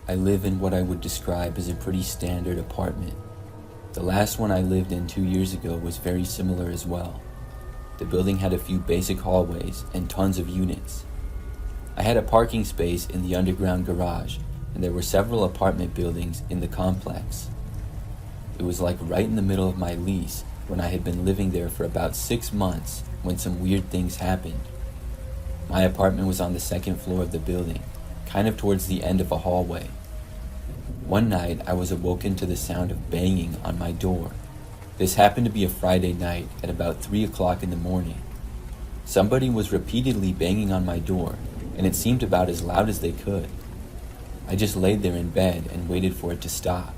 I live in what I would describe as a pretty standard apartment. The last one I lived in 2 years ago was very similar as well. The building had a few basic hallways and tons of units. I had a parking space in the underground garage, and there were several apartment buildings in the complex. It was like right in the middle of my lease when I had been living there for about 6 months when some weird things happened. My apartment was on the second floor of the building, kind of towards the end of a hallway. One night, I was awoken to the sound of banging on my door. This happened to be a Friday night at about 3 o'clock in the morning. Somebody was repeatedly banging on my door, and it seemed about as loud as they could. I just laid there in bed and waited for it to stop.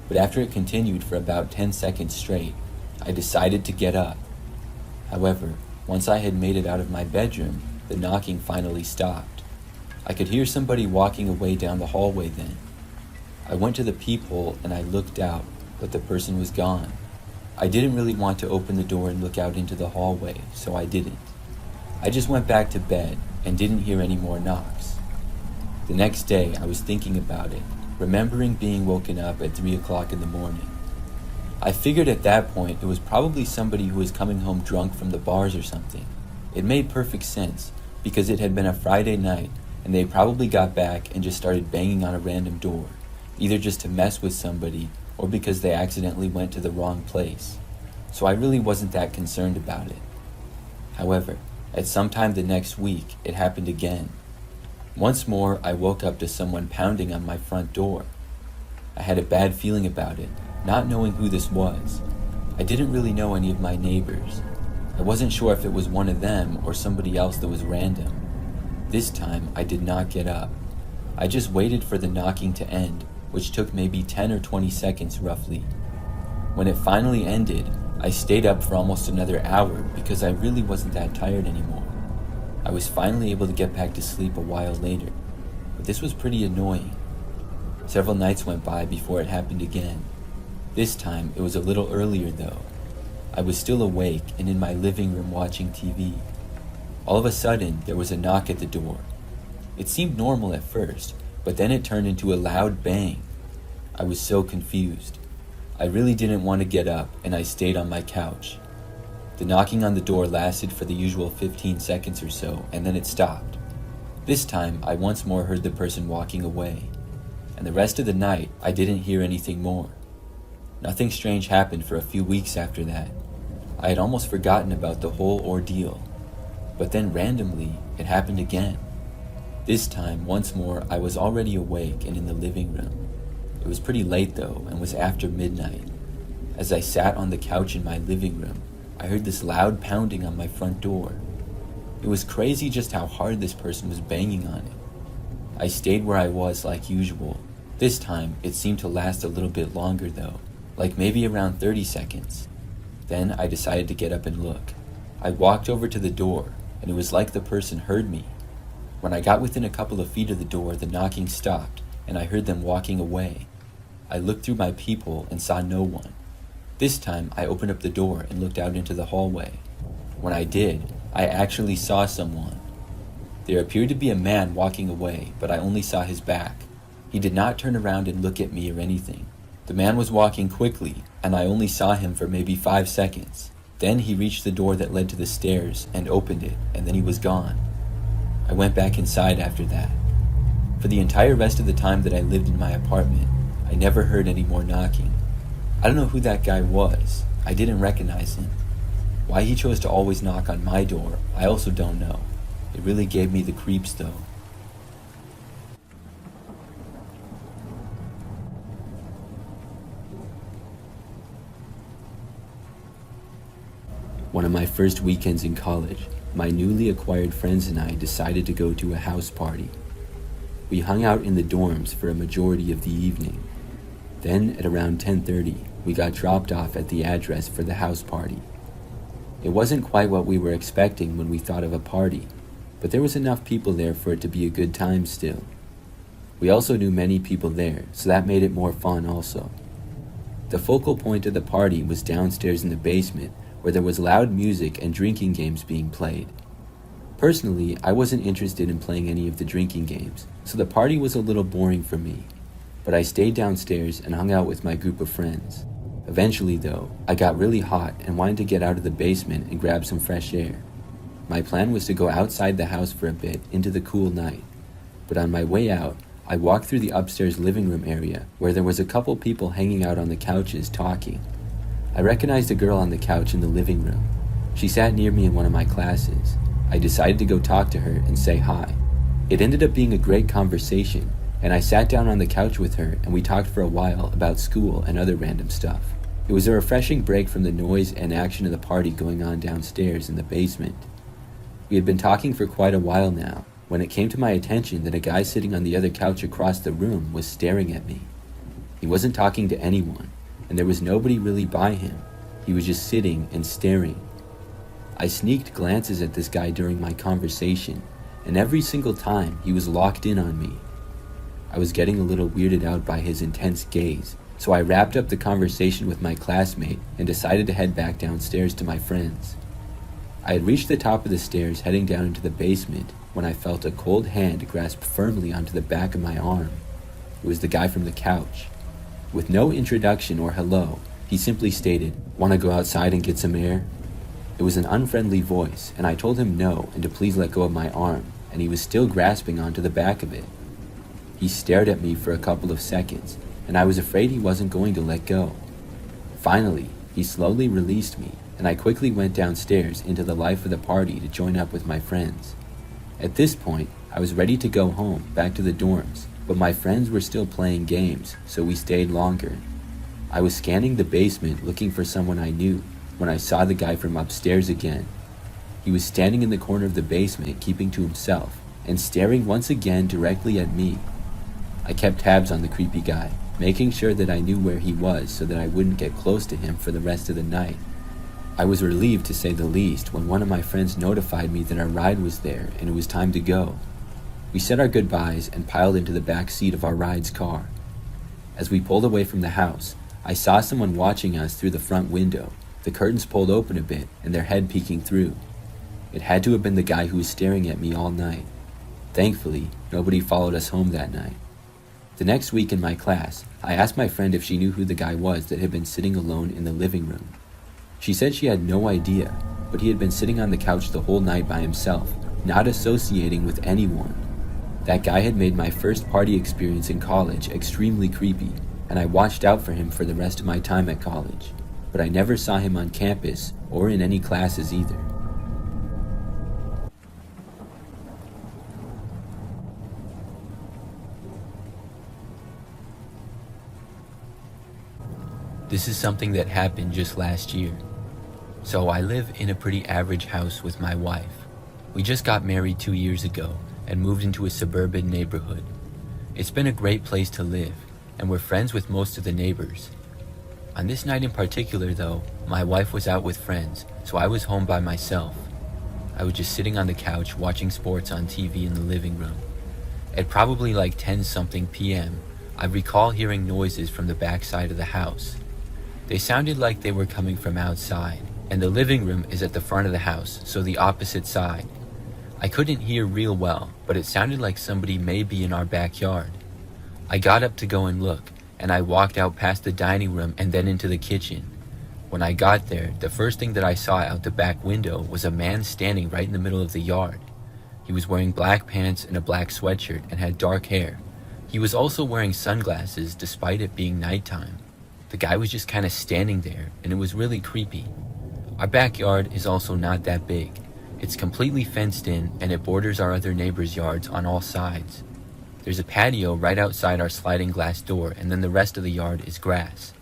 But after it continued for about 10 seconds straight, I decided to get up. However, once I had made it out of my bedroom, the knocking finally stopped. I could hear somebody walking away down the hallway then. I went to the peephole and I looked out, but the person was gone. I didn't really want to open the door and look out into the hallway, so I didn't. I just went back to bed and didn't hear any more knocks. The next day, I was thinking about it, remembering being woken up at 3 o'clock in the morning. I figured at that point it was probably somebody who was coming home drunk from the bars or something. It made perfect sense, because it had been a Friday night, and they probably got back and just started banging on a random door, either just to mess with somebody or because they accidentally went to the wrong place. So I really wasn't that concerned about it. However, at some time the next week, it happened again. Once more, I woke up to someone pounding on my front door. I had a bad feeling about it, not knowing who this was. I didn't really know any of my neighbors. I wasn't sure if it was one of them or somebody else that was random. This time, I did not get up. I just waited for the knocking to end, which took maybe 10 or 20 seconds roughly. When it finally ended, I stayed up for almost another hour because I really wasn't that tired anymore. I was finally able to get back to sleep a while later, but this was pretty annoying. Several nights went by before it happened again. This time, it was a little earlier though. I was still awake and in my living room watching TV. All of a sudden, there was a knock at the door. It seemed normal at first, but then it turned into a loud bang. I was so confused. I really didn't want to get up, and I stayed on my couch. The knocking on the door lasted for the usual 15 seconds or so, and then it stopped. This time, I once more heard the person walking away, and the rest of the night, I didn't hear anything more. Nothing strange happened for a few weeks after that. I had almost forgotten about the whole ordeal, but then randomly, it happened again. This time, once more, I was already awake and in the living room. It was pretty late though, and was after midnight. As I sat on the couch in my living room, I heard this loud pounding on my front door. It was crazy just how hard this person was banging on it. I stayed where I was like usual. This time, it seemed to last a little bit longer though, like maybe around 30 seconds. Then I decided to get up and look. I walked over to the door, and it was like the person heard me. When I got within a couple of feet of the door, the knocking stopped, and I heard them walking away. I looked through my peephole and saw no one. This time, I opened up the door and looked out into the hallway. When I did, I actually saw someone. There appeared to be a man walking away, but I only saw his back. He did not turn around and look at me or anything. The man was walking quickly, and I only saw him for maybe 5 seconds. Then he reached the door that led to the stairs and opened it, and then he was gone. I went back inside after that. For the entire rest of the time that I lived in my apartment, I never heard any more knocking. I don't know who that guy was. I didn't recognize him. Why he chose to always knock on my door, I also don't know. It really gave me the creeps though. One of my first weekends in college, my newly acquired friends and I decided to go to a house party. We hung out in the dorms for a majority of the evening. Then, at around 10:30, we got dropped off at the address for the house party. It wasn't quite what we were expecting when we thought of a party, but there was enough people there for it to be a good time still. We also knew many people there, so that made it more fun also. The focal point of the party was downstairs in the basement, where there was loud music and drinking games being played. Personally, I wasn't interested in playing any of the drinking games, so the party was a little boring for me. But I stayed downstairs and hung out with my group of friends. Eventually, though, I got really hot and wanted to get out of the basement and grab some fresh air. My plan was to go outside the house for a bit into the cool night. But on my way out, I walked through the upstairs living room area where there was a couple people hanging out on the couches talking. I recognized a girl on the couch in the living room. She sat near me in one of my classes. I decided to go talk to her and say hi. It ended up being a great conversation, and I sat down on the couch with her and we talked for a while about school and other random stuff. It was a refreshing break from the noise and action of the party going on downstairs in the basement. We had been talking for quite a while now when it came to my attention that a guy sitting on the other couch across the room was staring at me. He wasn't talking to anyone, and there was nobody really by him. He was just sitting and staring. I sneaked glances at this guy during my conversation, and every single time he was locked in on me. I was getting a little weirded out by his intense gaze, so I wrapped up the conversation with my classmate and decided to head back downstairs to my friends. I had reached the top of the stairs heading down into the basement when I felt a cold hand grasp firmly onto the back of my arm. It was the guy from the couch. With no introduction or hello, he simply stated, "Want to go outside and get some air?" It was an unfriendly voice, and I told him no and to please let go of my arm, and he was still grasping onto the back of it. He stared at me for a couple of seconds, and I was afraid he wasn't going to let go. Finally, he slowly released me, and I quickly went downstairs into the life of the party to join up with my friends. At this point, I was ready to go home, back to the dorms, but my friends were still playing games, so we stayed longer. I was scanning the basement looking for someone I knew when I saw the guy from upstairs again. He was standing in the corner of the basement, keeping to himself, and staring once again directly at me. I kept tabs on the creepy guy, making sure that I knew where he was so that I wouldn't get close to him for the rest of the night. I was relieved, to say the least, when one of my friends notified me that our ride was there and it was time to go. We said our goodbyes and piled into the back seat of our ride's car. As we pulled away from the house, I saw someone watching us through the front window, the curtains pulled open a bit and their head peeking through. It had to have been the guy who was staring at me all night. Thankfully, nobody followed us home that night. The next week in my class, I asked my friend if she knew who the guy was that had been sitting alone in the living room. She said she had no idea, but he had been sitting on the couch the whole night by himself, not associating with anyone. That guy had made my first party experience in college extremely creepy, and I watched out for him for the rest of my time at college, but I never saw him on campus or in any classes either. This is something that happened just last year. So I live in a pretty average house with my wife. We just got married 2 years ago and moved into a suburban neighborhood. It's been a great place to live, and we're friends with most of the neighbors. On this night in particular though, my wife was out with friends, so I was home by myself. I was just sitting on the couch watching sports on TV in the living room. At probably like 10-something p.m., I recall hearing noises from the back side of the house. They sounded like they were coming from outside, and the living room is at the front of the house, so the opposite side. I couldn't hear real well, but it sounded like somebody may be in our backyard. I got up to go and look, and I walked out past the dining room and then into the kitchen. When I got there, the first thing that I saw out the back window was a man standing right in the middle of the yard. He was wearing black pants and a black sweatshirt and had dark hair. He was also wearing sunglasses despite it being nighttime. The guy was just kind of standing there, and it was really creepy. Our backyard is also not that big. It's completely fenced in, and it borders our other neighbors' yards on all sides. There's a patio right outside our sliding glass door, and then the rest of the yard is grass.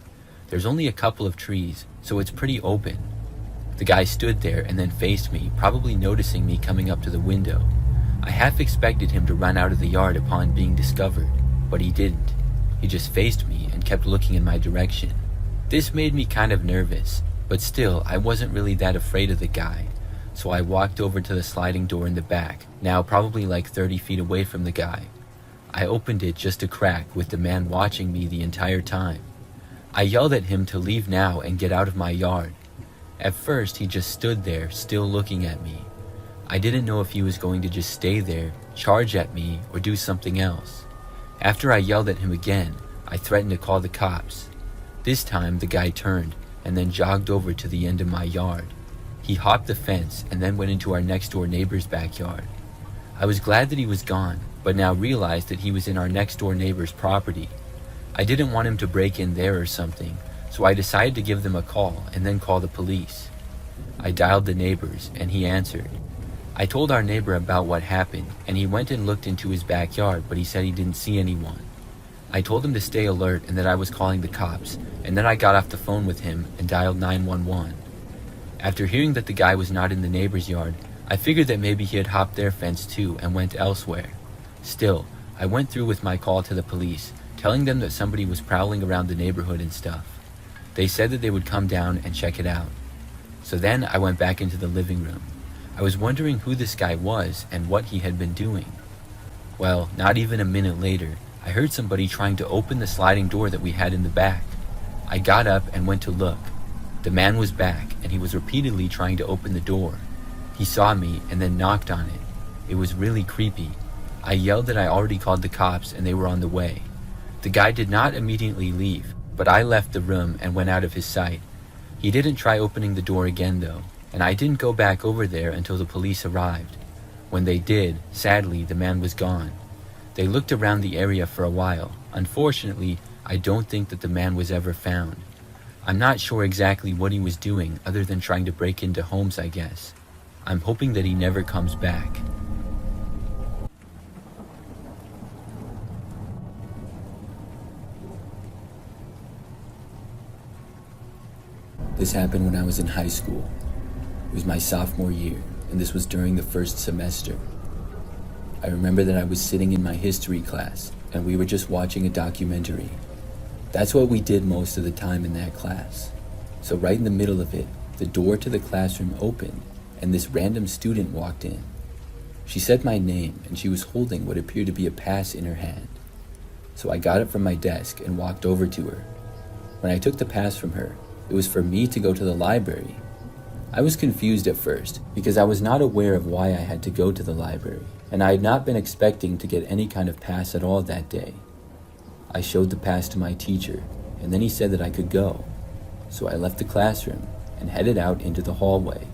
There's only a couple of trees, so it's pretty open. The guy stood there and then faced me, probably noticing me coming up to the window. I half expected him to run out of the yard upon being discovered, but he didn't. He just faced me and kept looking in my direction. This made me kind of nervous, but still, I wasn't really that afraid of the guy. So I walked over to the sliding door in the back, now probably like 30 feet away from the guy. I opened it just a crack with the man watching me the entire time. I yelled at him to leave now and get out of my yard. At first, he just stood there, still looking at me. I didn't know if he was going to just stay there, charge at me, or do something else. After I yelled at him again, I threatened to call the cops. This time, the guy turned and then jogged over to the end of my yard. He hopped the fence and then went into our next door neighbor's backyard. I was glad that he was gone, but now realized that he was in our next door neighbor's property. I didn't want him to break in there or something, so I decided to give them a call and then call the police. I dialed the neighbors and he answered. I told our neighbor about what happened and he went and looked into his backyard, but he said he didn't see anyone. I told him to stay alert and that I was calling the cops, and then I got off the phone with him and dialed 911. After hearing that the guy was not in the neighbor's yard, I figured that maybe he had hopped their fence too and went elsewhere. Still, I went through with my call to the police, telling them that somebody was prowling around the neighborhood and stuff. They said that they would come down and check it out. So then I went back into the living room. I was wondering who this guy was and what he had been doing. Well, not even a minute later, I heard somebody trying to open the sliding door that we had in the back. I got up and went to look. The man was back and he was repeatedly trying to open the door. He saw me and then knocked on it. It was really creepy. I yelled that I already called the cops and they were on the way. The guy did not immediately leave, but I left the room and went out of his sight. He didn't try opening the door again though, and I didn't go back over there until the police arrived. When they did, sadly, the man was gone. They looked around the area for a while. Unfortunately, I don't think that the man was ever found. I'm not sure exactly what he was doing other than trying to break into homes, I guess. I'm hoping that he never comes back. This happened when I was in high school. It was my sophomore year, and this was during the first semester. I remember that I was sitting in my history class, and we were just watching a documentary. That's what we did most of the time in that class. So right in the middle of it, the door to the classroom opened, and this random student walked in. She said my name, and she was holding what appeared to be a pass in her hand. So I got up from my desk and walked over to her. When I took the pass from her, it was for me to go to the library. I was confused at first because I was not aware of why I had to go to the library, and I had not been expecting to get any kind of pass at all that day. I showed the pass to my teacher, and then he said that I could go. So I left the classroom and headed out into the hallway.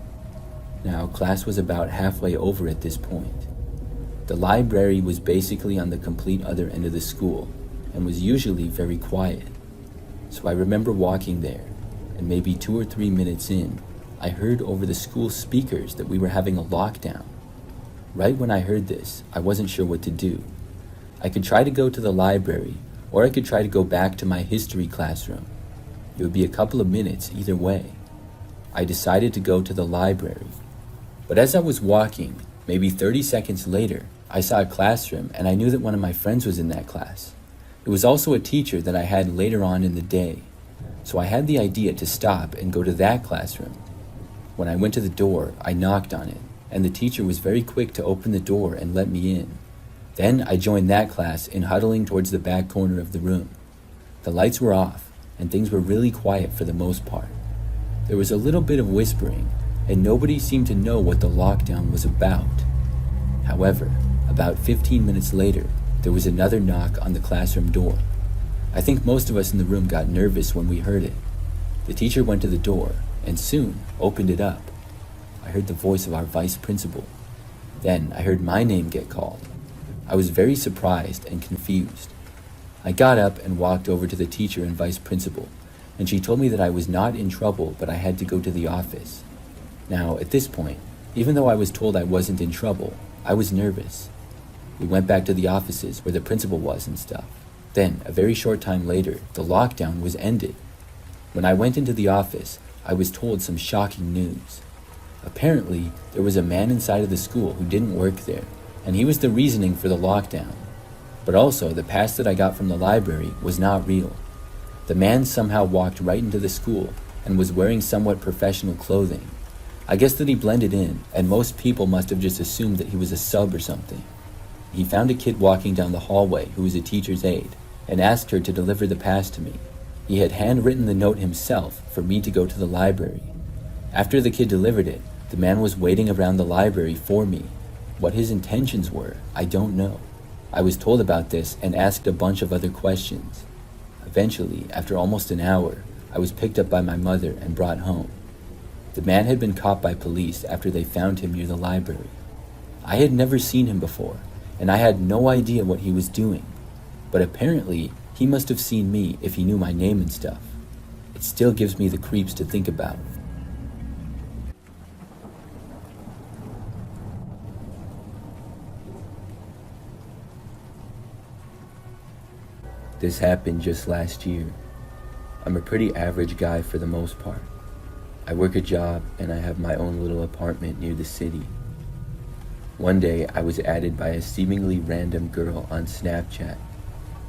Now, class was about halfway over at this point. The library was basically on the complete other end of the school and was usually very quiet. So I remember walking there, and maybe 2 or 3 minutes in, I heard over the school speakers that we were having a lockdown. Right when I heard this, I wasn't sure what to do. I could try to go to the library, or I could try to go back to my history classroom. It would be a couple of minutes either way. I decided to go to the library. But as I was walking, maybe 30 seconds later, I saw a classroom and I knew that one of my friends was in that class. It was also a teacher that I had later on in the day. So I had the idea to stop and go to that classroom. When I went to the door, I knocked on it, and the teacher was very quick to open the door and let me in. Then I joined that class in huddling towards the back corner of the room. The lights were off, and things were really quiet for the most part. There was a little bit of whispering, and nobody seemed to know what the lockdown was about. However, about 15 minutes later, there was another knock on the classroom door. I think most of us in the room got nervous when we heard it. The teacher went to the door, and soon opened it up. I heard the voice of our vice principal. Then I heard my name get called. I was very surprised and confused. I got up and walked over to the teacher and vice principal, and she told me that I was not in trouble, but I had to go to the office. Now, at this point, even though I was told I wasn't in trouble, I was nervous. We went back to the offices where the principal was and stuff. Then, a very short time later, the lockdown was ended. When I went into the office, I was told some shocking news. Apparently, there was a man inside of the school who didn't work there, and he was the reasoning for the lockdown. But also, the pass that I got from the library was not real. The man somehow walked right into the school and was wearing somewhat professional clothing. I guess that he blended in, and most people must have just assumed that he was a sub or something. He found a kid walking down the hallway who was a teacher's aide, and asked her to deliver the pass to me. He had handwritten the note himself for me to go to the library. After the kid delivered it, the The man was waiting around the library for me. What his intentions were, I don't know. I was told about this and asked a bunch of other questions. Eventually, after almost an hour, I was picked up by my mother and brought home. The man had been caught by police after they found him near the library. I had never seen him before, and I had no idea what he was doing. But apparently, he must have seen me if he knew my name and stuff. It still gives me the creeps to think about. This happened just last year. I'm a pretty average guy for the most part. I work a job and I have my own little apartment near the city. One day I was added by a seemingly random girl on Snapchat.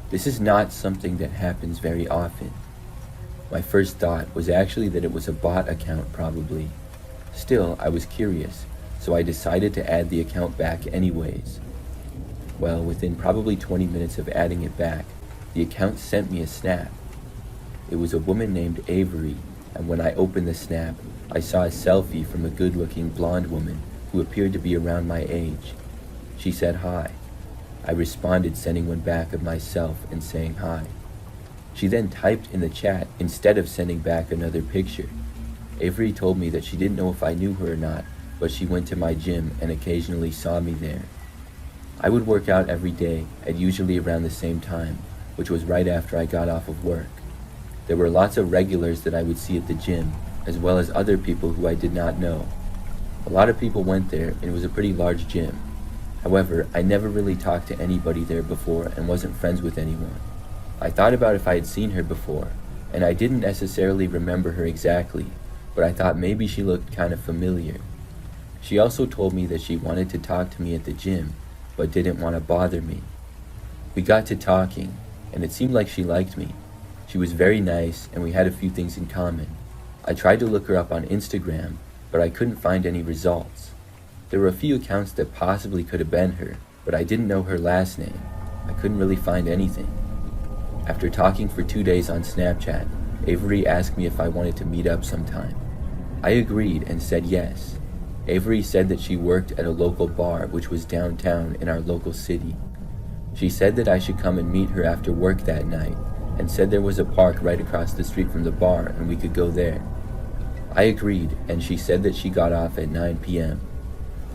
This is not something that happens very often. My first thought was actually that it was a bot account probably. Still, I was curious, so I decided to add the account back anyways. Well, within probably 20 minutes of adding it back, the account sent me a snap. It was a woman named Avery, and when I opened the snap, I saw a selfie from a good-looking blonde woman who appeared to be around my age. She said hi. I responded sending one back of myself and saying hi. She then typed in the chat instead of sending back another picture. Avery told me that she didn't know if I knew her or not, but she went to my gym and occasionally saw me there. I would work out every day at usually around the same time, which was right after I got off of work. There were lots of regulars that I would see at the gym, as well as other people who I did not know. A lot of people went there and it was a pretty large gym. However, I never really talked to anybody there before and wasn't friends with anyone. I thought about if I had seen her before, and I didn't necessarily remember her exactly, but I thought maybe she looked kind of familiar. She also told me that she wanted to talk to me at the gym, but didn't want to bother me. We got to talking, and it seemed like she liked me. She was very nice, and we had a few things in common. I tried to look her up on Instagram, but I couldn't find any results. There were a few accounts that possibly could have been her, but I didn't know her last name. I couldn't really find anything. After talking for 2 days on Snapchat, Avery asked me if I wanted to meet up sometime. I agreed and said yes. Avery said that she worked at a local bar which was downtown in our local city. She said that I should come and meet her after work that night, and said there was a park right across the street from the bar and we could go there. I agreed, and she said that she got off at 9 p.m.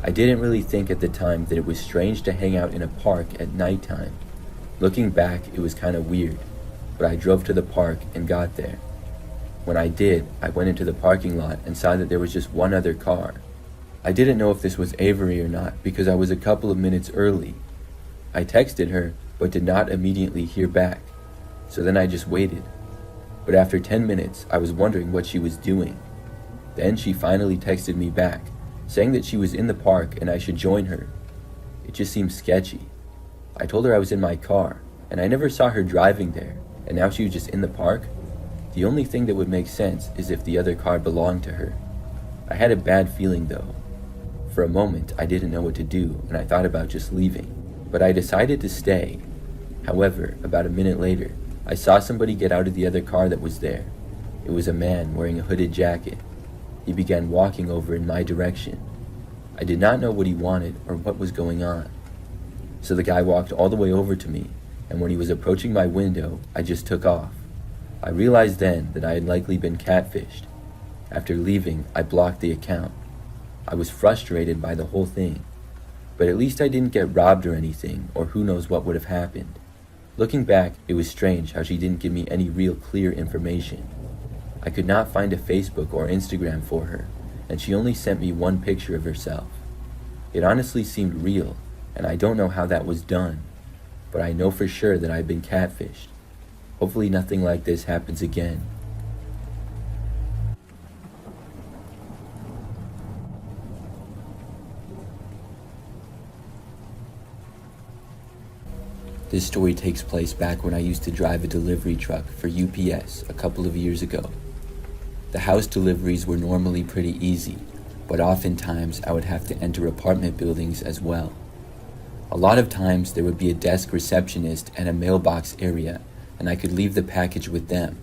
I didn't really think at the time that it was strange to hang out in a park at nighttime. Looking back, it was kind of weird, but I drove to the park and got there. When I did, I went into the parking lot and saw that there was just one other car. I didn't know if this was Avery or not because I was a couple of minutes early. I texted her, but did not immediately hear back, so then I just waited. But after 10 minutes, I was wondering what she was doing. Then she finally texted me back, saying that she was in the park and I should join her. It just seemed sketchy. I told her I was in my car, and I never saw her driving there, and now she was just in the park? The only thing that would make sense is if the other car belonged to her. I had a bad feeling though. For a moment, I didn't know what to do, and I thought about just leaving, but I decided to stay. However, about a minute later, I saw somebody get out of the other car that was there. It was a man wearing a hooded jacket. He began walking over in my direction. I did not know what he wanted or what was going on. So the guy walked all the way over to me, and when he was approaching my window, I just took off. I realized then that I had likely been catfished. After leaving, I blocked the account. I was frustrated by the whole thing, but at least I didn't get robbed or anything, or who knows what would have happened. Looking back, it was strange how she didn't give me any real clear information. I could not find a Facebook or Instagram for her, and she only sent me one picture of herself. It honestly seemed real, and I don't know how that was done, but I know for sure that I've been catfished. Hopefully nothing like this happens again. This story takes place back when I used to drive a delivery truck for UPS a couple of years ago. The house deliveries were normally pretty easy, but oftentimes I would have to enter apartment buildings as well. A lot of times there would be a desk receptionist and a mailbox area, and I could leave the package with them.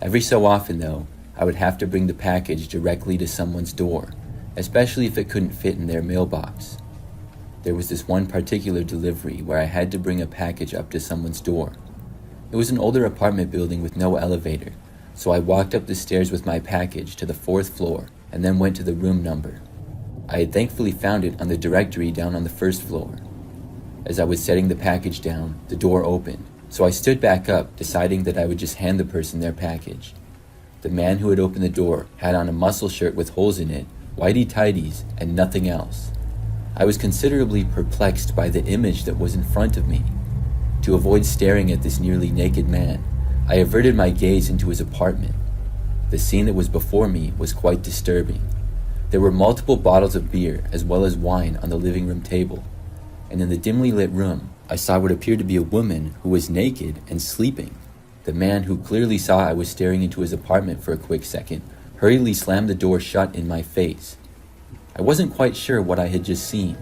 Every so often though, I would have to bring the package directly to someone's door, especially if it couldn't fit in their mailbox. There was this one particular delivery where I had to bring a package up to someone's door. It was an older apartment building with no elevator, so I walked up the stairs with my package to the 4th floor and then went to the room number. I had thankfully found it on the directory down on the 1st floor. As I was setting the package down, the door opened, so I stood back up, deciding that I would just hand the person their package. The man who had opened the door had on a muscle shirt with holes in it, whitey-tighties, and nothing else. I was considerably perplexed by the image that was in front of me. To avoid staring at this nearly naked man, I averted my gaze into his apartment. The scene that was before me was quite disturbing. There were multiple bottles of beer as well as wine on the living room table, and in the dimly lit room, I saw what appeared to be a woman who was naked and sleeping. The man, who clearly saw I was staring into his apartment for a quick second, hurriedly slammed the door shut in my face. I wasn't quite sure what I had just seen.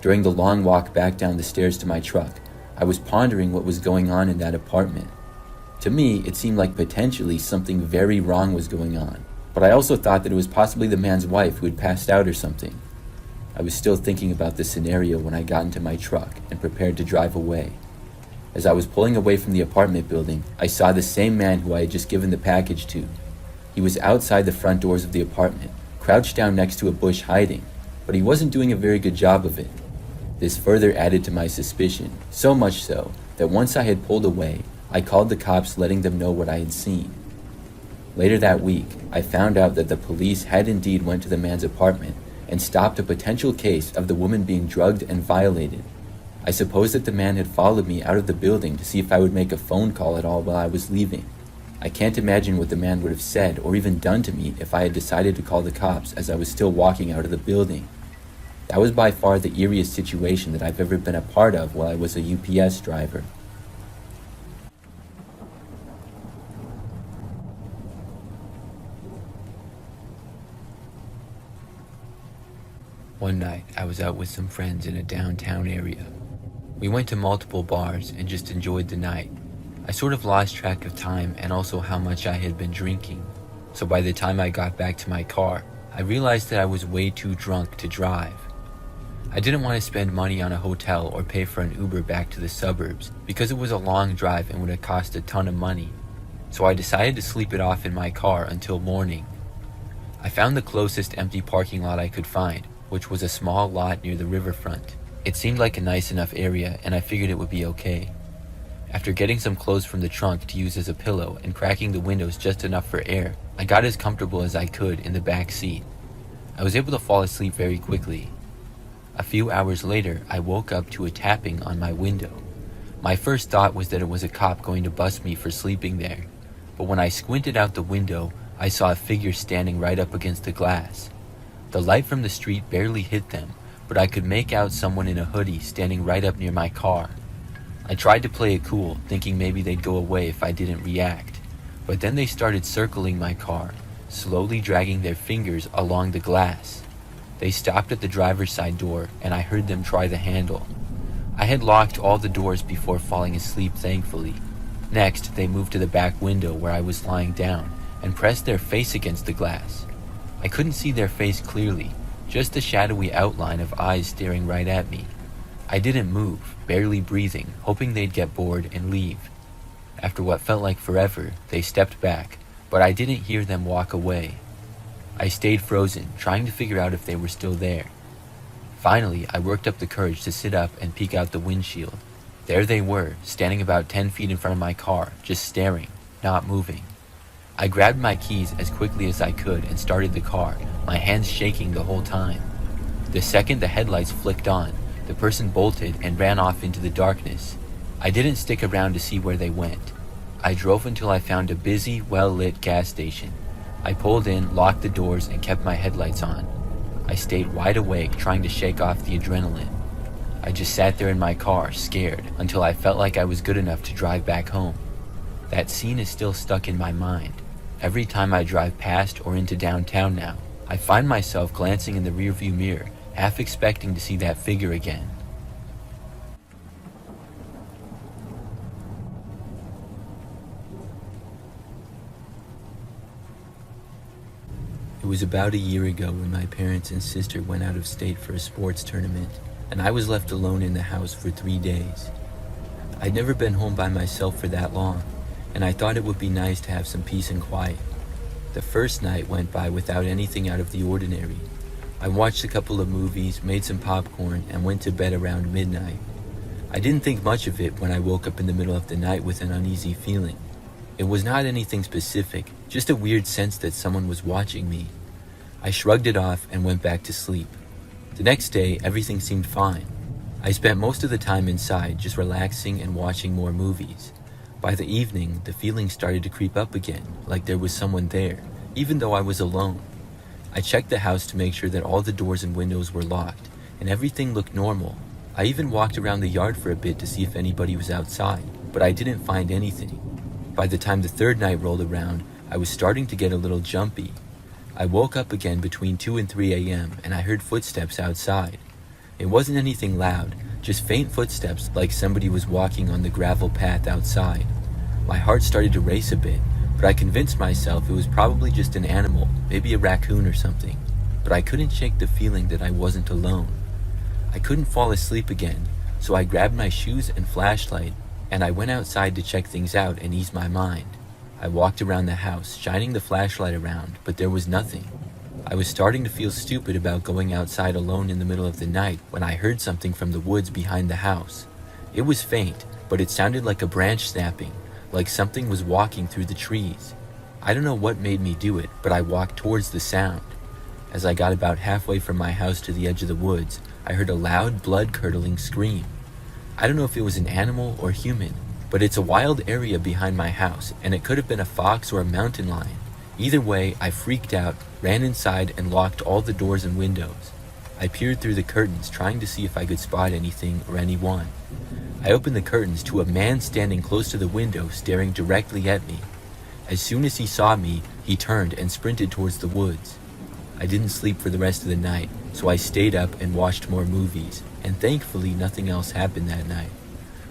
During the long walk back down the stairs to my truck, I was pondering what was going on in that apartment. To me, it seemed like potentially something very wrong was going on, but I also thought that it was possibly the man's wife who had passed out or something. I was still thinking about this scenario when I got into my truck and prepared to drive away. As I was pulling away from the apartment building, I saw the same man who I had just given the package to. He was outside the front doors of the apartment, crouched down next to a bush hiding, but he wasn't doing a very good job of it. This further added to my suspicion, so much so that once I had pulled away, I called the cops, letting them know what I had seen. Later that week, I found out that the police had indeed went to the man's apartment and stopped a potential case of the woman being drugged and violated. I suppose that the man had followed me out of the building to see if I would make a phone call at all while I was leaving. I can't imagine what the man would have said or even done to me if I had decided to call the cops as I was still walking out of the building. That was by far the eeriest situation that I've ever been a part of while I was a UPS driver. One night, I was out with some friends in a downtown area. We went to multiple bars and just enjoyed the night. I sort of lost track of time and also how much I had been drinking. So by the time I got back to my car, I realized that I was way too drunk to drive. I didn't want to spend money on a hotel or pay for an Uber back to the suburbs because it was a long drive and would have cost a ton of money. So I decided to sleep it off in my car until morning. I found the closest empty parking lot I could find, which was a small lot near the riverfront. It seemed like a nice enough area and I figured it would be okay. After getting some clothes from the trunk to use as a pillow and cracking the windows just enough for air, I got as comfortable as I could in the back seat. I was able to fall asleep very quickly. A few hours later, I woke up to a tapping on my window. My first thought was that it was a cop going to bust me for sleeping there, but when I squinted out the window, I saw a figure standing right up against the glass. The light from the street barely hit them, but I could make out someone in a hoodie standing right up near my car. I tried to play it cool, thinking maybe they'd go away if I didn't react, but then they started circling my car, slowly dragging their fingers along the glass. They stopped at the driver's side door, and I heard them try the handle. I had locked all the doors before falling asleep, thankfully. Next, they moved to the back window where I was lying down, and pressed their face against the glass. I couldn't see their face clearly, just a shadowy outline of eyes staring right at me. I didn't move, barely breathing, hoping they'd get bored and leave. After what felt like forever, they stepped back, but I didn't hear them walk away. I stayed frozen, trying to figure out if they were still there. Finally, I worked up the courage to sit up and peek out the windshield. There they were, standing about 10 feet in front of my car, just staring, not moving. I grabbed my keys as quickly as I could and started the car, my hands shaking the whole time. The second the headlights flicked on, the person bolted and ran off into the darkness. I didn't stick around to see where they went. I drove until I found a busy, well-lit gas station. I pulled in, locked the doors, and kept my headlights on. I stayed wide awake, trying to shake off the adrenaline. I just sat there in my car, scared, until I felt like I was good enough to drive back home. That scene is still stuck in my mind. Every time I drive past or into downtown now, I find myself glancing in the rearview mirror, half expecting to see that figure again. It It was about a year ago when my parents and sister went out of state for a sports tournament, and I was left alone in the house for 3 days. I'd never been home by myself for that long, and I thought it would be nice to have some peace and quiet. The first night went by without anything out of the ordinary. I watched a couple of movies, made some popcorn, and went to bed around midnight. I didn't think much of it when I woke up in the middle of the night with an uneasy feeling. It was not anything specific, just a weird sense that someone was watching me. I shrugged it off and went back to sleep. The next day, everything seemed fine. I spent most of the time inside, just relaxing and watching more movies. By the evening, the feeling started to creep up again, like there was someone there, even though I was alone. I checked the house to make sure that all the doors and windows were locked, and everything looked normal. I even walked around the yard for a bit to see if anybody was outside, but I didn't find anything. By the time the third night rolled around, I was starting to get a little jumpy. I woke up again between 2 and 3 a.m. and I heard footsteps outside. It wasn't anything loud, just faint footsteps like somebody was walking on the gravel path outside. My heart started to race a bit, but I convinced myself it was probably just an animal, maybe a raccoon or something. But I couldn't shake the feeling that I wasn't alone. I couldn't fall asleep again, so I grabbed my shoes and flashlight, and I went outside to check things out and ease my mind. I walked around the house, shining the flashlight around, but there was nothing. I was starting to feel stupid about going outside alone in the middle of the night when I heard something from the woods behind the house. It was faint, but it sounded like a branch snapping, like something was walking through the trees. I don't know what made me do it, but I walked towards the sound. As I got about halfway from my house to the edge of the woods, I heard a loud, blood-curdling scream. I don't know if it was an animal or human, but it's a wild area behind my house, and it could have been a fox or a mountain lion. Either way, I freaked out, ran inside, and locked all the doors and windows. I peered through the curtains, trying to see if I could spot anything or anyone. I opened the curtains to a man standing close to the window, staring directly at me. As soon as he saw me, he turned and sprinted towards the woods. I didn't sleep for the rest of the night, so I stayed up and watched more movies, and thankfully nothing else happened that night.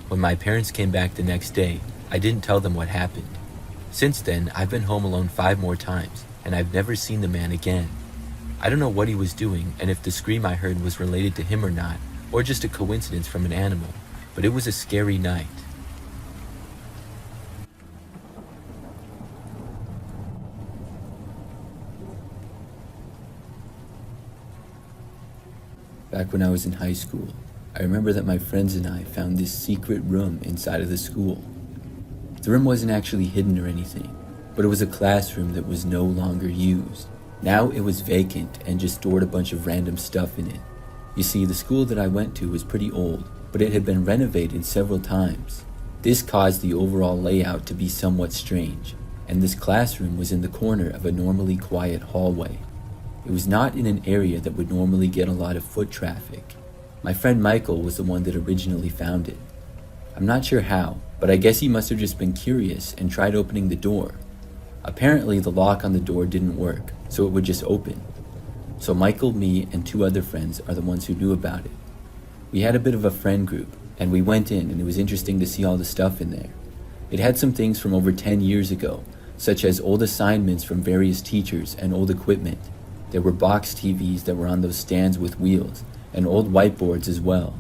When my parents came back the next day, I didn't tell them what happened. Since then, I've been home alone 5 more times, and I've never seen the man again. I don't know what he was doing, and if the scream I heard was related to him or not, or just a coincidence from an animal, but it was a scary night. Back when I was in high school, I remember that my friends and I found this secret room inside of the school. The room wasn't actually hidden or anything, but it was a classroom that was no longer used. Now it was vacant and just stored a bunch of random stuff in it. You see, the school that I went to was pretty old, but it had been renovated several times. This caused the overall layout to be somewhat strange, and this classroom was in the corner of a normally quiet hallway. It was not in an area that would normally get a lot of foot traffic. My friend Michael was the one that originally found it. I'm not sure how, but I guess he must have just been curious and tried opening the door. Apparently the lock on the door didn't work, so it would just open. So Michael, me, and 2 other friends are the ones who knew about it. We had a bit of a friend group, and we went in, and it was interesting to see all the stuff in there. It had some things from over 10 years ago, such as old assignments from various teachers and old equipment. There were box TVs that were on those stands with wheels, and old whiteboards as well.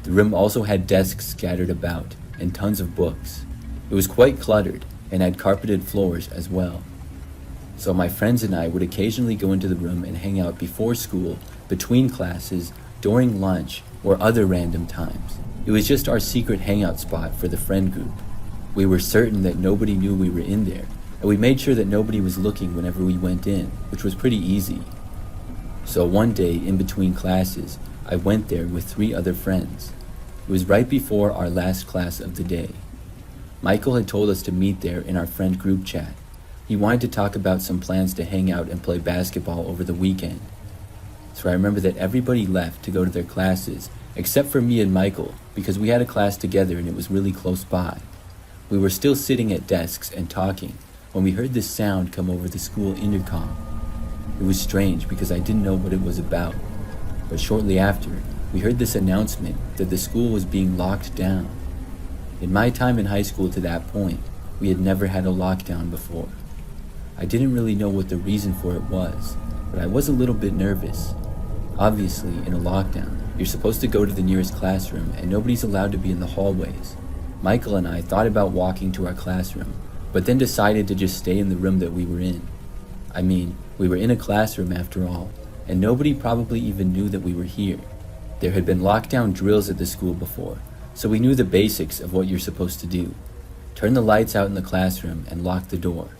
The room also had desks scattered about, and tons of books. It was quite cluttered, and had carpeted floors as well. So my friends and I would occasionally go into the room and hang out before school, between classes, during lunch, or other random times. It was just our secret hangout spot for the friend group. We were certain that nobody knew we were in there, and we made sure that nobody was looking whenever we went in, which was pretty easy. So one day, in between classes, I went there with 3 other friends. It was right before our last class of the day. Michael had told us to meet there in our friend group chat. He wanted to talk about some plans to hang out and play basketball over the weekend. So I remember that everybody left to go to their classes, except for me and Michael, because we had a class together and it was really close by. We were still sitting at desks and talking when we heard this sound come over the school intercom. It was strange because I didn't know what it was about, but shortly after, we heard this announcement that the school was being locked down. In my time in high school to that point, we had never had a lockdown before. I didn't really know what the reason for it was, but I was a little bit nervous. Obviously, in a lockdown, you're supposed to go to the nearest classroom and nobody's allowed to be in the hallways. Michael and I thought about walking to our classroom, but then decided to just stay in the room that we were in. I mean, we were in a classroom after all, and nobody probably even knew that we were here. There had been lockdown drills at the school before, so we knew the basics of what you're supposed to do. Turn the lights out in the classroom and lock the door.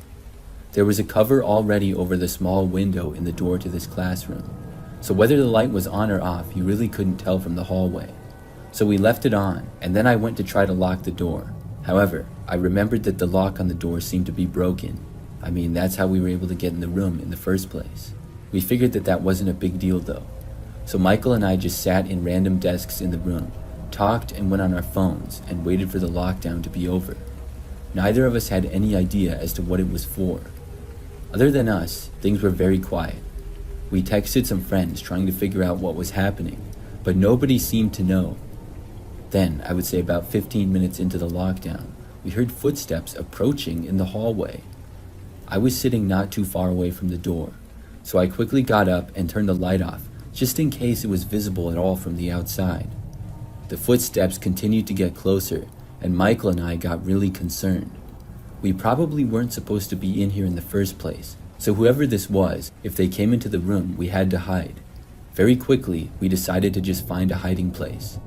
There was a cover already over the small window in the door to this classroom, so whether the light was on or off, you really couldn't tell from the hallway. So we left it on, and then I went to try to lock the door. However, I remembered that the lock on the door seemed to be broken. I mean, that's how we were able to get in the room in the first place. We figured that wasn't a big deal though. So Michael and I just sat in random desks in the room, talked and went on our phones, and waited for the lockdown to be over. Neither of us had any idea as to what it was for. Other than us, things were very quiet. We texted some friends trying to figure out what was happening, but nobody seemed to know. Then, I would say about 15 minutes into the lockdown, we heard footsteps approaching in the hallway. I was sitting not too far away from the door, so I quickly got up and turned the light off, just in case it was visible at all from the outside. The footsteps continued to get closer, and Michael and I got really concerned. We probably weren't supposed to be in here in the first place, so whoever this was, if they came into the room, we had to hide. Very quickly, we decided to just find a hiding place.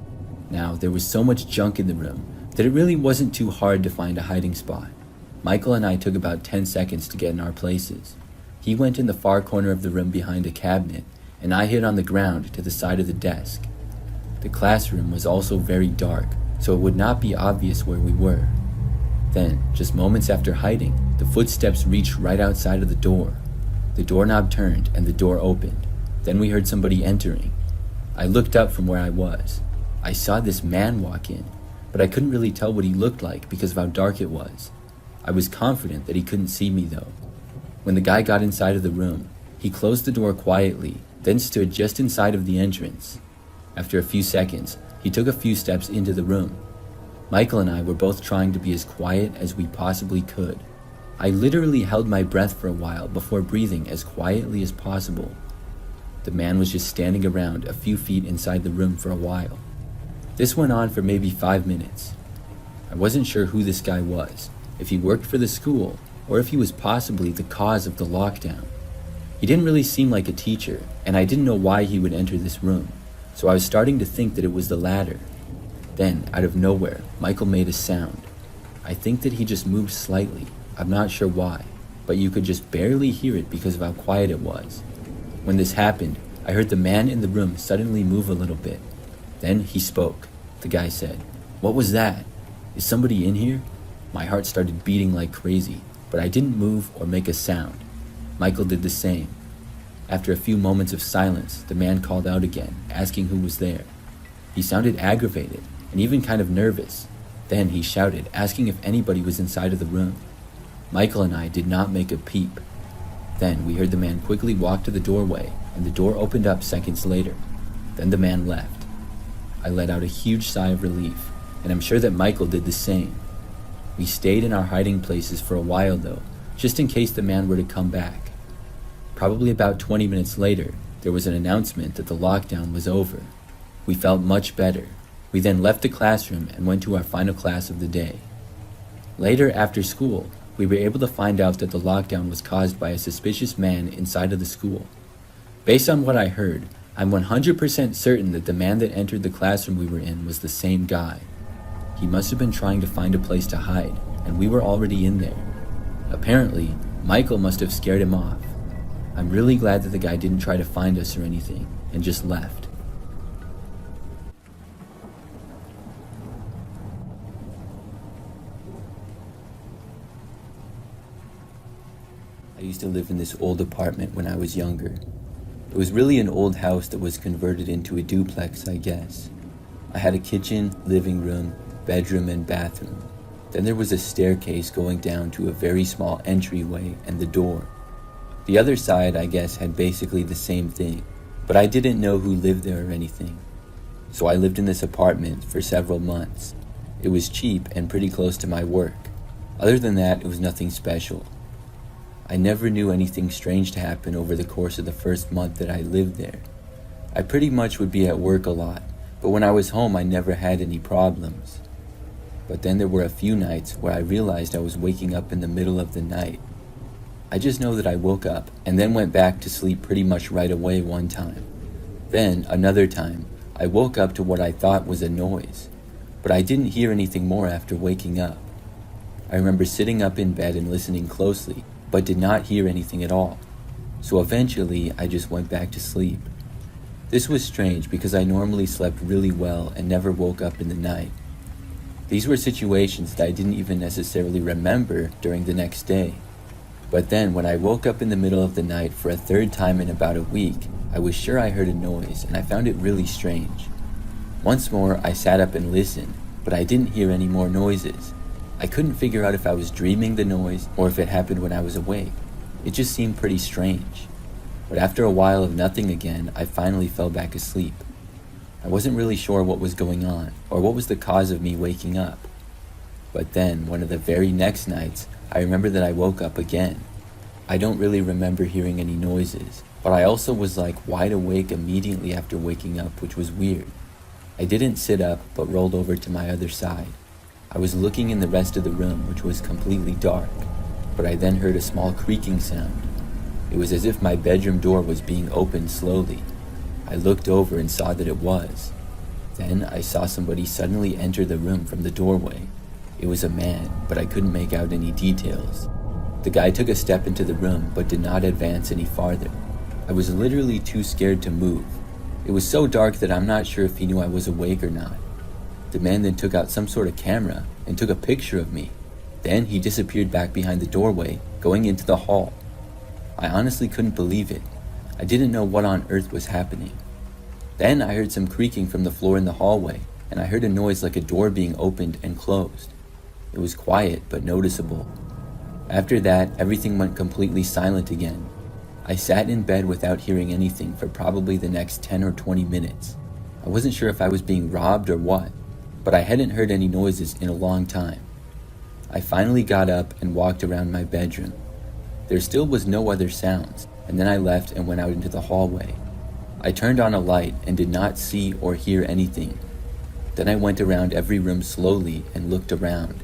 Now, there was so much junk in the room that it really wasn't too hard to find a hiding spot. Michael and I took about 10 seconds to get in our places. He went in the far corner of the room behind a cabinet, and I hid on the ground to the side of the desk. The classroom was also very dark, so it would not be obvious where we were. Then, just moments after hiding, the footsteps reached right outside of the door. The doorknob turned and the door opened. Then we heard somebody entering. I looked up from where I was. I saw this man walk in, but I couldn't really tell what he looked like because of how dark it was. I was confident that he couldn't see me though. When the guy got inside of the room, he closed the door quietly, then stood just inside of the entrance. After a few seconds, he took a few steps into the room. Michael and I were both trying to be as quiet as we possibly could. I literally held my breath for a while before breathing as quietly as possible. The man was just standing around a few feet inside the room for a while. This went on for maybe 5 minutes. I wasn't sure who this guy was, if he worked for the school, or if he was possibly the cause of the lockdown. He didn't really seem like a teacher, and I didn't know why he would enter this room, so I was starting to think that it was the latter. Then, out of nowhere, Michael made a sound. I think that he just moved slightly. I'm not sure why, but you could just barely hear it because of how quiet it was. When this happened, I heard the man in the room suddenly move a little bit. Then he spoke. The guy said, "What was that? Is somebody in here?" My heart started beating like crazy, but I didn't move or make a sound. Michael did the same. After a few moments of silence, the man called out again, asking who was there. He sounded aggravated and even kind of nervous. Then he shouted, asking if anybody was inside of the room. Michael and I did not make a peep. Then we heard the man quickly walk to the doorway, and the door opened up seconds later. Then the man left. I let out a huge sigh of relief, and I'm sure that Michael did the same. We stayed in our hiding places for a while though, just in case the man were to come back. Probably about 20 minutes later, there was an announcement that the lockdown was over. We felt much better. We then left the classroom and went to our final class of the day. Later after school, we were able to find out that the lockdown was caused by a suspicious man inside of the school. Based on what I heard, I'm 100% certain that the man that entered the classroom we were in was the same guy. He must have been trying to find a place to hide, and we were already in there. Apparently, Michael must have scared him off. I'm really glad that the guy didn't try to find us or anything, and just left. I used to live in this old apartment when I was younger. It was really an old house that was converted into a duplex, I guess. I had a kitchen, living room, bedroom, and bathroom. Then there was a staircase going down to a very small entryway and the door. The other side, I guess, had basically the same thing, but I didn't know who lived there or anything. So I lived in this apartment for several months. It was cheap and pretty close to my work. Other than that, it was nothing special. I never knew anything strange to happen over the course of the first month that I lived there. I pretty much would be at work a lot, but when I was home I never had any problems. But then there were a few nights where I realized I was waking up in the middle of the night. I just know that I woke up and then went back to sleep pretty much right away one time. Then, another time, I woke up to what I thought was a noise, but I didn't hear anything more after waking up. I remember sitting up in bed and listening closely, but did not hear anything at all. So eventually, I just went back to sleep. This was strange because I normally slept really well and never woke up in the night. These were situations that I didn't even necessarily remember during the next day. But then when I woke up in the middle of the night for a third time in about a week, I was sure I heard a noise and I found it really strange. Once more, I sat up and listened, but I didn't hear any more noises. I couldn't figure out if I was dreaming the noise or if it happened when I was awake. It just seemed pretty strange. But after a while of nothing again, I finally fell back asleep. I wasn't really sure what was going on or what was the cause of me waking up. But then, one of the very next nights, I remember that I woke up again. I don't really remember hearing any noises, but I also was wide awake immediately after waking up, which was weird. I didn't sit up, but rolled over to my other side. I was looking in the rest of the room, which was completely dark, but I then heard a small creaking sound. It was as if my bedroom door was being opened slowly. I looked over and saw that it was. Then I saw somebody suddenly enter the room from the doorway. It was a man, but I couldn't make out any details. The guy took a step into the room, but did not advance any farther. I was literally too scared to move. It was so dark that I'm not sure if he knew I was awake or not. The man then took out some sort of camera and took a picture of me. Then he disappeared back behind the doorway, going into the hall. I honestly couldn't believe it. I didn't know what on earth was happening. Then I heard some creaking from the floor in the hallway, and I heard a noise like a door being opened and closed. It was quiet but noticeable. After that, everything went completely silent again. I sat in bed without hearing anything for probably the next 10 or 20 minutes. I wasn't sure if I was being robbed or what, but I hadn't heard any noises in a long time. I finally got up and walked around my bedroom. There still was no other sounds, and then I left and went out into the hallway. I turned on a light and did not see or hear anything. Then I went around every room slowly and looked around.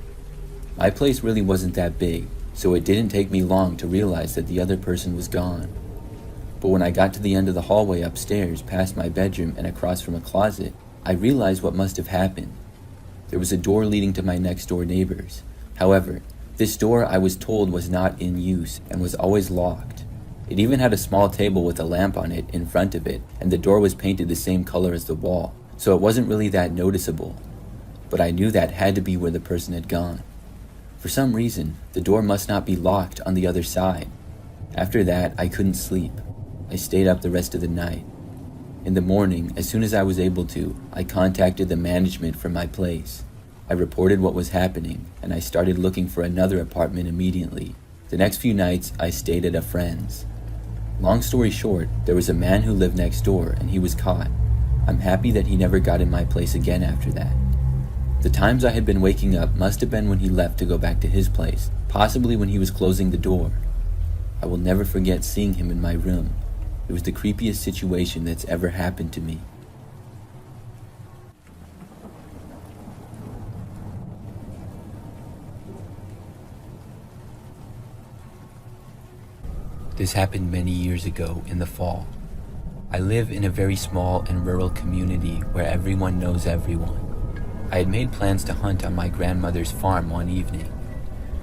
My place really wasn't that big, so it didn't take me long to realize that the other person was gone. But when I got to the end of the hallway upstairs, past my bedroom and across from a closet, I realized what must have happened. There was a door leading to my next door neighbors. However, this door I was told was not in use and was always locked. It even had a small table with a lamp on it in front of it, and the door was painted the same color as the wall, so it wasn't really that noticeable. But I knew that had to be where the person had gone. For some reason, the door must not be locked on the other side. After that, I couldn't sleep. I stayed up the rest of the night. In the morning, as soon as I was able to, I contacted the management for my place. I reported what was happening, and I started looking for another apartment immediately. The next few nights, I stayed at a friend's. Long story short, there was a man who lived next door, and he was caught. I'm happy that he never got in my place again after that. The times I had been waking up must have been when he left to go back to his place, possibly when he was closing the door. I will never forget seeing him in my room. It was the creepiest situation that's ever happened to me. This happened many years ago in the fall. I live in a very small and rural community where everyone knows everyone. I had made plans to hunt on my grandmother's farm one evening.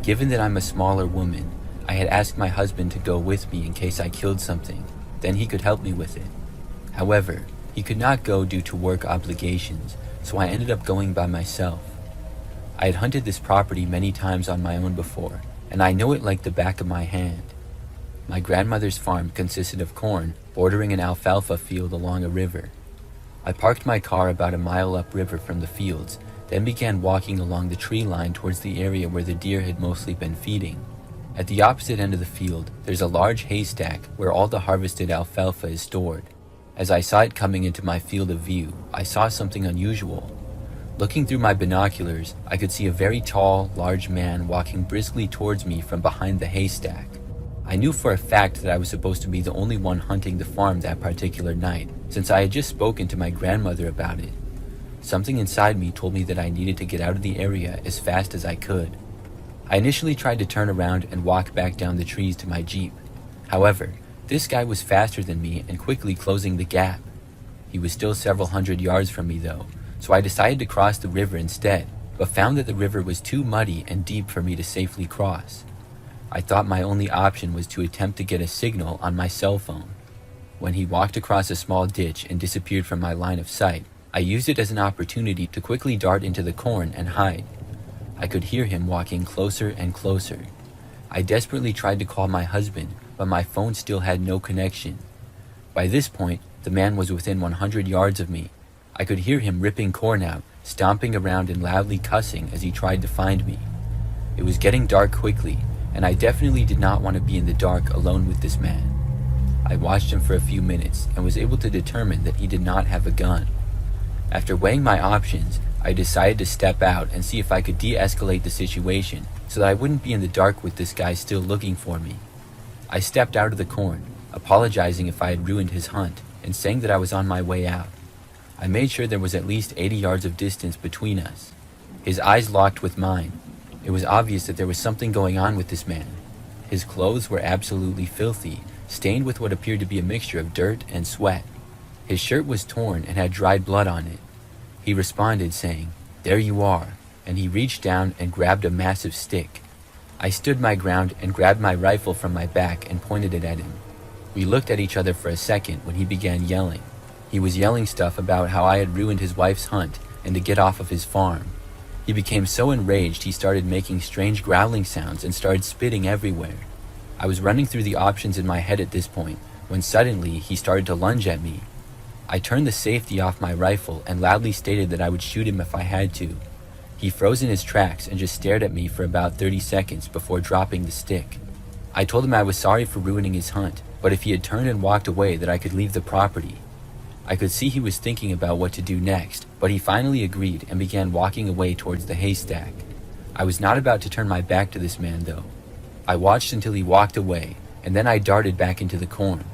Given that I'm a smaller woman, I had asked my husband to go with me in case I killed something. Then he could help me with it. However, he could not go due to work obligations, so I ended up going by myself. I had hunted this property many times on my own before, and I know it like the back of my hand. My grandmother's farm consisted of corn bordering an alfalfa field along a river. I parked my car about a mile upriver from the fields, then began walking along the tree line towards the area where the deer had mostly been feeding. At the opposite end of the field, there's a large haystack where all the harvested alfalfa is stored. As I saw it coming into my field of view, I saw something unusual. Looking through my binoculars, I could see a very tall, large man walking briskly towards me from behind the haystack. I knew for a fact that I was supposed to be the only one hunting the farm that particular night, since I had just spoken to my grandmother about it. Something inside me told me that I needed to get out of the area as fast as I could. I initially tried to turn around and walk back down the trees to my Jeep. However, this guy was faster than me and quickly closing the gap. He was still several hundred yards from me though, so I decided to cross the river instead, but found that the river was too muddy and deep for me to safely cross. I thought my only option was to attempt to get a signal on my cell phone. When he walked across a small ditch and disappeared from my line of sight, I used it as an opportunity to quickly dart into the corn and hide. I could hear him walking closer and closer. I desperately tried to call my husband, but my phone still had no connection. By this point, the man was within 100 yards of me. I could hear him ripping corn out, stomping around and loudly cussing as he tried to find me. It was getting dark quickly, and I definitely did not want to be in the dark alone with this man. I watched him for a few minutes and was able to determine that he did not have a gun. After weighing my options, I decided to step out and see if I could de-escalate the situation so that I wouldn't be in the dark with this guy still looking for me. I stepped out of the corn, apologizing if I had ruined his hunt, and saying that I was on my way out. I made sure there was at least 80 yards of distance between us. His eyes locked with mine. It was obvious that there was something going on with this man. His clothes were absolutely filthy, stained with what appeared to be a mixture of dirt and sweat. His shirt was torn and had dried blood on it. He responded saying, "There you are," and he reached down and grabbed a massive stick. I stood my ground and grabbed my rifle from my back and pointed it at him. We looked at each other for a second when he began yelling. He was yelling stuff about how I had ruined his wife's hunt and to get off of his farm. He became so enraged he started making strange growling sounds and started spitting everywhere. I was running through the options in my head at this point when suddenly he started to lunge at me. I turned the safety off my rifle and loudly stated that I would shoot him if I had to. He froze in his tracks and just stared at me for about 30 seconds before dropping the stick. I told him I was sorry for ruining his hunt, but if he had turned and walked away that I could leave the property. I could see he was thinking about what to do next, but he finally agreed and began walking away towards the haystack. I was not about to turn my back to this man though. I watched until he walked away, and then I darted back into the corn.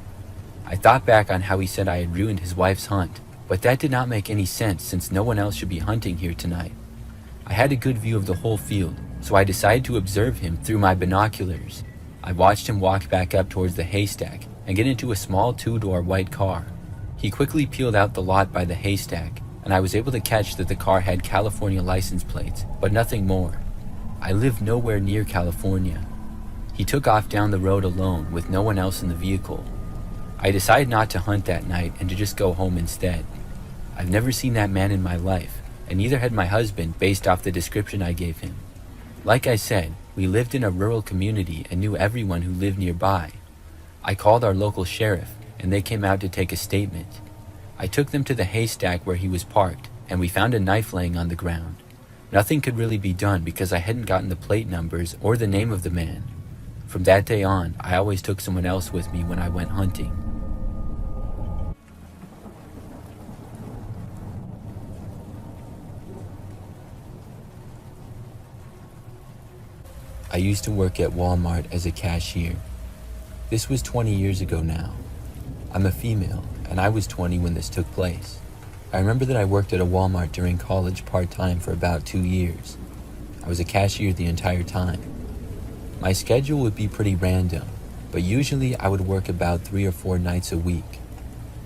I thought back on how he said I had ruined his wife's hunt, but that did not make any sense since no one else should be hunting here tonight. I had a good view of the whole field, so I decided to observe him through my binoculars. I watched him walk back up towards the haystack and get into a small two-door white car. He quickly peeled out the lot by the haystack, and I was able to catch that the car had California license plates, but nothing more. I live nowhere near California. He took off down the road alone with no one else in the vehicle. I decided not to hunt that night and to just go home instead. I've never seen that man in my life, and neither had my husband based off the description I gave him. Like I said, we lived in a rural community and knew everyone who lived nearby. I called our local sheriff, and they came out to take a statement. I took them to the haystack where he was parked, and we found a knife laying on the ground. Nothing could really be done because I hadn't gotten the plate numbers or the name of the man. From that day on, I always took someone else with me when I went hunting. I used to work at Walmart as a cashier. This was 20 years ago now. I'm a female, and I was 20 when this took place. I remember that I worked at a Walmart during college part-time for about 2 years. I was a cashier the entire time. My schedule would be pretty random, but usually I would work about 3 or 4 nights a week.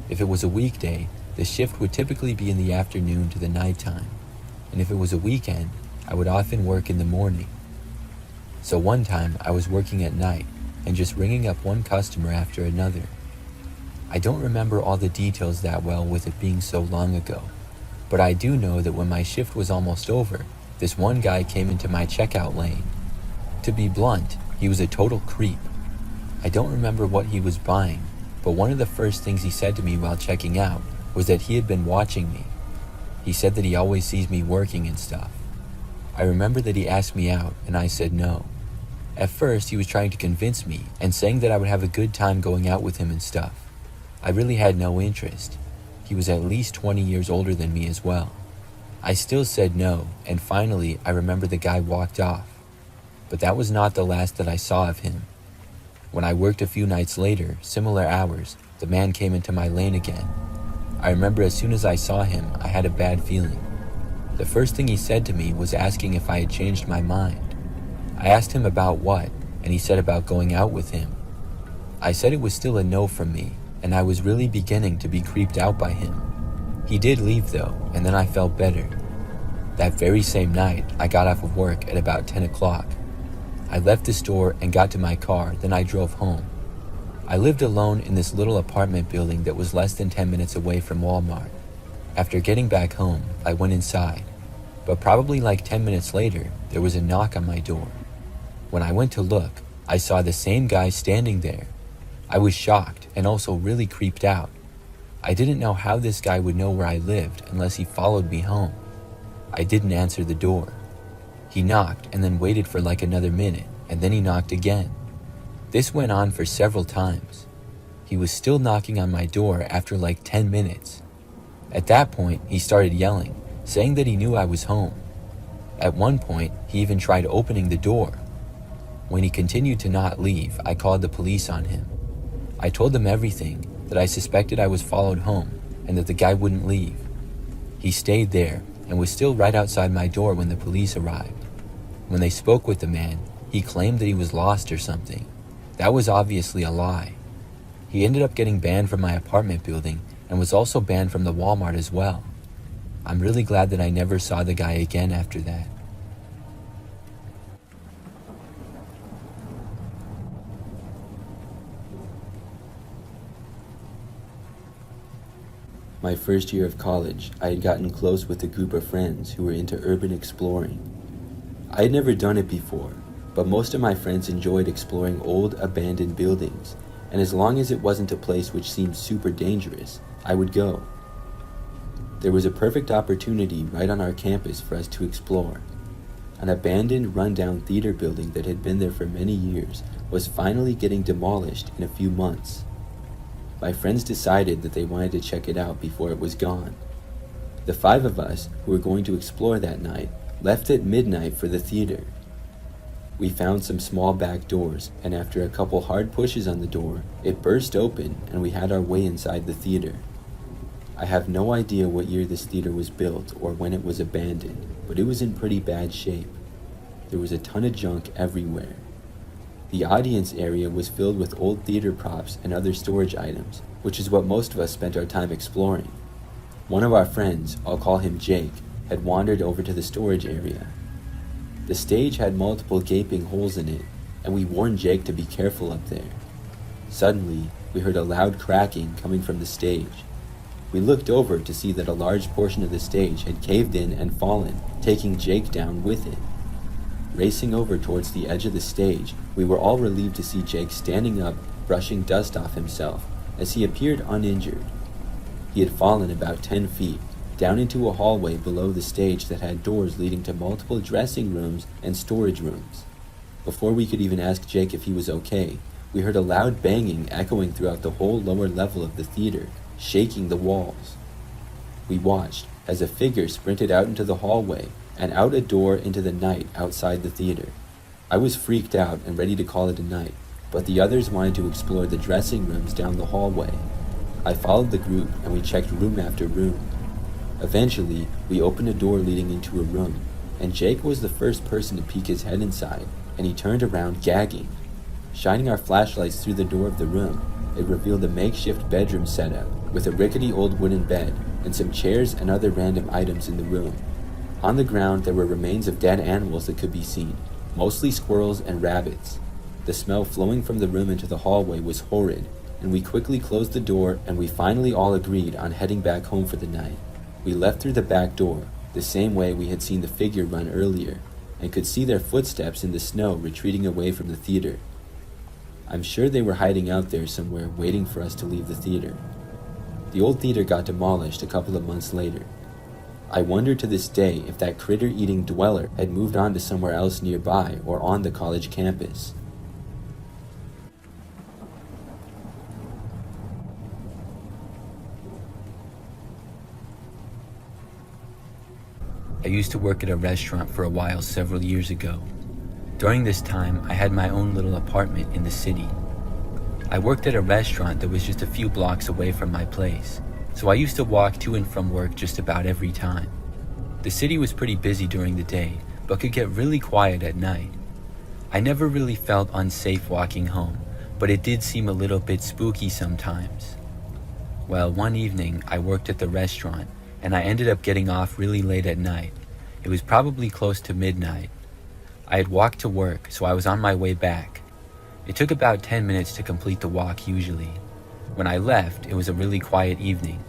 If it was a weekday, the shift would typically be in the afternoon to the nighttime, and if it was a weekend, I would often work in the morning. So one time I was working at night and just ringing up one customer after another. I don't remember all the details that well with it being so long ago, but I do know that when my shift was almost over, this one guy came into my checkout lane. To be blunt, he was a total creep. I don't remember what he was buying, but one of the first things he said to me while checking out was that he had been watching me. He said that he always sees me working and stuff. I remember that he asked me out, and I said no. At first, he was trying to convince me and saying that I would have a good time going out with him and stuff. I really had no interest. He was at least 20 years older than me as well. I still said no, and finally I remember the guy walked off. But that was not the last that I saw of him. When I worked a few nights later, similar hours, the man came into my lane again. I remember as soon as I saw him, I had a bad feeling. The first thing he said to me was asking if I had changed my mind. I asked him about what, and he said about going out with him. I said it was still a no from me, and I was really beginning to be creeped out by him. He did leave though, and then I felt better. That very same night, I got off of work at about 10 o'clock. I left the store and got to my car, then I drove home. I lived alone in this little apartment building that was less than 10 minutes away from Walmart. After getting back home, I went inside, but probably like 10 minutes later, there was a knock on my door. When I went to look, I saw the same guy standing there. I was shocked and also really creeped out. I didn't know how this guy would know where I lived unless he followed me home. I didn't answer the door. He knocked and then waited for like another minute, and then he knocked again. This went on for several times. He was still knocking on my door after like 10 minutes. At that point, he started yelling, saying that he knew I was home. At one point, he even tried opening the door. When he continued to not leave, I called the police on him. I told them everything, that I suspected I was followed home, and that the guy wouldn't leave. He stayed there, and was still right outside my door when the police arrived. When they spoke with the man, he claimed that he was lost or something. That was obviously a lie. He ended up getting banned from my apartment building and was also banned from the Walmart as well. I'm really glad that I never saw the guy again after that. My first year of college, I had gotten close with a group of friends who were into urban exploring. I had never done it before, but most of my friends enjoyed exploring old, abandoned buildings, and as long as it wasn't a place which seemed super dangerous, I would go. There was a perfect opportunity right on our campus for us to explore. An abandoned, rundown theater building that had been there for many years was finally getting demolished in a few months. My friends decided that they wanted to check it out before it was gone. The 5 of us who were going to explore that night left at midnight for the theater. We found some small back doors, and after a couple hard pushes on the door, it burst open and we had our way inside the theater. I have no idea what year this theater was built or when it was abandoned, but it was in pretty bad shape. There was a ton of junk everywhere. The audience area was filled with old theater props and other storage items, which is what most of us spent our time exploring. One of our friends, I'll call him Jake, had wandered over to the storage area. The stage had multiple gaping holes in it, and we warned Jake to be careful up there. Suddenly, we heard a loud cracking coming from the stage. We looked over to see that a large portion of the stage had caved in and fallen, taking Jake down with it. Racing over towards the edge of the stage, we were all relieved to see Jake standing up, brushing dust off himself, as he appeared uninjured. He had fallen about 10 feet, down into a hallway below the stage that had doors leading to multiple dressing rooms and storage rooms. Before we could even ask Jake if he was okay, we heard a loud banging echoing throughout the whole lower level of the theater, shaking the walls. We watched as a figure sprinted out into the hallway and out a door into the night outside the theater. I was freaked out and ready to call it a night, but the others wanted to explore the dressing rooms down the hallway. I followed the group and we checked room after room. Eventually, we opened a door leading into a room, and Jake was the first person to peek his head inside, and he turned around gagging. Shining our flashlights through the door of the room, it revealed a makeshift bedroom setup with a rickety old wooden bed and some chairs and other random items in the room. On the ground, there were remains of dead animals that could be seen, mostly squirrels and rabbits. The smell flowing from the room into the hallway was horrid, and we quickly closed the door and we finally all agreed on heading back home for the night. We left through the back door, the same way we had seen the figure run earlier, and could see their footsteps in the snow retreating away from the theater. I'm sure they were hiding out there somewhere waiting for us to leave the theater. The old theater got demolished a couple of months later. I wonder to this day if that critter-eating dweller had moved on to somewhere else nearby or on the college campus. I used to work at a restaurant for a while several years ago. During this time, I had my own little apartment in the city. I worked at a restaurant that was just a few blocks away from my place, so I used to walk to and from work just about every time. The city was pretty busy during the day, but could get really quiet at night. I never really felt unsafe walking home, but it did seem a little bit spooky sometimes. Well, one evening I worked at the restaurant, and I ended up getting off really late at night. It was probably close to midnight. I had walked to work, so I was on my way back. It took about 10 minutes to complete the walk usually. When I left, it was a really quiet evening.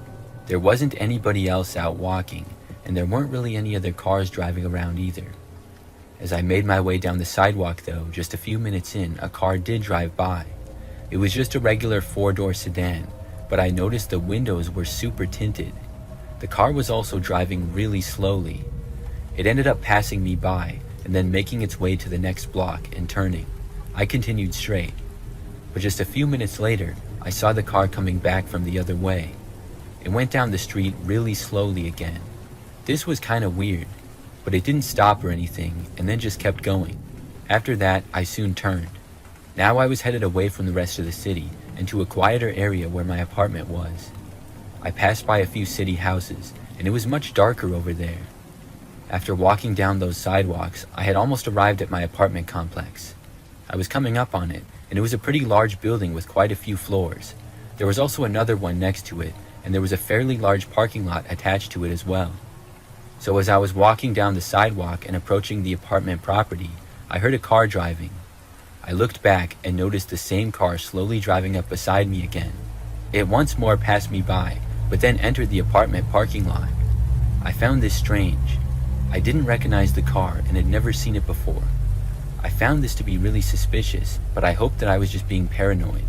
There wasn't anybody else out walking, and there weren't really any other cars driving around either. As I made my way down the sidewalk though, just a few minutes in, a car did drive by. It was just a regular 4-door sedan, but I noticed the windows were super tinted. The car was also driving really slowly. It ended up passing me by, and then making its way to the next block and turning. I continued straight. But just a few minutes later, I saw the car coming back from the other way. It went down the street really slowly again. This was kind of weird, but it didn't stop or anything, and then just kept going. After that, I soon turned. Now I was headed away from the rest of the city and to a quieter area where my apartment was. I passed by a few city houses, and it was much darker over there. After walking down those sidewalks, I had almost arrived at my apartment complex. I was coming up on it, and it was a pretty large building with quite a few floors. There was also another one next to it, and there was a fairly large parking lot attached to it as well. So as I was walking down the sidewalk and approaching the apartment property, I heard a car driving. I looked back and noticed the same car slowly driving up beside me again. It once more passed me by, but then entered the apartment parking lot. I found this strange. I didn't recognize the car and had never seen it before. I found this to be really suspicious, but I hoped that I was just being paranoid.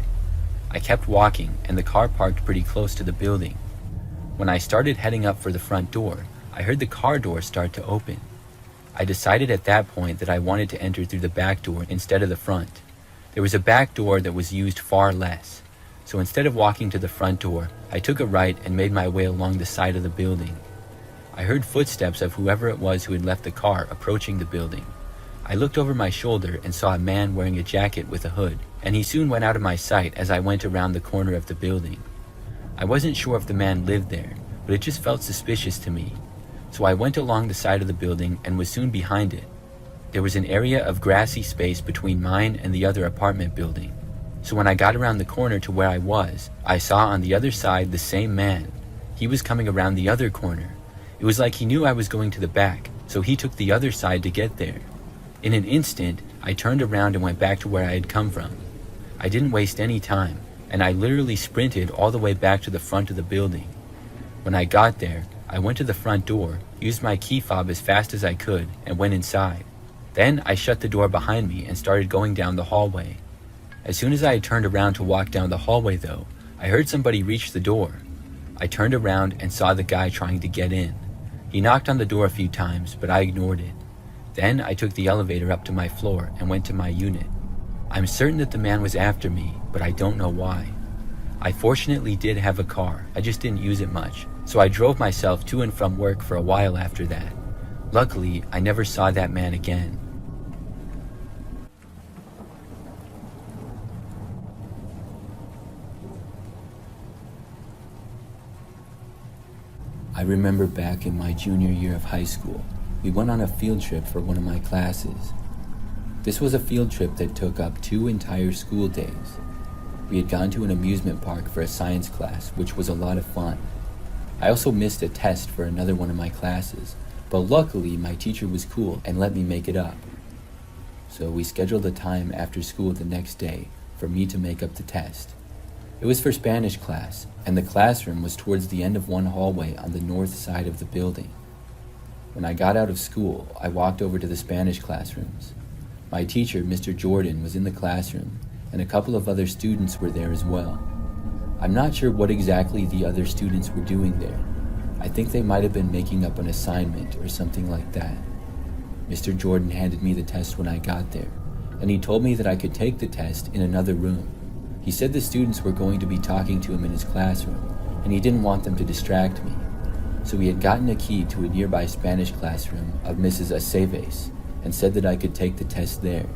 I kept walking, and the car parked pretty close to the building. When I started heading up for the front door, I heard the car door start to open. I decided at that point that I wanted to enter through the back door instead of the front. There was a back door that was used far less, so instead of walking to the front door, I took a right and made my way along the side of the building. I heard footsteps of whoever it was who had left the car approaching the building. I looked over my shoulder and saw a man wearing a jacket with a hood, and he soon went out of my sight as I went around the corner of the building. I wasn't sure if the man lived there, but it just felt suspicious to me. So I went along the side of the building and was soon behind it. There was an area of grassy space between mine and the other apartment building. So when I got around the corner to where I was, I saw on the other side the same man. He was coming around the other corner. It was like he knew I was going to the back, so he took the other side to get there. In an instant, I turned around and went back to where I had come from. I didn't waste any time, and I literally sprinted all the way back to the front of the building. When I got there, I went to the front door, used my key fob as fast as I could, and went inside. Then I shut the door behind me and started going down the hallway. As soon as I had turned around to walk down the hallway though, I heard somebody reach the door. I turned around and saw the guy trying to get in. He knocked on the door a few times, but I ignored it. Then I took the elevator up to my floor and went to my unit. I'm certain that the man was after me, but I don't know why. I fortunately did have a car, I just didn't use it much, so I drove myself to and from work for a while after that. Luckily, I never saw that man again. I remember back in my junior year of high school, we went on a field trip for one of my classes. This was a field trip that took up 2 entire school days. We had gone to an amusement park for a science class, which was a lot of fun. I also missed a test for another one of my classes, but luckily my teacher was cool and let me make it up. So we scheduled a time after school the next day for me to make up the test. It was for Spanish class, and the classroom was towards the end of one hallway on the north side of the building. When I got out of school, I walked over to the Spanish classrooms. My teacher, Mr. Jordan, was in the classroom, and a couple of other students were there as well. I'm not sure what exactly the other students were doing there. I think they might have been making up an assignment or something like that. Mr. Jordan handed me the test when I got there, and he told me that I could take the test in another room. He said the students were going to be talking to him in his classroom, and he didn't want them to distract me. So he had gotten a key to a nearby Spanish classroom of Mrs. Aceves and said that I could take the test there.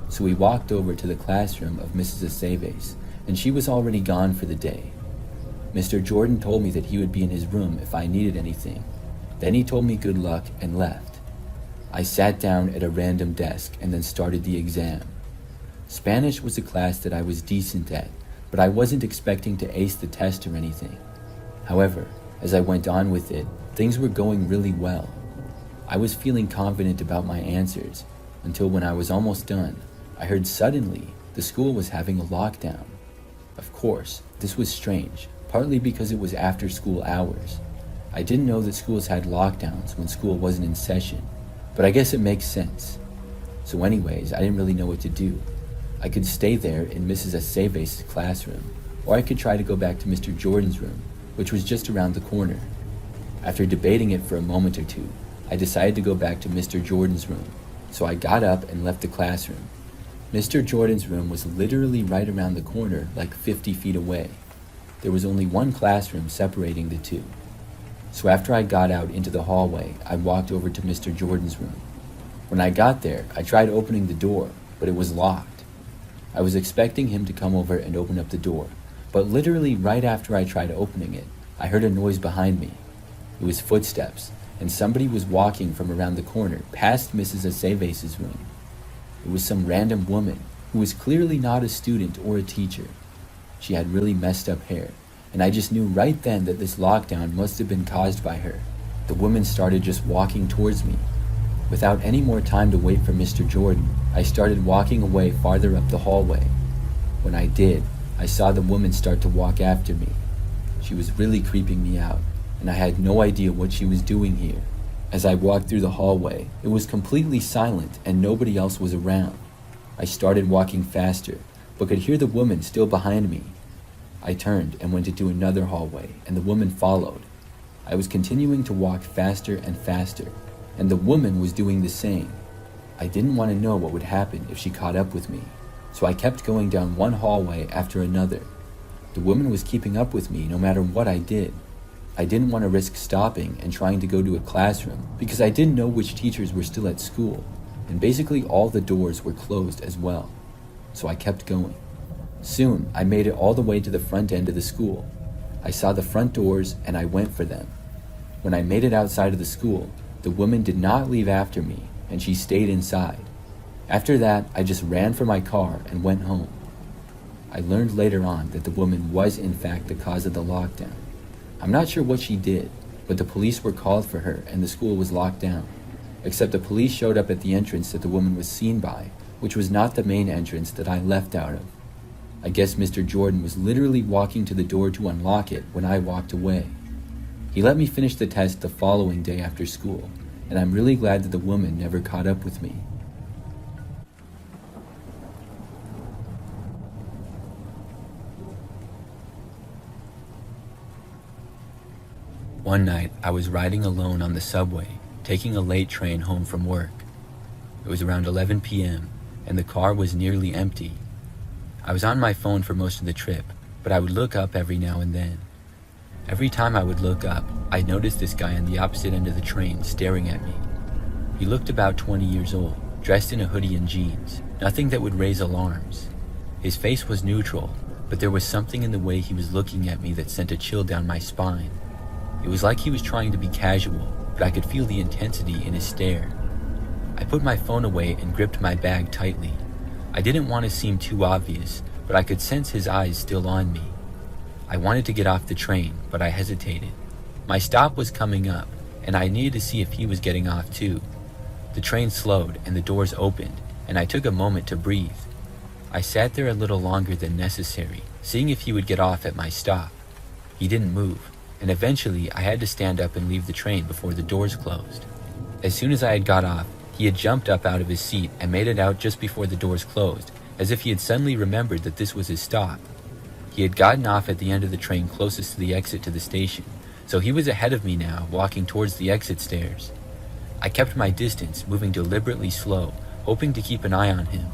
So we walked over to the classroom of Mrs. Aceves, and she was already gone for the day. Mr. Jordan told me that he would be in his room if I needed anything. Then he told me good luck and left. I sat down at a random desk and then started the exam. Spanish was a class that I was decent at, but I wasn't expecting to ace the test or anything. However, as I went on with it, things were going really well. I was feeling confident about my answers until when I was almost done, I heard suddenly the school was having a lockdown. Of course, this was strange, partly because it was after school hours. I didn't know that schools had lockdowns when school wasn't in session, but I guess it makes sense. So anyways, I didn't really know what to do. I could stay there in Mrs. Aceves' classroom, or I could try to go back to Mr. Jordan's room, which was just around the corner. After debating it for a moment or two, I decided to go back to Mr. Jordan's room, so I got up and left the classroom. Mr. Jordan's room was literally right around the corner, like 50 feet away. There was only one classroom separating the two. So after I got out into the hallway, I walked over to Mr. Jordan's room. When I got there, I tried opening the door, but it was locked. I was expecting him to come over and open up the door, but literally right after I tried opening it, I heard a noise behind me. It was footsteps, and somebody was walking from around the corner past Mrs. Aceves' room. It was some random woman who was clearly not a student or a teacher. She had really messed up hair, and I just knew right then that this lockdown must have been caused by her. The woman started just walking towards me. Without any more time to wait for Mr. Jordan, I started walking away farther up the hallway. When I did, I saw the woman start to walk after me. She was really creeping me out, and I had no idea what she was doing here. As I walked through the hallway, it was completely silent and nobody else was around. I started walking faster, but could hear the woman still behind me. I turned and went into another hallway, and the woman followed. I was continuing to walk faster and faster, and the woman was doing the same. I didn't want to know what would happen if she caught up with me, so I kept going down one hallway after another. The woman was keeping up with me no matter what I did. I didn't want to risk stopping and trying to go to a classroom because I didn't know which teachers were still at school, and basically all the doors were closed as well. So I kept going. Soon, I made it all the way to the front end of the school. I saw the front doors and I went for them. When I made it outside of the school, the woman did not leave after me and she stayed inside. After that, I just ran for my car and went home. I learned later on that the woman was in fact the cause of the lockdown. I'm not sure what she did, but the police were called for her and the school was locked down. Except the police showed up at the entrance that the woman was seen by, which was not the main entrance that I left out of. I guess Mr. Jordan was literally walking to the door to unlock it when I walked away. He let me finish the test the following day after school, and I'm really glad that the woman never caught up with me. One night, I was riding alone on the subway, taking a late train home from work. It was around 11 p.m., and the car was nearly empty. I was on my phone for most of the trip, but I would look up every now and then. Every time I would look up, I'd notice this guy on the opposite end of the train staring at me. He looked about 20 years old, dressed in a hoodie and jeans, nothing that would raise alarms. His face was neutral, but there was something in the way he was looking at me that sent a chill down my spine. It was like he was trying to be casual, but I could feel the intensity in his stare. I put my phone away and gripped my bag tightly. I didn't want to seem too obvious, but I could sense his eyes still on me. I wanted to get off the train, but I hesitated. My stop was coming up, and I needed to see if he was getting off too. The train slowed and the doors opened, and I took a moment to breathe. I sat there a little longer than necessary, seeing if he would get off at my stop. He didn't move, and eventually I had to stand up and leave the train before the doors closed. As soon as I had got off, he had jumped up out of his seat and made it out just before the doors closed, as if he had suddenly remembered that this was his stop. He had gotten off at the end of the train closest to the exit to the station, so he was ahead of me now, walking towards the exit stairs. I kept my distance, moving deliberately slow, hoping to keep an eye on him.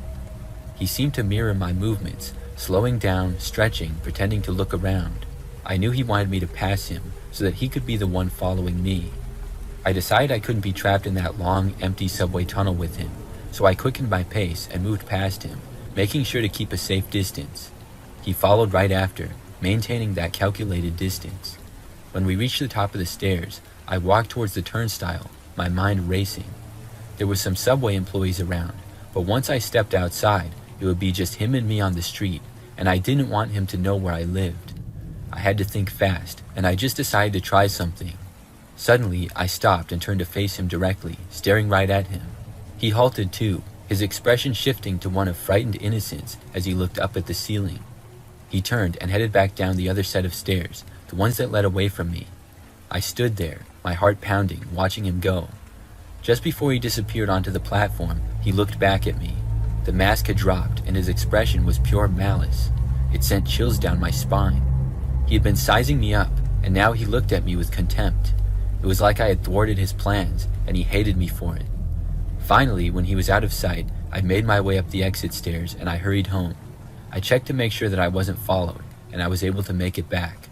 He seemed to mirror my movements, slowing down, stretching, pretending to look around. I knew he wanted me to pass him, so that he could be the one following me. I decided I couldn't be trapped in that long, empty subway tunnel with him, so I quickened my pace and moved past him, making sure to keep a safe distance. He followed right after, maintaining that calculated distance. When we reached the top of the stairs, I walked towards the turnstile, my mind racing. There were some subway employees around, but once I stepped outside, it would be just him and me on the street, and I didn't want him to know where I lived. I had to think fast, and I just decided to try something. Suddenly, I stopped and turned to face him directly, staring right at him. He halted too, his expression shifting to one of frightened innocence as he looked up at the ceiling. He turned and headed back down the other set of stairs, the ones that led away from me. I stood there, my heart pounding, watching him go. Just before he disappeared onto the platform, he looked back at me. The mask had dropped, and his expression was pure malice. It sent chills down my spine. He had been sizing me up, and now he looked at me with contempt. It was like I had thwarted his plans, and he hated me for it. Finally, when he was out of sight, I made my way up the exit stairs, and I hurried home. I checked to make sure that I wasn't followed, and I was able to make it back.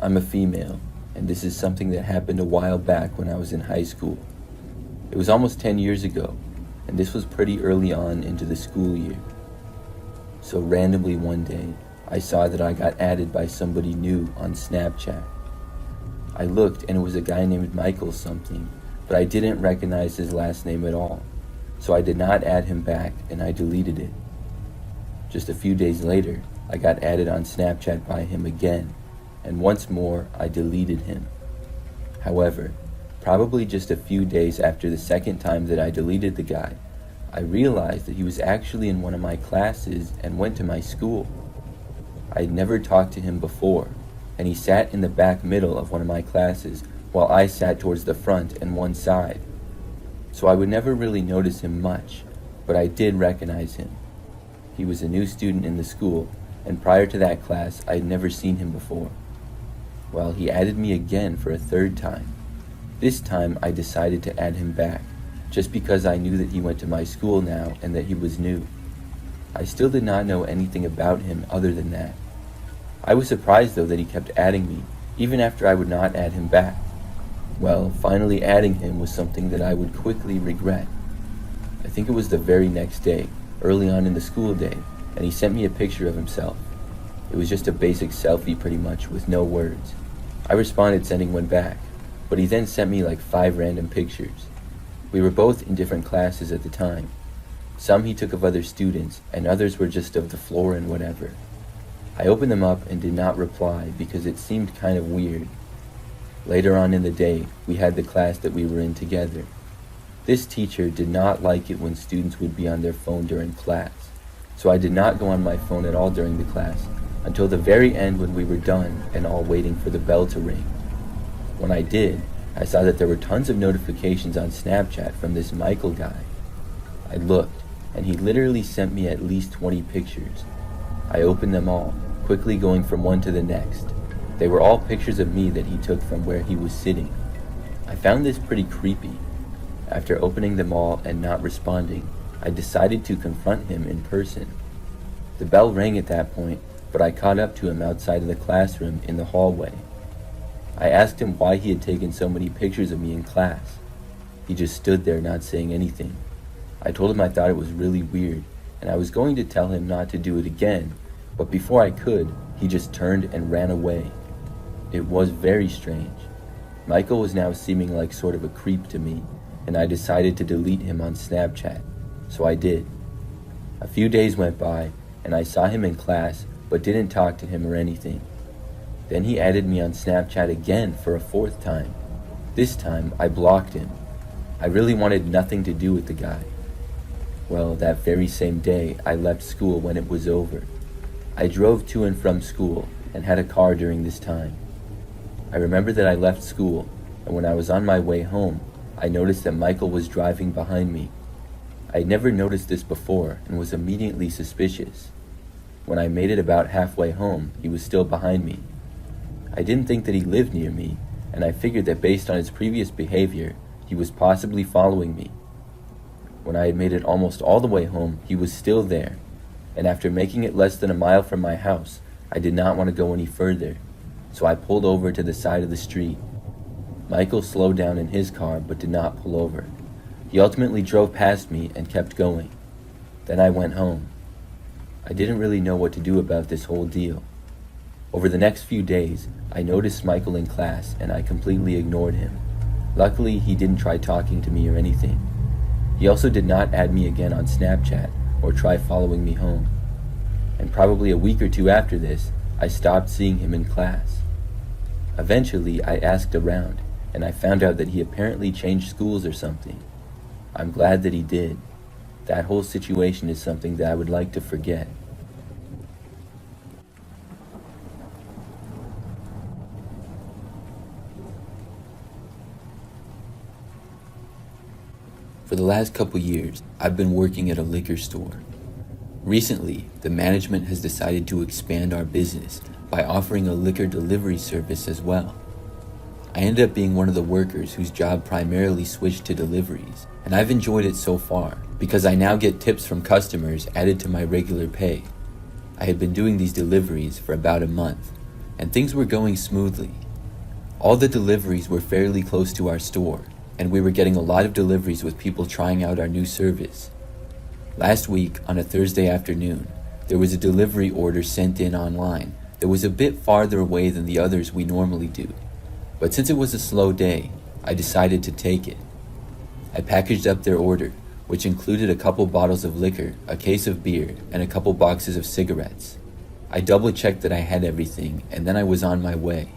I'm a female, and this is something that happened a while back when I was in high school. It was almost 10 years ago, and this was pretty early on into the school year. So randomly one day, I saw that I got added by somebody new on Snapchat. I looked and it was a guy named Michael something, but I didn't recognize his last name at all. So I did not add him back and I deleted it. Just a few days later, I got added on Snapchat by him again, and once more I deleted him. However, probably just a few days after the second time that I deleted the guy, I realized that he was actually in one of my classes and went to my school. I had never talked to him before, and he sat in the back middle of one of my classes while I sat towards the front and one side. So I would never really notice him much, but I did recognize him. He was a new student in the school, and prior to that class, I had never seen him before. Well, he added me again for a third time. This time, I decided to add him back, just because I knew that he went to my school now and that he was new. I still did not know anything about him other than that. I was surprised though that he kept adding me, even after I would not add him back. Well, finally adding him was something that I would quickly regret. I think it was the very next day, early on in the school day, and he sent me a picture of himself. It was just a basic selfie pretty much, with no words. I responded sending one back, but he then sent me like 5 random pictures. We were both in different classes at the time. Some he took of other students, and others were just of the floor and whatever. I opened them up and did not reply because it seemed kind of weird. Later on in the day, we had the class that we were in together. This teacher did not like it when students would be on their phone during class, so I did not go on my phone at all during the class until the very end when we were done and all waiting for the bell to ring. When I did, I saw that there were tons of notifications on Snapchat from this Michael guy. I looked, and he literally sent me at least 20 pictures. I opened them all, quickly going from one to the next. They were all pictures of me that he took from where he was sitting. I found this pretty creepy. After opening them all and not responding, I decided to confront him in person. The bell rang at that point, but I caught up to him outside of the classroom in the hallway. I asked him why he had taken so many pictures of me in class. He just stood there not saying anything. I told him I thought it was really weird, and I was going to tell him not to do it again, but before I could, he just turned and ran away. It was very strange. Michael was now seeming like sort of a creep to me, and I decided to delete him on Snapchat, so I did. A few days went by, and I saw him in class, but didn't talk to him or anything. Then he added me on Snapchat again for a 4th time. This time, I blocked him. I really wanted nothing to do with the guy. Well, that very same day, I left school when it was over. I drove to and from school and had a car during this time. I remember that I left school, and when I was on my way home, I noticed that Michael was driving behind me. I had never noticed this before and was immediately suspicious. When I made it about halfway home, he was still behind me. I didn't think that he lived near me, and I figured that based on his previous behavior, he was possibly following me. When I had made it almost all the way home, he was still there, and after making it less than a mile from my house, I did not want to go any further, so I pulled over to the side of the street. Michael slowed down in his car but did not pull over. He ultimately drove past me and kept going. Then I went home. I didn't really know what to do about this whole deal. Over the next few days, I noticed Michael in class and I completely ignored him. Luckily, he didn't try talking to me or anything. He also did not add me again on Snapchat or try following me home. And probably a week or two after this, I stopped seeing him in class. Eventually, I asked around, and I found out that he apparently changed schools or something. I'm glad that he did. That whole situation is something that I would like to forget. For the last couple years, I've been working at a liquor store. Recently, the management has decided to expand our business by offering a liquor delivery service as well. I ended up being one of the workers whose job primarily switched to deliveries, and I've enjoyed it so far because I now get tips from customers added to my regular pay. I had been doing these deliveries for about a month, and things were going smoothly. All the deliveries were fairly close to our store, and we were getting a lot of deliveries with people trying out our new service. Last week, on a Thursday afternoon, there was a delivery order sent in online that was a bit farther away than the others we normally do. But since it was a slow day, I decided to take it. I packaged up their order, which included a couple bottles of liquor, a case of beer, and a couple boxes of cigarettes. I double-checked that I had everything, and then I was on my way.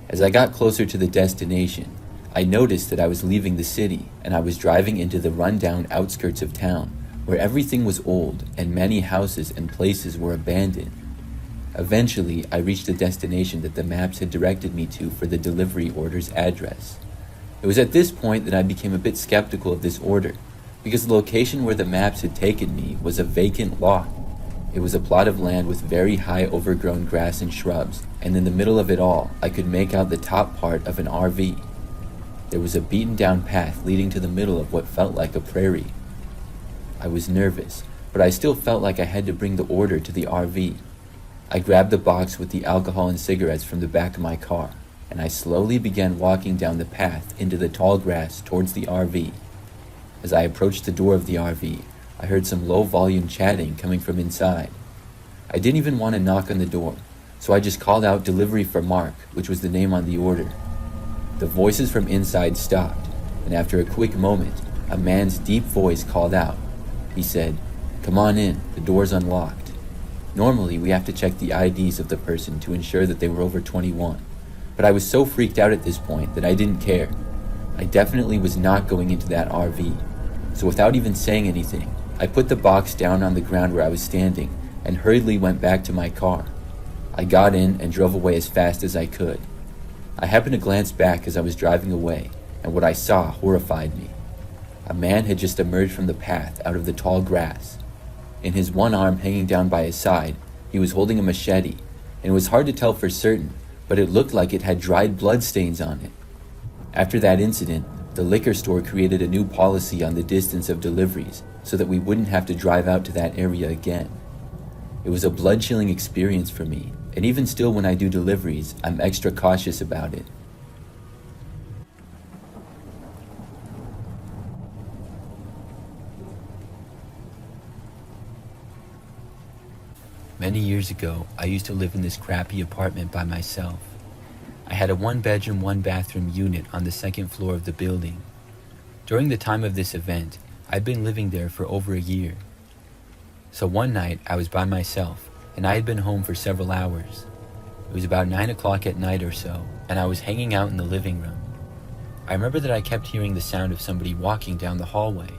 As I got closer to the destination, I noticed that I was leaving the city, and I was driving into the run-down outskirts of town, where everything was old, and many houses and places were abandoned. Eventually, I reached the destination that the maps had directed me to for the delivery order's address. It was at this point that I became a bit skeptical of this order, because the location where the maps had taken me was a vacant lot. It was a plot of land with very high overgrown grass and shrubs, and in the middle of it all, I could make out the top part of an RV. There was a beaten-down path leading to the middle of what felt like a prairie. I was nervous, but I still felt like I had to bring the order to the RV. I grabbed the box with the alcohol and cigarettes from the back of my car, and I slowly began walking down the path into the tall grass towards the RV. As I approached the door of the RV, I heard some low-volume chatting coming from inside. I didn't even want to knock on the door, so I just called out "Delivery for Mark," which was the name on the order. The voices from inside stopped, and after a quick moment, a man's deep voice called out. He said, "Come on in, the door's unlocked." Normally, we have to check the IDs of the person to ensure that they were over 21, but I was so freaked out at this point that I didn't care. I definitely was not going into that RV, so without even saying anything, I put the box down on the ground where I was standing and hurriedly went back to my car. I got in and drove away as fast as I could. I happened to glance back as I was driving away, and what I saw horrified me. A man had just emerged from the path out of the tall grass. In his one arm hanging down by his side, he was holding a machete, and it was hard to tell for certain, but it looked like it had dried blood stains on it. After that incident, the liquor store created a new policy on the distance of deliveries so that we wouldn't have to drive out to that area again. It was a blood-chilling experience for me, and even still when I do deliveries, I'm extra cautious about it. Many years ago, I used to live in this crappy apartment by myself. I had a 1-bedroom, 1-bathroom unit on the second floor of the building. During the time of this event, I'd been living there for over a year. So one night, I was by myself, and I had been home for several hours. It was about 9 o'clock at night or so, and I was hanging out in the living room. I remember that I kept hearing the sound of somebody walking down the hallway.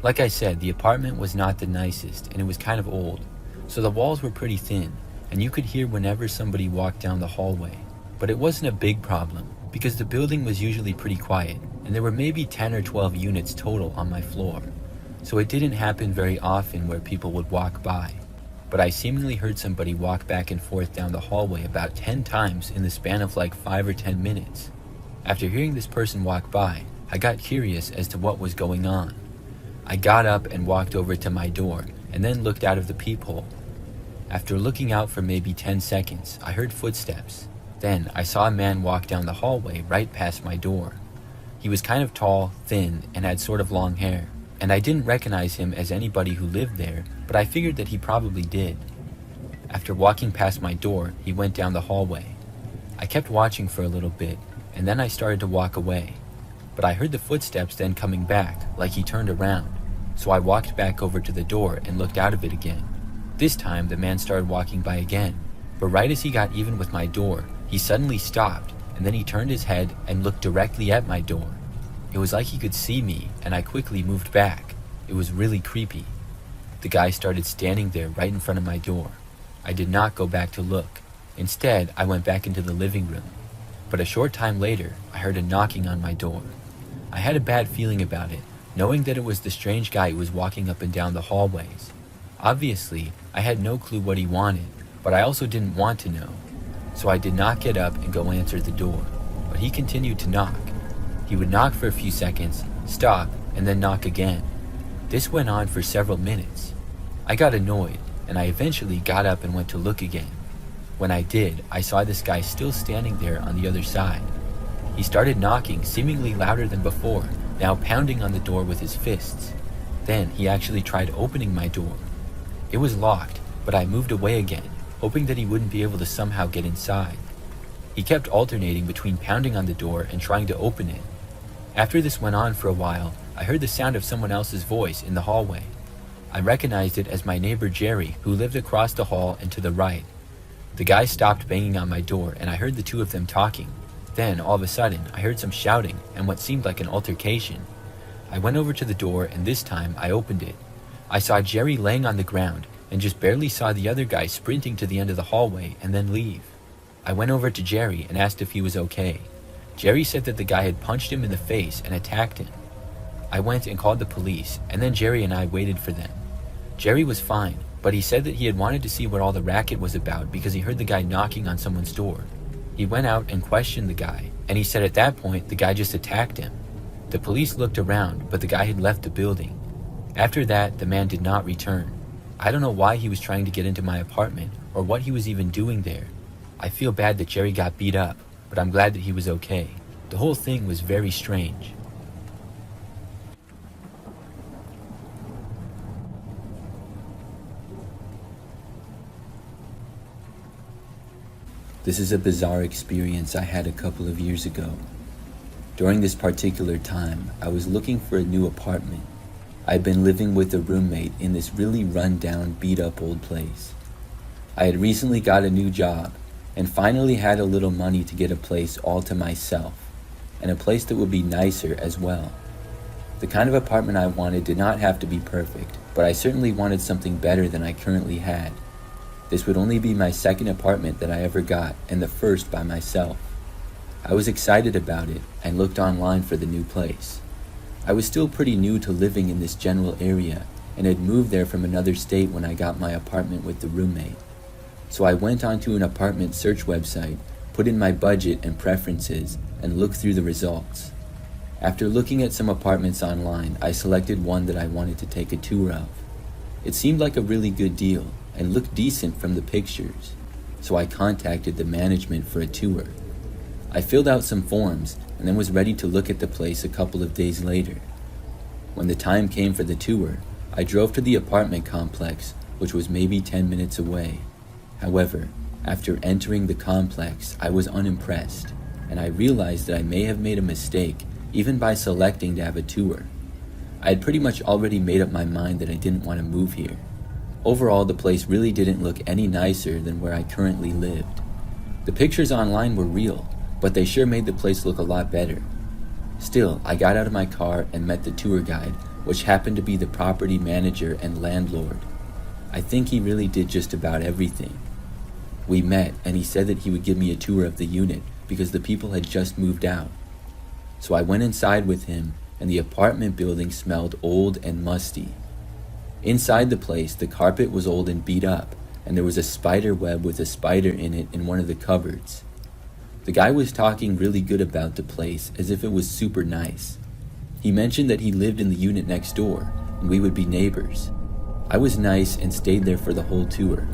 Like I said, the apartment was not the nicest, and it was kind of old. So the walls were pretty thin, and you could hear whenever somebody walked down the hallway. But it wasn't a big problem, because the building was usually pretty quiet, and there were maybe 10 or 12 units total on my floor. So it didn't happen very often where people would walk by. But I seemingly heard somebody walk back and forth down the hallway about 10 times in the span of like 5 or 10 minutes. After hearing this person walk by, I got curious as to what was going on. I got up and walked over to my door, and then looked out of the peephole. After looking out for maybe 10 seconds, I heard footsteps. Then I saw a man walk down the hallway right past my door. He was kind of tall, thin, and had sort of long hair, and I didn't recognize him as anybody who lived there, but I figured that he probably did. After walking past my door, he went down the hallway. I kept watching for a little bit, and then I started to walk away. But I heard the footsteps then coming back, like he turned around. So I walked back over to the door and looked out of it again. This time, the man started walking by again, but right as he got even with my door, he suddenly stopped, and then he turned his head and looked directly at my door. It was like he could see me, and I quickly moved back. It was really creepy. The guy started standing there right in front of my door. I did not go back to look. Instead, I went back into the living room. But a short time later, I heard a knocking on my door. I had a bad feeling about it, knowing that it was the strange guy who was walking up and down the hallways. Obviously, I had no clue what he wanted, but I also didn't want to know. So I did not get up and go answer the door, but he continued to knock. He would knock for a few seconds, stop, and then knock again. This went on for several minutes. I got annoyed, and I eventually got up and went to look again. When I did, I saw this guy still standing there on the other side. He started knocking, seemingly louder than before, now pounding on the door with his fists. Then he actually tried opening my door. It was locked, but I moved away again, hoping that he wouldn't be able to somehow get inside. He kept alternating between pounding on the door and trying to open it. After this went on for a while, I heard the sound of someone else's voice in the hallway. I recognized it as my neighbor Jerry, who lived across the hall and to the right. The guy stopped banging on my door, and I heard the two of them talking. Then, all of a sudden, I heard some shouting and what seemed like an altercation. I went over to the door, and this time, I opened it. I saw Jerry laying on the ground, and just barely saw the other guy sprinting to the end of the hallway and then leave. I went over to Jerry and asked if he was okay. Jerry said that the guy had punched him in the face and attacked him. I went and called the police, and then Jerry and I waited for them. Jerry was fine, but he said that he had wanted to see what all the racket was about because he heard the guy knocking on someone's door. He went out and questioned the guy, and he said at that point the guy just attacked him. The police looked around, but the guy had left the building. After that, the man did not return. I don't know why he was trying to get into my apartment or what he was even doing there. I feel bad that Jerry got beat up, but I'm glad that he was okay. The whole thing was very strange. This is a bizarre experience I had a couple of years ago. During this particular time, I was looking for a new apartment. I'd been living with a roommate in this really run-down, beat-up old place. I had recently got a new job and finally had a little money to get a place all to myself, and a place that would be nicer as well. The kind of apartment I wanted did not have to be perfect, but I certainly wanted something better than I currently had. This would only be my second apartment that I ever got, and the first by myself. I was excited about it and looked online for the new place. I was still pretty new to living in this general area and had moved there from another state when I got my apartment with the roommate. So I went onto an apartment search website, put in my budget and preferences, and looked through the results. After looking at some apartments online, I selected one that I wanted to take a tour of. It seemed like a really good deal and looked decent from the pictures, so I contacted the management for a tour. I filled out some forms and then was ready to look at the place a couple of days later. When the time came for the tour, I drove to the apartment complex, which was maybe 10 minutes away. However, after entering the complex, I was unimpressed, and I realized that I may have made a mistake even by selecting to have a tour. I had pretty much already made up my mind that I didn't want to move here. Overall, the place really didn't look any nicer than where I currently lived. The pictures online were real, but they sure made the place look a lot better. Still, I got out of my car and met the tour guide, which happened to be the property manager and landlord. I think he really did just about everything. We met, and he said that he would give me a tour of the unit because the people had just moved out. So I went inside with him, and the apartment building smelled old and musty. Inside the place, the carpet was old and beat up, and there was a spider web with a spider in it in one of the cupboards. The guy was talking really good about the place, as if it was super nice. He mentioned that he lived in the unit next door, and we would be neighbors. I was nice and stayed there for the whole tour.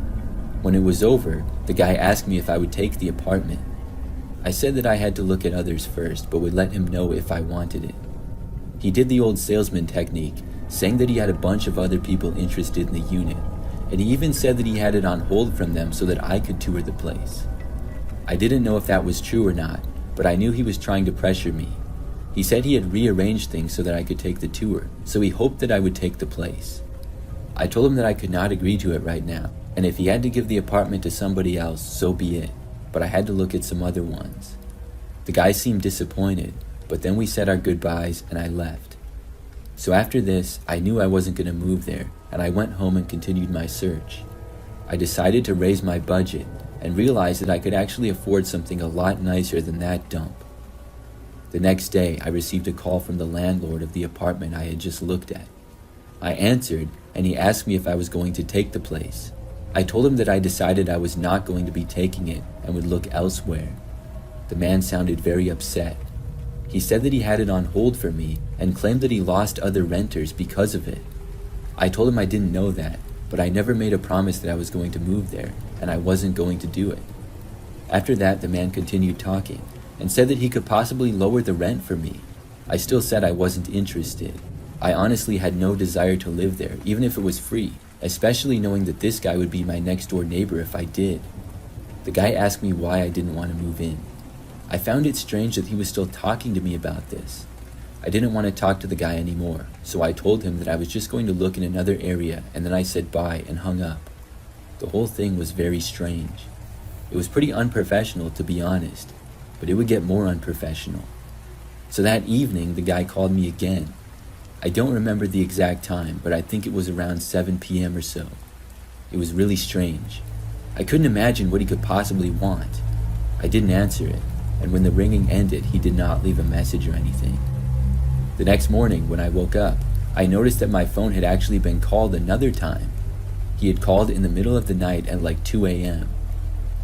When it was over, the guy asked me if I would take the apartment. I said that I had to look at others first, but would let him know if I wanted it. He did the old salesman technique, saying that he had a bunch of other people interested in the unit, and he even said that he had it on hold from them so that I could tour the place. I didn't know if that was true or not, but I knew he was trying to pressure me. He said he had rearranged things so that I could take the tour, so he hoped that I would take the place. I told him that I could not agree to it right now, and if he had to give the apartment to somebody else, so be it, but I had to look at some other ones. The guy seemed disappointed, but then we said our goodbyes and I left. So after this, I knew I wasn't going to move there, and I went home and continued my search. I decided to raise my budget and realized that I could actually afford something a lot nicer than that dump. The next day, I received a call from the landlord of the apartment I had just looked at. I answered, and he asked me if I was going to take the place. I told him that I decided I was not going to be taking it and would look elsewhere. The man sounded very upset. He said that he had it on hold for me and claimed that he lost other renters because of it. I told him I didn't know that, but I never made a promise that I was going to move there, and I wasn't going to do it. After that, the man continued talking and said that he could possibly lower the rent for me. I still said I wasn't interested. I honestly had no desire to live there, even if it was free, especially knowing that this guy would be my next door neighbor if I did. The guy asked me why I didn't want to move in. I found it strange that he was still talking to me about this. I didn't want to talk to the guy anymore, so I told him that I was just going to look in another area, and then I said bye and hung up. The whole thing was very strange. It was pretty unprofessional, to be honest, but it would get more unprofessional. So that evening, the guy called me again. I don't remember the exact time, but I think it was around 7 p.m. or so. It was really strange. I couldn't imagine what he could possibly want. I didn't answer it, and when the ringing ended, he did not leave a message or anything. The next morning, when I woke up, I noticed that my phone had actually been called another time. He had called in the middle of the night at like 2 a.m.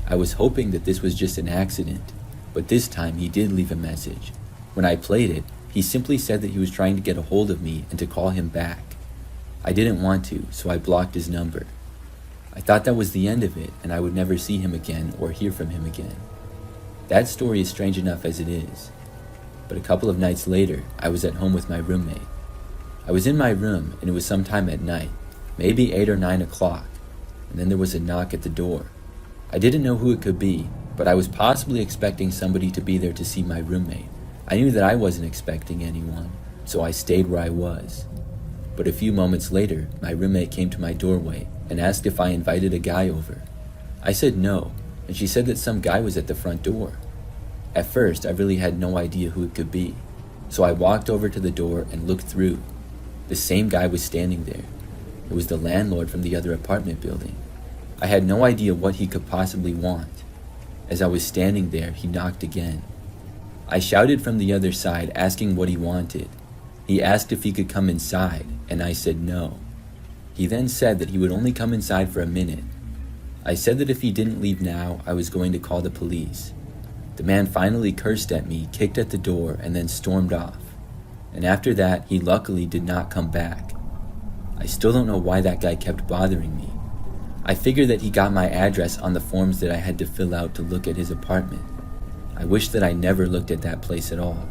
I was hoping that this was just an accident, but this time he did leave a message. When I played it, he simply said that he was trying to get a hold of me and to call him back. I didn't want to, so I blocked his number. I thought that was the end of it, and I would never see him again or hear from him again. That story is strange enough as it is. But a couple of nights later, I was at home with my roommate. I was in my room, and it was sometime at night, maybe 8 or 9 o'clock, and then there was a knock at the door. I didn't know who it could be, but I was possibly expecting somebody to be there to see my roommate. I knew that I wasn't expecting anyone, so I stayed where I was. But a few moments later, my roommate came to my doorway and asked if I invited a guy over. I said no, and she said that some guy was at the front door. At first, I really had no idea who it could be, so I walked over to the door and looked through. The same guy was standing there. It was the landlord from the other apartment building. I had no idea what he could possibly want. As I was standing there, he knocked again. I shouted from the other side, asking what he wanted. He asked if he could come inside, and I said no. He then said that he would only come inside for a minute. I said that if he didn't leave now, I was going to call the police. The man finally cursed at me, kicked at the door, and then stormed off. And after that, he luckily did not come back. I still don't know why that guy kept bothering me. I figured that he got my address on the forms that I had to fill out to look at his apartment. I wish that I never looked at that place at all.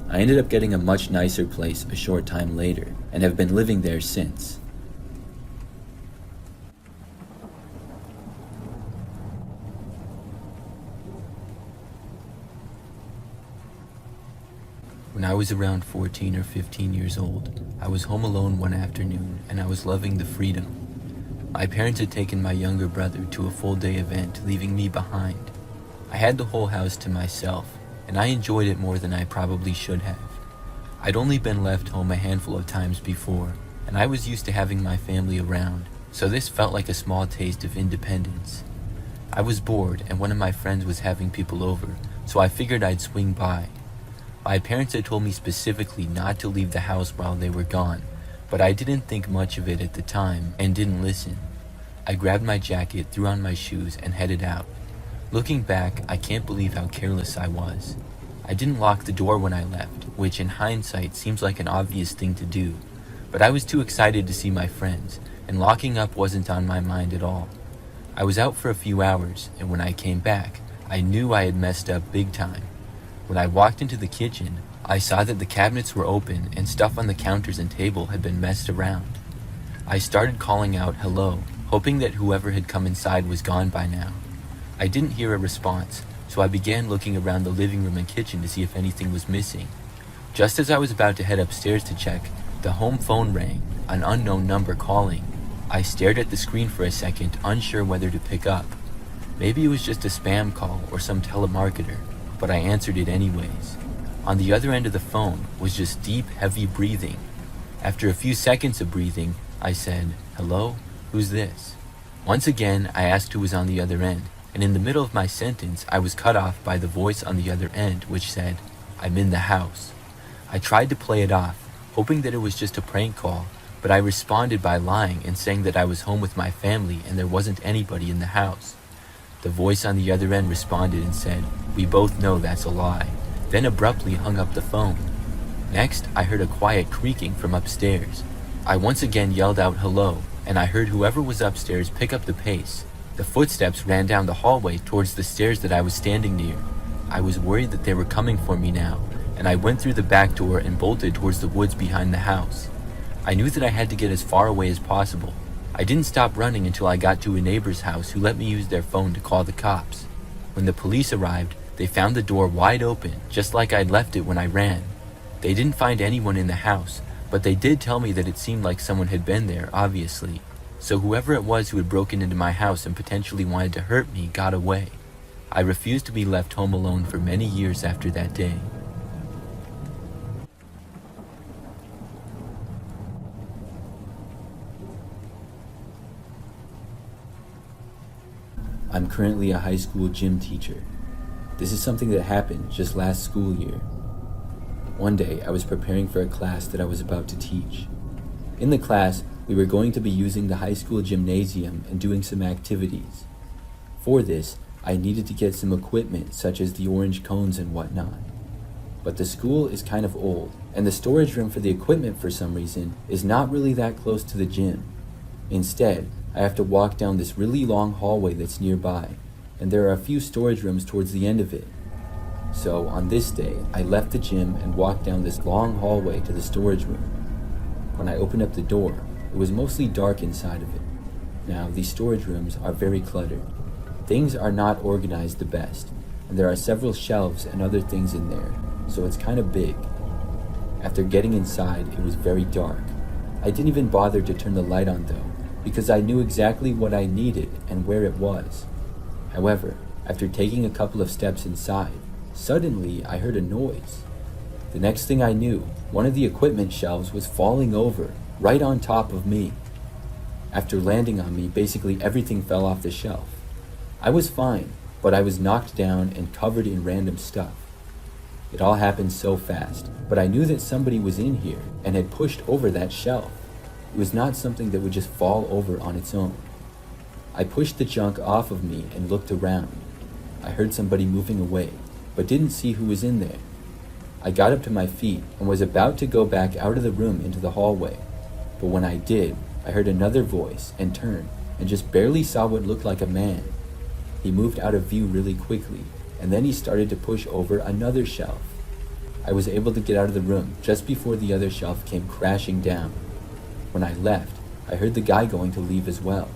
I ended up getting a much nicer place a short time later, and have been living there since. When I was around 14 or 15 years old, I was home alone one afternoon, and I was loving the freedom. My parents had taken my younger brother to a full-day event, leaving me behind. I had the whole house to myself, and I enjoyed it more than I probably should have. I'd only been left home a handful of times before, and I was used to having my family around, so this felt like a small taste of independence. I was bored, and one of my friends was having people over, so I figured I'd swing by. My parents had told me specifically not to leave the house while they were gone, but I didn't think much of it at the time and didn't listen. I grabbed my jacket, threw on my shoes, and headed out. Looking back, I can't believe how careless I was. I didn't lock the door when I left, which in hindsight seems like an obvious thing to do, but I was too excited to see my friends, and locking up wasn't on my mind at all. I was out for a few hours, and when I came back, I knew I had messed up big time. When I walked into the kitchen, I saw that the cabinets were open and stuff on the counters and table had been messed around. I started calling out hello, hoping that whoever had come inside was gone by now. I didn't hear a response, so I began looking around the living room and kitchen to see if anything was missing. Just as I was about to head upstairs to check, the home phone rang, an unknown number calling. I stared at the screen for a second, unsure whether to pick up. Maybe it was just a spam call or some telemarketer, but I answered it anyways. On the other end of the phone was just deep, heavy breathing. After a few seconds of breathing, I said, "Hello? Who's this?" Once again, I asked who was on the other end, and in the middle of my sentence, I was cut off by the voice on the other end, which said, "I'm in the house." I tried to play it off, hoping that it was just a prank call, but I responded by lying and saying that I was home with my family and there wasn't anybody in the house. The voice on the other end responded and said, "We both know that's a lie," then abruptly hung up the phone. Next, I heard a quiet creaking from upstairs. I once again yelled out hello, and I heard whoever was upstairs pick up the pace. The footsteps ran down the hallway towards the stairs that I was standing near. I was worried that they were coming for me now, and I went through the back door and bolted towards the woods behind the house. I knew that I had to get as far away as possible. I didn't stop running until I got to a neighbor's house who let me use their phone to call the cops. When the police arrived, they found the door wide open, just like I'd left it when I ran. They didn't find anyone in the house, but they did tell me that it seemed like someone had been there, obviously. So whoever it was who had broken into my house and potentially wanted to hurt me got away. I refused to be left home alone for many years after that day. I'm currently a high school gym teacher. This is something that happened just last school year. One day, I was preparing for a class that I was about to teach. In the class, we were going to be using the high school gymnasium and doing some activities. For this, I needed to get some equipment such as the orange cones and whatnot. But the school is kind of old, and the storage room for the equipment for some reason is not really that close to the gym. Instead, I have to walk down this really long hallway that's nearby, and there are a few storage rooms towards the end of it. So on this day, I left the gym and walked down this long hallway to the storage room. When I opened up the door, it was mostly dark inside of it. Now, these storage rooms are very cluttered. Things are not organized the best, and there are several shelves and other things in there, so it's kind of big. After getting inside, it was very dark. I didn't even bother to turn the light on though, because I knew exactly what I needed and where it was. However, after taking a couple of steps inside, suddenly I heard a noise. The next thing I knew, one of the equipment shelves was falling over, right on top of me. After landing on me, basically everything fell off the shelf. I was fine, but I was knocked down and covered in random stuff. It all happened so fast, but I knew that somebody was in here and had pushed over that shelf. It was not something that would just fall over on its own. I pushed the junk off of me and looked around. I heard somebody moving away, but didn't see who was in there. I got up to my feet and was about to go back out of the room into the hallway. But when I did, I heard another voice and turned and just barely saw what looked like a man. He moved out of view really quickly, and then he started to push over another shelf. I was able to get out of the room just before the other shelf came crashing down. When I left, I heard the guy going to leave as well.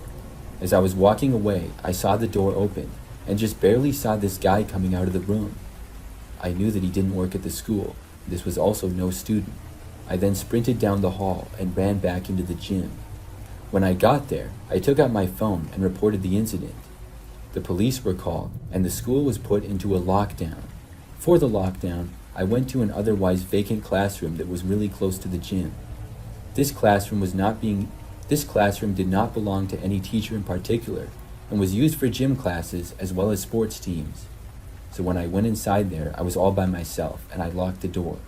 As I was walking away, I saw the door open and just barely saw this guy coming out of the room. I knew that he didn't work at the school. This was also no student. I then sprinted down the hall and ran back into the gym. When I got there, I took out my phone and reported the incident. The police were called and the school was put into a lockdown. For the lockdown, I went to an otherwise vacant classroom that was really close to the gym. This classroom did not belong to any teacher in particular and was used for gym classes as well as sports teams. So when I went inside there, I was all by myself and I locked the door.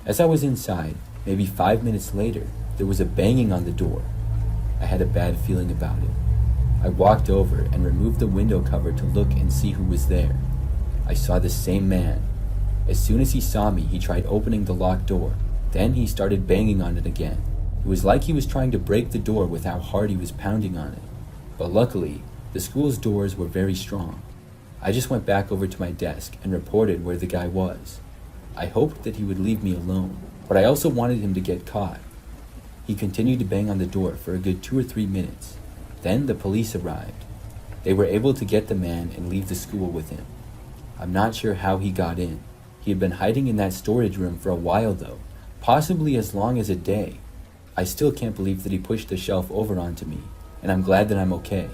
As I was inside, maybe 5 minutes later, there was a banging on the door. I had a bad feeling about it. I walked over and removed the window cover to look and see who was there. I saw the same man. As soon as he saw me, he tried opening the locked door. Then he started banging on it again. It was like he was trying to break the door with how hard he was pounding on it. But luckily, the school's doors were very strong. I just went back over to my desk and reported where the guy was. I hoped that he would leave me alone, but I also wanted him to get caught. He continued to bang on the door for a good 2 or 3 minutes. Then the police arrived. They were able to get the man and leave the school with him. I'm not sure how he got in. He had been hiding in that storage room for a while though, possibly as long as a day. I still can't believe that he pushed the shelf over onto me, and I'm glad that I'm okay.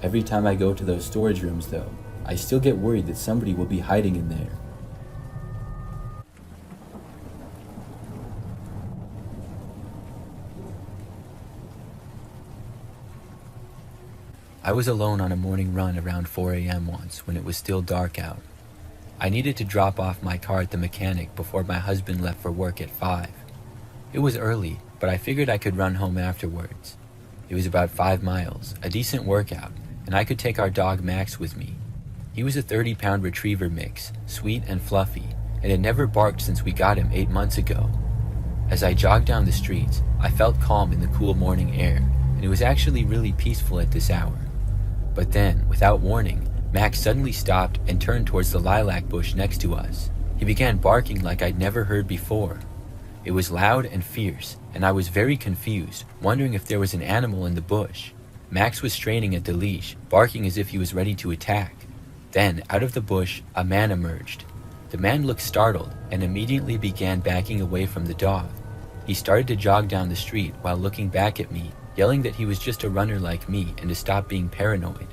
Every time I go to those storage rooms though, I still get worried that somebody will be hiding in there. I was alone on a morning run around 4 a.m. once when it was still dark out. I needed to drop off my car at the mechanic before my husband left for work at 5. It was early, but I figured I could run home afterwards. It was about 5 miles, a decent workout, and I could take our dog Max with me. He was a 30-pound retriever mix, sweet and fluffy, and had never barked since we got him 8 months ago. As I jogged down the streets, I felt calm in the cool morning air, and it was actually really peaceful at this hour. But then, without warning, Max suddenly stopped and turned towards the lilac bush next to us. He began barking like I'd never heard before. It was loud and fierce, and I was very confused, wondering if there was an animal in the bush. Max was straining at the leash, barking as if he was ready to attack. Then, out of the bush, a man emerged. The man looked startled and immediately began backing away from the dog. He started to jog down the street while looking back at me, yelling that he was just a runner like me and to stop being paranoid.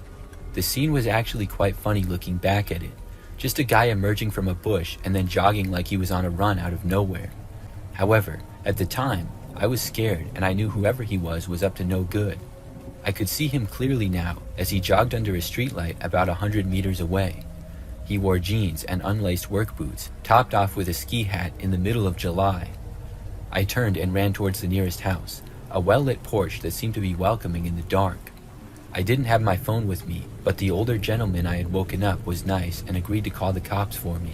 The scene was actually quite funny looking back at it. Just a guy emerging from a bush and then jogging like he was on a run out of nowhere. However, at the time, I was scared and I knew whoever he was up to no good. I could see him clearly now as he jogged under a streetlight about 100 meters away. He wore jeans and unlaced work boots, topped off with a ski hat in the middle of July. I turned and ran towards the nearest house, a well-lit porch that seemed to be welcoming in the dark. I didn't have my phone with me, but the older gentleman I had woken up was nice and agreed to call the cops for me.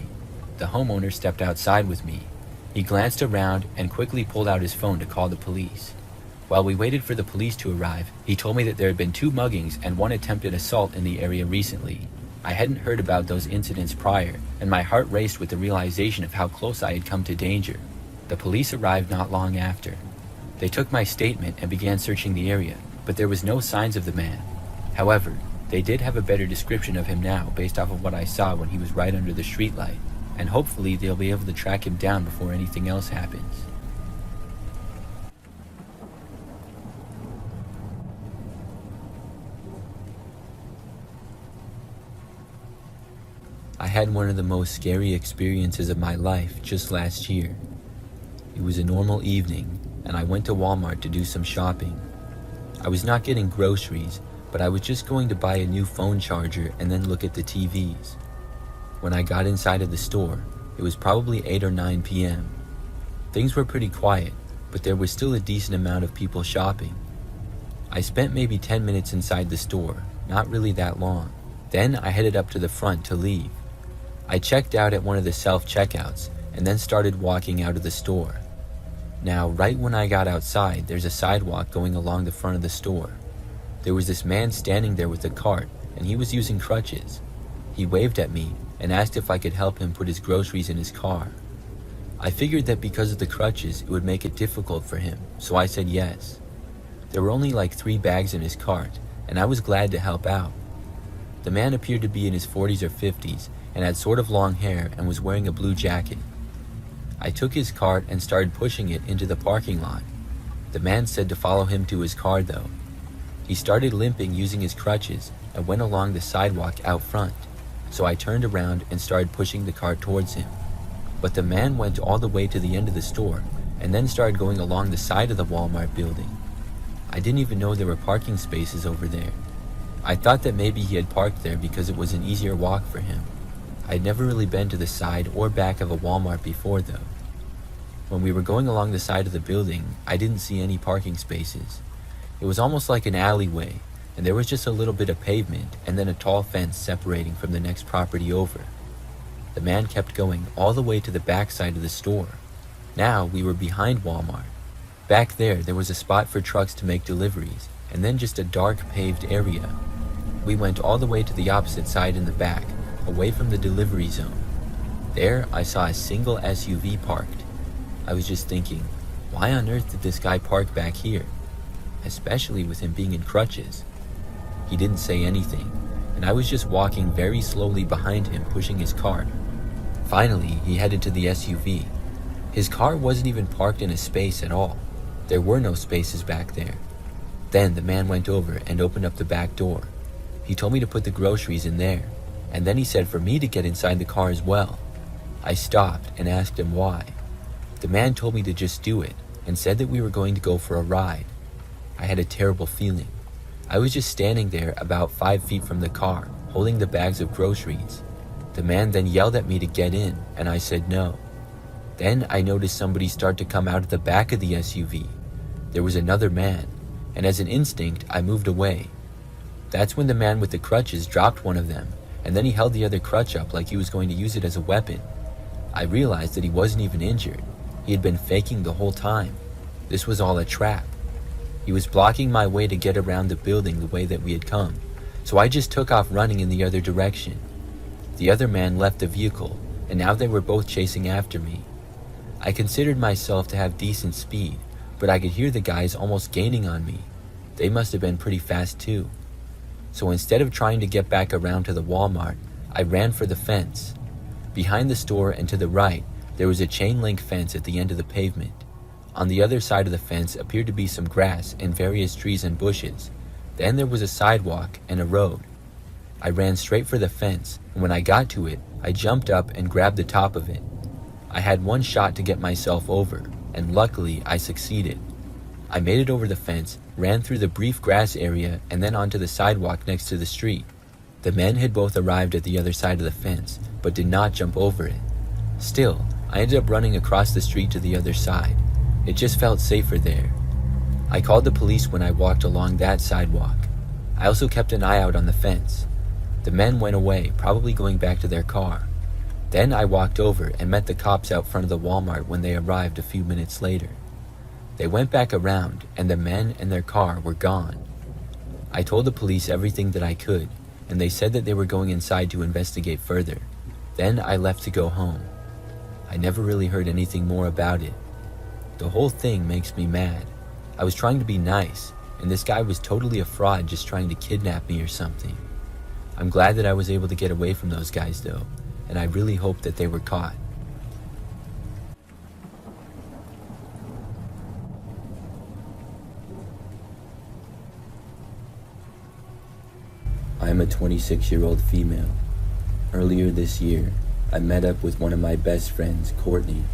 The homeowner stepped outside with me. He glanced around and quickly pulled out his phone to call the police. While we waited for the police to arrive, he told me that there had been 2 muggings and 1 attempted assault in the area recently. I hadn't heard about those incidents prior, and my heart raced with the realization of how close I had come to danger. The police arrived not long after. They took my statement and began searching the area, but there was no signs of the man. However, they did have a better description of him now based off of what I saw when he was right under the streetlight, and hopefully they'll be able to track him down before anything else happens. I had one of the most scary experiences of my life just last year. It was a normal evening, and I went to Walmart to do some shopping. I was not getting groceries, but I was just going to buy a new phone charger and then look at the TVs. When I got inside of the store, it was probably 8 or 9 p.m. Things were pretty quiet, but there was still a decent amount of people shopping. I spent maybe 10 minutes inside the store, not really that long. Then I headed up to the front to leave. I checked out at one of the self-checkouts and then started walking out of the store. Now, right when I got outside, there's a sidewalk going along the front of the store. There was this man standing there with a cart, and he was using crutches. He waved at me and asked if I could help him put his groceries in his car. I figured that because of the crutches, it would make it difficult for him, so I said yes. There were only like 3 bags in his cart, and I was glad to help out. The man appeared to be in his 40s or 50s and had sort of long hair and was wearing a blue jacket. I took his cart and started pushing it into the parking lot. The man said to follow him to his car though. He started limping using his crutches and went along the sidewalk out front, so I turned around and started pushing the cart towards him. But the man went all the way to the end of the store and then started going along the side of the Walmart building. I didn't even know there were parking spaces over there. I thought that maybe he had parked there because it was an easier walk for him. I'd never really been to the side or back of a Walmart before though. When we were going along the side of the building, I didn't see any parking spaces. It was almost like an alleyway, and there was just a little bit of pavement and then a tall fence separating from the next property over. The man kept going all the way to the back side of the store. Now we were behind Walmart. Back there was a spot for trucks to make deliveries, and then just a dark paved area. We went all the way to the opposite side in the back, away from the delivery zone. There, I saw a single SUV parked. I was just thinking, why on earth did this guy park back here? Especially with him being in crutches. He didn't say anything, and I was just walking very slowly behind him, pushing his cart. Finally, he headed to the SUV. His car wasn't even parked in a space at all. There were no spaces back there. Then the man went over and opened up the back door. He told me to put the groceries in there, and then he said for me to get inside the car as well. I stopped and asked him why. The man told me to just do it and said that we were going to go for a ride. I had a terrible feeling. I was just standing there about 5 feet from the car, holding the bags of groceries. The man then yelled at me to get in, and I said no. Then I noticed somebody start to come out of the back of the SUV. There was another man, and as an instinct, I moved away. That's when the man with the crutches dropped one of them, and then he held the other crutch up like he was going to use it as a weapon. I realized that he wasn't even injured. He had been faking the whole time. This was all a trap. He was blocking my way to get around the building the way that we had come, so I just took off running in the other direction. The other man left the vehicle, and now they were both chasing after me. I considered myself to have decent speed, but I could hear the guys almost gaining on me. They must have been pretty fast too. So instead of trying to get back around to the Walmart, I ran for the fence. Behind the store and to the right, there was a chain link fence at the end of the pavement. On the other side of the fence appeared to be some grass and various trees and bushes. Then there was a sidewalk and a road. I ran straight for the fence, and when I got to it, I jumped up and grabbed the top of it. I had one shot to get myself over, and luckily I succeeded. I made it over the fence, ran through the brief grass area, and then onto the sidewalk next to the street. The men had both arrived at the other side of the fence, but did not jump over it. Still, I ended up running across the street to the other side. It just felt safer there. I called the police when I walked along that sidewalk. I also kept an eye out on the fence. The men went away, probably going back to their car. Then I walked over and met the cops out front of the Walmart when they arrived a few minutes later. They went back around, and the men and their car were gone. I told the police everything that I could, and they said that they were going inside to investigate further. Then I left to go home. I never really heard anything more about it. The whole thing makes me mad. I was trying to be nice, and this guy was totally a fraud just trying to kidnap me or something. I'm glad that I was able to get away from those guys though, and I really hope that they were caught. I am a 26-year-old female. Earlier this year, I met up with one of my best friends, Courtney.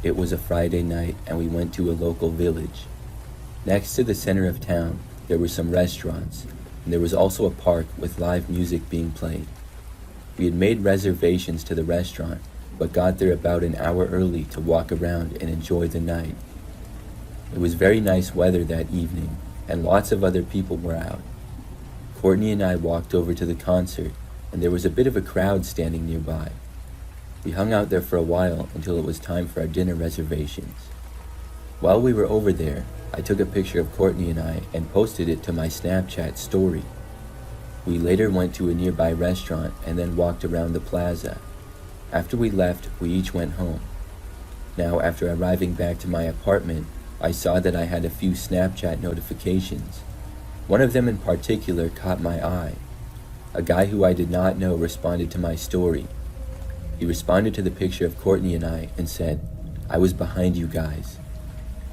It was a Friday night and we went to a local village. Next to the center of town, there were some restaurants, and there was also a park with live music being played. We had made reservations to the restaurant, but got there about an hour early to walk around and enjoy the night. It was very nice weather that evening, and lots of other people were out. Courtney and I walked over to the concert, and there was a bit of a crowd standing nearby. We hung out there for a while until it was time for our dinner reservations. While we were over there, I took a picture of Courtney and I and posted it to my Snapchat story. We later went to a nearby restaurant and then walked around the plaza. After we left, we each went home. Now, after arriving back to my apartment, I saw that I had a few Snapchat notifications. One of them in particular caught my eye. A guy who I did not know responded to my story. He responded to the picture of Courtney and I and said, "I was behind you guys."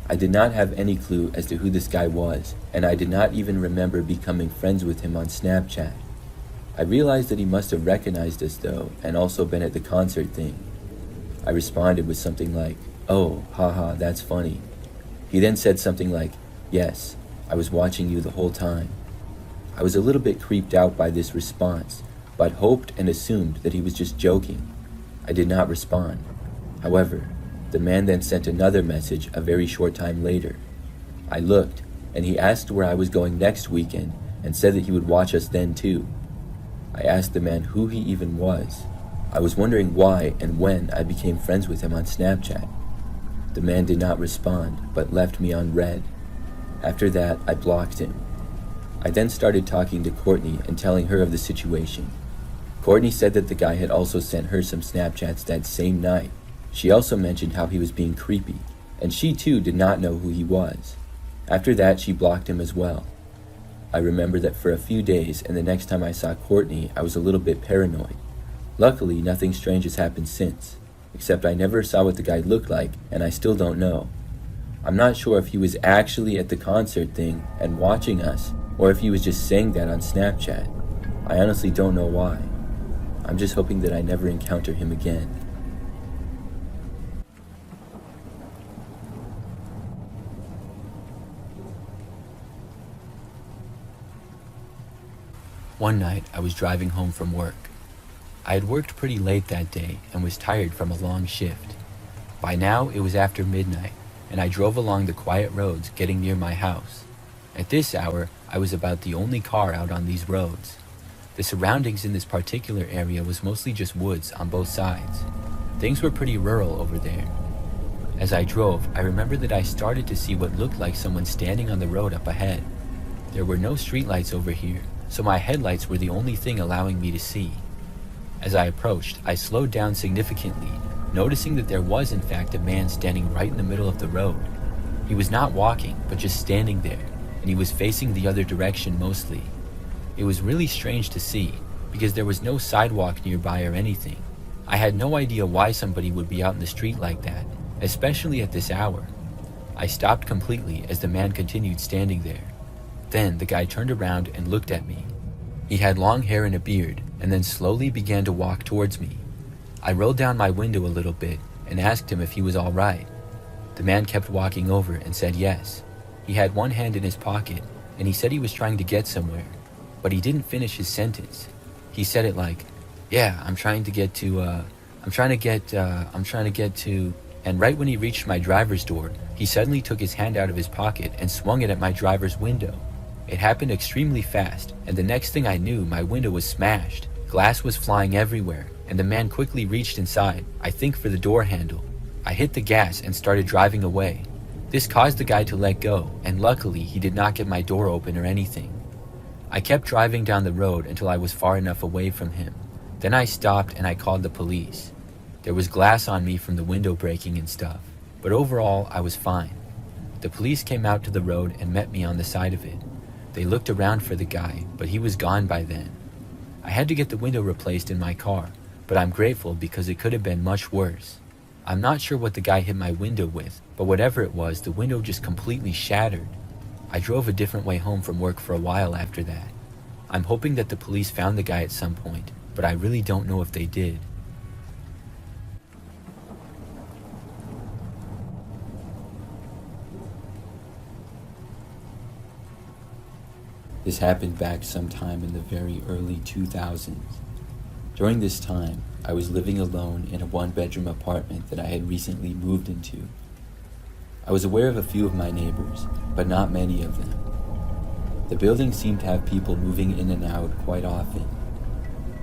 I did not have any clue as to who this guy was, and I did not even remember becoming friends with him on Snapchat. I realized that he must have recognized us though, and also been at the concert thing. I responded with something like, "Oh, haha, that's funny." He then said something like, "Yes, I was watching you the whole time." I was a little bit creeped out by this response, but hoped and assumed that he was just joking. I did not respond. However, the man then sent another message a very short time later. I looked, and he asked where I was going next weekend and said that he would watch us then too. I asked the man who he even was. I was wondering why and when I became friends with him on Snapchat. The man did not respond, but left me on read. After that, I blocked him. I then started talking to Courtney and telling her of the situation. Courtney said that the guy had also sent her some Snapchats that same night. She also mentioned how he was being creepy, and she too did not know who he was. After that, she blocked him as well. I remember that for a few days, and the next time I saw Courtney, I was a little bit paranoid. Luckily, nothing strange has happened since, except I never saw what the guy looked like, and I still don't know. I'm not sure if he was actually at the concert thing and watching us, or if he was just saying that on Snapchat. I honestly don't know why. I'm just hoping that I never encounter him again. One night, I was driving home from work. I had worked pretty late that day and was tired from a long shift. By now, it was after midnight, and I drove along the quiet roads getting near my house. At this hour, I was about the only car out on these roads. The surroundings in this particular area was mostly just woods on both sides. Things were pretty rural over there. As I drove, I remember that I started to see what looked like someone standing on the road up ahead. There were no streetlights over here, so my headlights were the only thing allowing me to see. As I approached, I slowed down significantly, noticing that there was in fact a man standing right in the middle of the road. He was not walking, but just standing there, and he was facing the other direction mostly. It was really strange to see, because there was no sidewalk nearby or anything. I had no idea why somebody would be out in the street like that, especially at this hour. I stopped completely as the man continued standing there. Then the guy turned around and looked at me. He had long hair and a beard, and then slowly began to walk towards me. I rolled down my window a little bit and asked him if he was all right. The man kept walking over and said yes. He had one hand in his pocket, and he said he was trying to get somewhere, but he didn't finish his sentence. He said it like, "Yeah, I'm trying to get to, and right when he reached my driver's door, he suddenly took his hand out of his pocket and swung it at my driver's window. It happened extremely fast, and the next thing I knew, my window was smashed. Glass was flying everywhere, and the man quickly reached inside, I think for the door handle. I hit the gas and started driving away. This caused the guy to let go, and luckily he did not get my door open or anything. I kept driving down the road until I was far enough away from him. Then I stopped and I called the police. There was glass on me from the window breaking and stuff, but overall I was fine. The police came out to the road and met me on the side of it. They looked around for the guy, but he was gone by then. I had to get the window replaced in my car, but I'm grateful because it could have been much worse. I'm not sure what the guy hit my window with, but whatever it was, the window just completely shattered. I drove a different way home from work for a while after that. I'm hoping that the police found the guy at some point, but I really don't know if they did. This happened back sometime in the very early 2000s. During this time, I was living alone in a one-bedroom apartment that I had recently moved into. I was aware of a few of my neighbors, but not many of them. The building seemed to have people moving in and out quite often.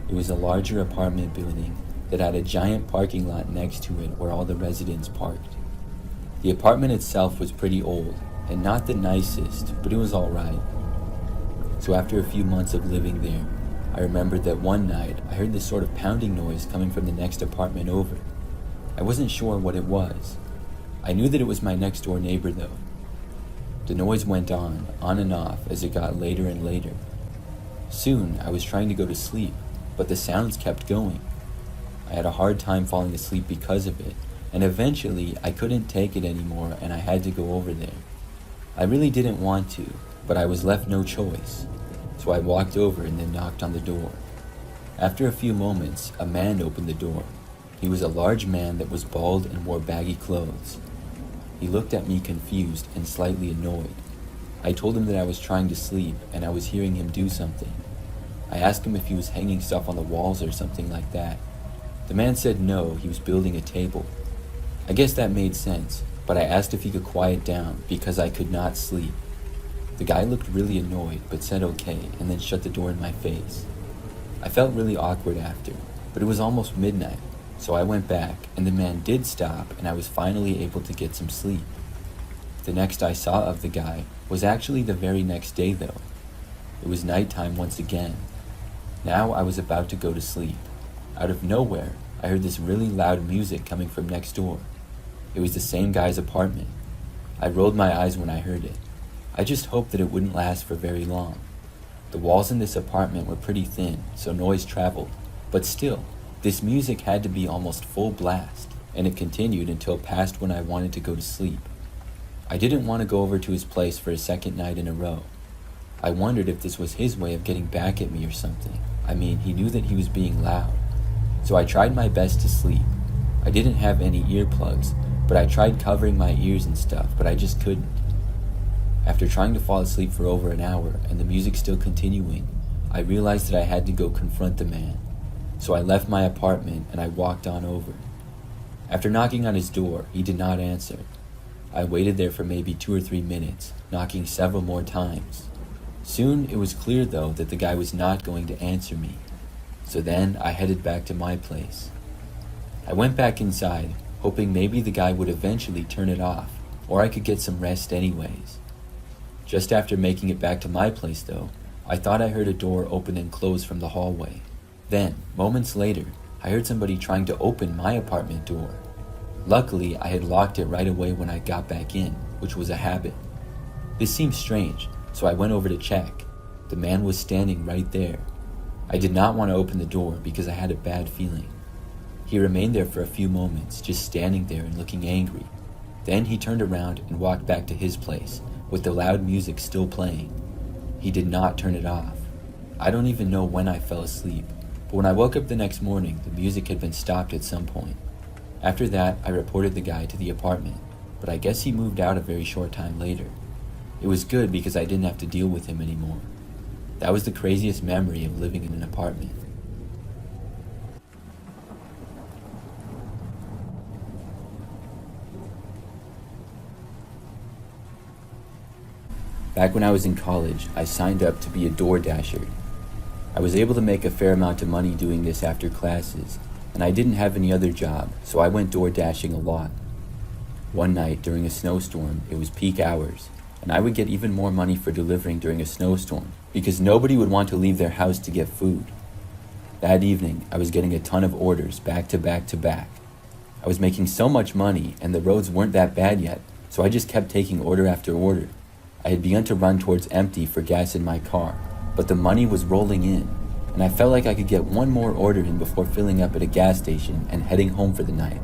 It was a larger apartment building that had a giant parking lot next to it where all the residents parked. The apartment itself was pretty old, and not the nicest, but it was alright. So after a few months of living there, I remembered that one night I heard this sort of pounding noise coming from the next apartment over. I wasn't sure what it was. I knew that it was my next door neighbor though. The noise went on and off as it got later and later. Soon I was trying to go to sleep, but the sounds kept going. I had a hard time falling asleep because of it, and eventually I couldn't take it anymore and I had to go over there. I really didn't want to, but I was left no choice. So I walked over and then knocked on the door. After a few moments, a man opened the door. He was a large man that was bald and wore baggy clothes. He looked at me confused and slightly annoyed. I told him that I was trying to sleep and I was hearing him do something. I asked him if he was hanging stuff on the walls or something like that. The man said no, he was building a table. I guess that made sense, but I asked if he could quiet down because I could not sleep. The guy looked really annoyed, but said okay, and then shut the door in my face. I felt really awkward after, but it was almost midnight, so I went back, and the man did stop, and I was finally able to get some sleep. The next I saw of the guy was actually the very next day though. It was nighttime once again. Now I was about to go to sleep. Out of nowhere, I heard this really loud music coming from next door. It was the same guy's apartment. I rolled my eyes when I heard it. I just hoped that it wouldn't last for very long. The walls in this apartment were pretty thin, so noise traveled, but still, this music had to be almost full blast, and it continued until past when I wanted to go to sleep. I didn't want to go over to his place for a second night in a row. I wondered if this was his way of getting back at me or something. I mean, he knew that he was being loud. So I tried my best to sleep. I didn't have any earplugs, but I tried covering my ears and stuff, but I just couldn't. After trying to fall asleep for over an hour and the music still continuing, I realized that I had to go confront the man. So I left my apartment and I walked on over. After knocking on his door, he did not answer. I waited there for maybe 2 or 3 minutes, knocking several more times. Soon it was clear though that the guy was not going to answer me. So then I headed back to my place. I went back inside, hoping maybe the guy would eventually turn it off, or I could get some rest anyways. Just after making it back to my place though, I thought I heard a door open and close from the hallway. Then, moments later, I heard somebody trying to open my apartment door. Luckily, I had locked it right away when I got back in, which was a habit. This seemed strange, so I went over to check. The man was standing right there. I did not want to open the door because I had a bad feeling. He remained there for a few moments, just standing there and looking angry. Then he turned around and walked back to his place, with the loud music still playing. He did not turn it off. I don't even know when I fell asleep, but when I woke up the next morning, the music had been stopped at some point. After that, I reported the guy to the apartment, but I guess he moved out a very short time later. It was good because I didn't have to deal with him anymore. That was the craziest memory of living in an apartment. Back when I was in college, I signed up to be a door dasher. I was able to make a fair amount of money doing this after classes, and I didn't have any other job, so I went door dashing a lot. One night during a snowstorm, it was peak hours, and I would get even more money for delivering during a snowstorm, because nobody would want to leave their house to get food. That evening, I was getting a ton of orders back to back to back. I was making so much money, and the roads weren't that bad yet, so I just kept taking order after order. I had begun to run towards empty for gas in my car, but the money was rolling in, and I felt like I could get one more order in before filling up at a gas station and heading home for the night.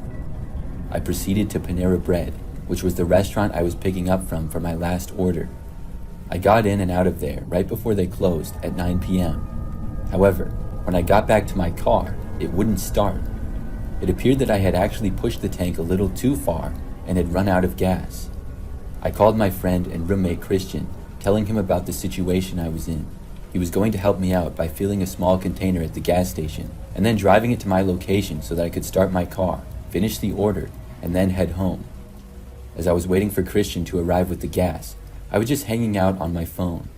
I proceeded to Panera Bread, which was the restaurant I was picking up from for my last order. I got in and out of there right before they closed at 9 p.m. However, when I got back to my car, it wouldn't start. It appeared that I had actually pushed the tank a little too far and had run out of gas. I called my friend and roommate Christian, telling him about the situation I was in. He was going to help me out by filling a small container at the gas station and then driving it to my location so that I could start my car, finish the order, and then head home. As I was waiting for Christian to arrive with the gas, I was just hanging out on my phone.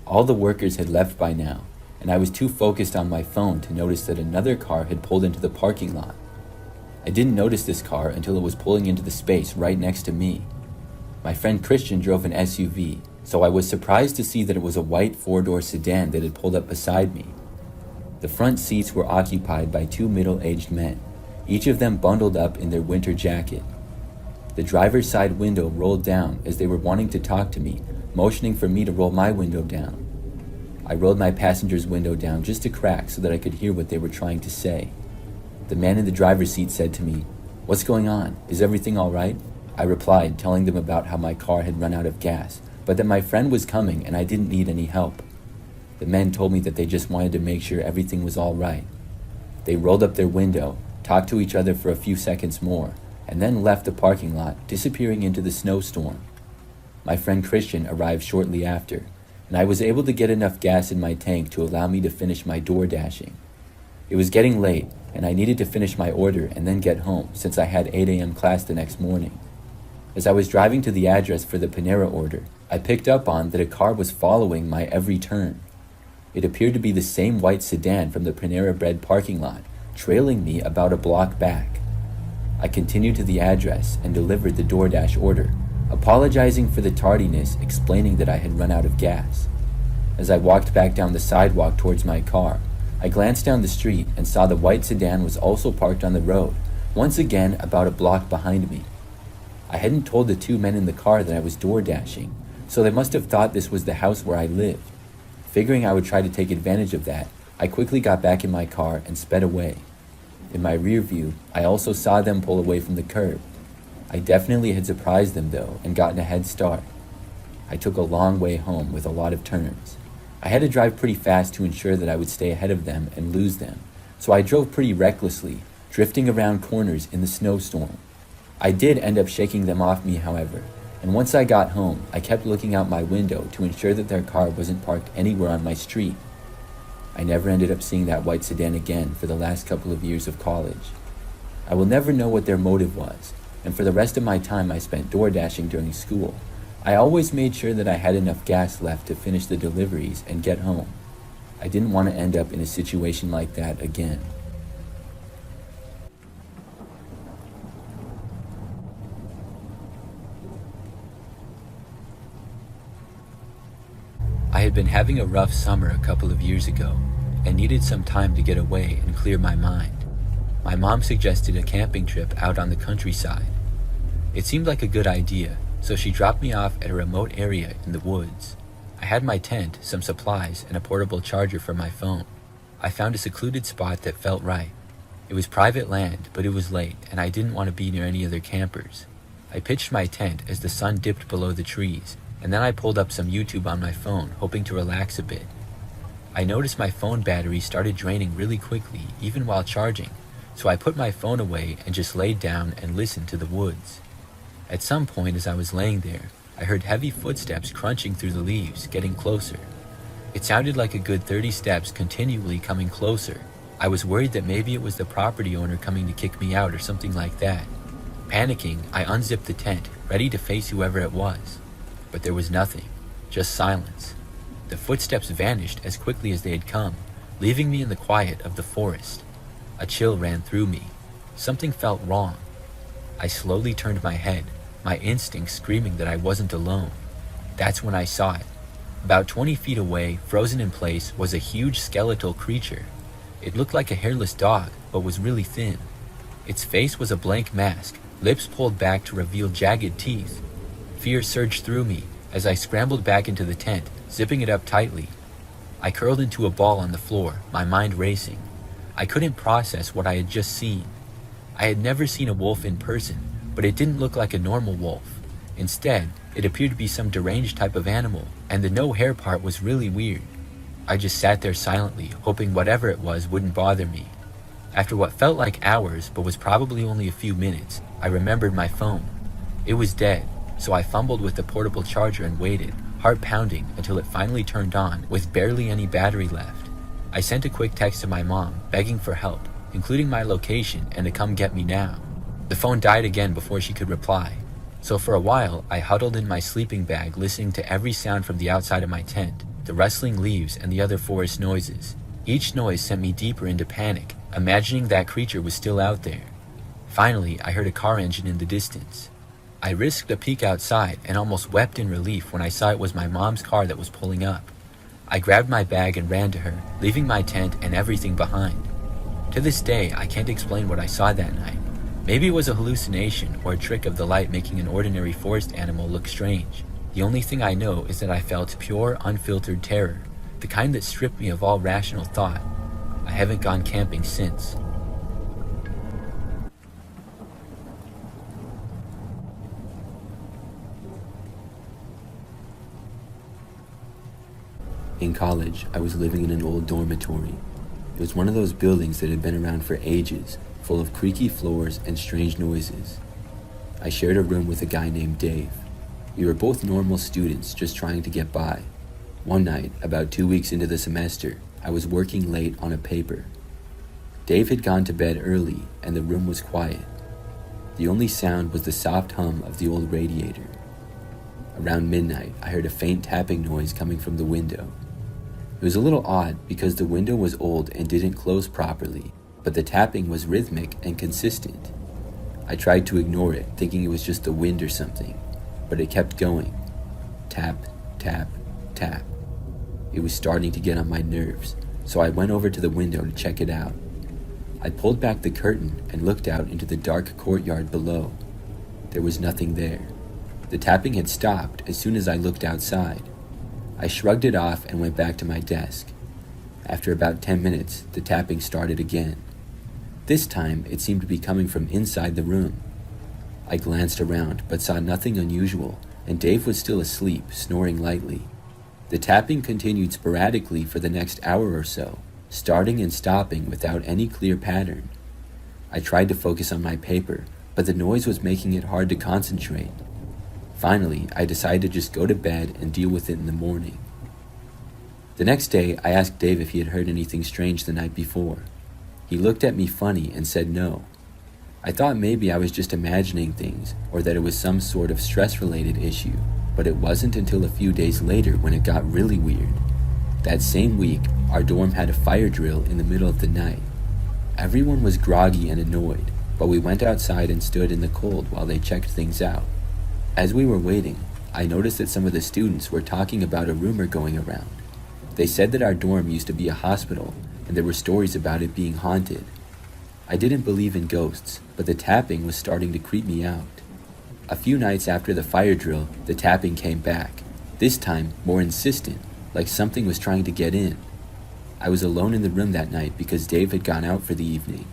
All the workers had left by now, and I was too focused on my phone to notice that another car had pulled into the parking lot. I didn't notice this car until it was pulling into the space right next to me. My friend Christian drove an SUV, so I was surprised to see that it was a white 4-door sedan that had pulled up beside me. The front seats were occupied by 2 middle-aged men, each of them bundled up in their winter jacket. The driver's side window rolled down as they were wanting to talk to me, motioning for me to roll my window down. I rolled my passenger's window down just a crack so that I could hear what they were trying to say. The man in the driver's seat said to me, "What's going on? Is everything all right?" I replied, telling them about how my car had run out of gas, but that my friend was coming and I didn't need any help. The men told me that they just wanted to make sure everything was all right. They rolled up their window, talked to each other for a few seconds more, and then left the parking lot, disappearing into the snowstorm. My friend Christian arrived shortly after, and I was able to get enough gas in my tank to allow me to finish my door dashing. It was getting late, and I needed to finish my order and then get home since I had 8 a.m. class the next morning. As I was driving to the address for the Panera order, I picked up on that a car was following my every turn. It appeared to be the same white sedan from the Panera Bread parking lot, trailing me about a block back. I continued to the address and delivered the DoorDash order, apologizing for the tardiness, explaining that I had run out of gas. As I walked back down the sidewalk towards my car, I glanced down the street and saw the white sedan was also parked on the road, once again about a block behind me. I hadn't told the two men in the car that I was door dashing, so they must have thought this was the house where I lived. Figuring I would try to take advantage of that, I quickly got back in my car and sped away. In my rear view, I also saw them pull away from the curb. I definitely had surprised them though and gotten a head start. I took a long way home with a lot of turns. I had to drive pretty fast to ensure that I would stay ahead of them and lose them, so I drove pretty recklessly, drifting around corners in the snowstorm. I did end up shaking them off me, however, and once I got home, I kept looking out my window to ensure that their car wasn't parked anywhere on my street. I never ended up seeing that white sedan again for the last couple of years of college. I will never know what their motive was, and for the rest of my time I spent door dashing during school, I always made sure that I had enough gas left to finish the deliveries and get home. I didn't want to end up in a situation like that again. I had been having a rough summer a couple of years ago and needed some time to get away and clear my mind. My mom suggested a camping trip out on the countryside. It seemed like a good idea, so she dropped me off at a remote area in the woods. I had my tent, some supplies, and a portable charger for my phone. I found a secluded spot that felt right. It was private land, but it was late, and I didn't want to be near any other campers. I pitched my tent as the sun dipped below the trees, and then I pulled up some YouTube on my phone, hoping to relax a bit. I noticed my phone battery started draining really quickly, even while charging, so I put my phone away and just laid down and listened to the woods. At some point as I was laying there, I heard heavy footsteps crunching through the leaves, getting closer. It sounded like a good 30 steps continually coming closer. I was worried that maybe it was the property owner coming to kick me out or something like that. Panicking, I unzipped the tent, ready to face whoever it was. But there was nothing, just silence. The footsteps vanished as quickly as they had come, leaving me in the quiet of the forest. A chill ran through me. Something felt wrong. I slowly turned my head, my instinct screaming that I wasn't alone. That's when I saw it. About 20 feet away, frozen in place, was a huge skeletal creature. It looked like a hairless dog, but was really thin. Its face was a blank mask, lips pulled back to reveal jagged teeth. Fear surged through me as I scrambled back into the tent, zipping it up tightly. I curled into a ball on the floor, my mind racing. I couldn't process what I had just seen. I had never seen a wolf in person, but it didn't look like a normal wolf. Instead, it appeared to be some deranged type of animal, and the no hair part was really weird. I just sat there silently, hoping whatever it was wouldn't bother me. After what felt like hours, but was probably only a few minutes, I remembered my phone. It was dead, so I fumbled with the portable charger and waited, heart pounding, until it finally turned on, with barely any battery left. I sent a quick text to my mom, begging for help, including my location and to come get me now. The phone died again before she could reply. So for a while, I huddled in my sleeping bag, listening to every sound from the outside of my tent, the rustling leaves and the other forest noises. Each noise sent me deeper into panic, imagining that creature was still out there. Finally, I heard a car engine in the distance. I risked a peek outside and almost wept in relief when I saw it was my mom's car that was pulling up. I grabbed my bag and ran to her, leaving my tent and everything behind. To this day, I can't explain what I saw that night. Maybe it was a hallucination or a trick of the light making an ordinary forest animal look strange. The only thing I know is that I felt pure, unfiltered terror, the kind that stripped me of all rational thought. I haven't gone camping since. In college, I was living in an old dormitory. It was one of those buildings that had been around for ages, full of creaky floors and strange noises. I shared a room with a guy named Dave. We were both normal students just trying to get by. One night, about 2 weeks into the semester, I was working late on a paper. Dave had gone to bed early and the room was quiet. The only sound was the soft hum of the old radiator. Around midnight, I heard a faint tapping noise coming from the window. It was a little odd because the window was old and didn't close properly, but the tapping was rhythmic and consistent. I tried to ignore it, thinking it was just the wind or something, but it kept going. Tap, tap, tap. It was starting to get on my nerves, so I went over to the window to check it out. I pulled back the curtain and looked out into the dark courtyard below. There was nothing there. The tapping had stopped as soon as I looked outside. I shrugged it off and went back to my desk. After about 10 minutes, the tapping started again. This time, it seemed to be coming from inside the room. I glanced around, but saw nothing unusual, and Dave was still asleep, snoring lightly. The tapping continued sporadically for the next hour or so, starting and stopping without any clear pattern. I tried to focus on my paper, but the noise was making it hard to concentrate. Finally, I decided to just go to bed and deal with it in the morning. The next day, I asked Dave if he had heard anything strange the night before. He looked at me funny and said no. I thought maybe I was just imagining things, or that it was some sort of stress-related issue, but it wasn't until a few days later when it got really weird. That same week, our dorm had a fire drill in the middle of the night. Everyone was groggy and annoyed, but we went outside and stood in the cold while they checked things out. As we were waiting, I noticed that some of the students were talking about a rumor going around. They said that our dorm used to be a hospital, and there were stories about it being haunted. I didn't believe in ghosts, but the tapping was starting to creep me out. A few nights after the fire drill, the tapping came back, this time more insistent, like something was trying to get in. I was alone in the room that night because Dave had gone out for the evening.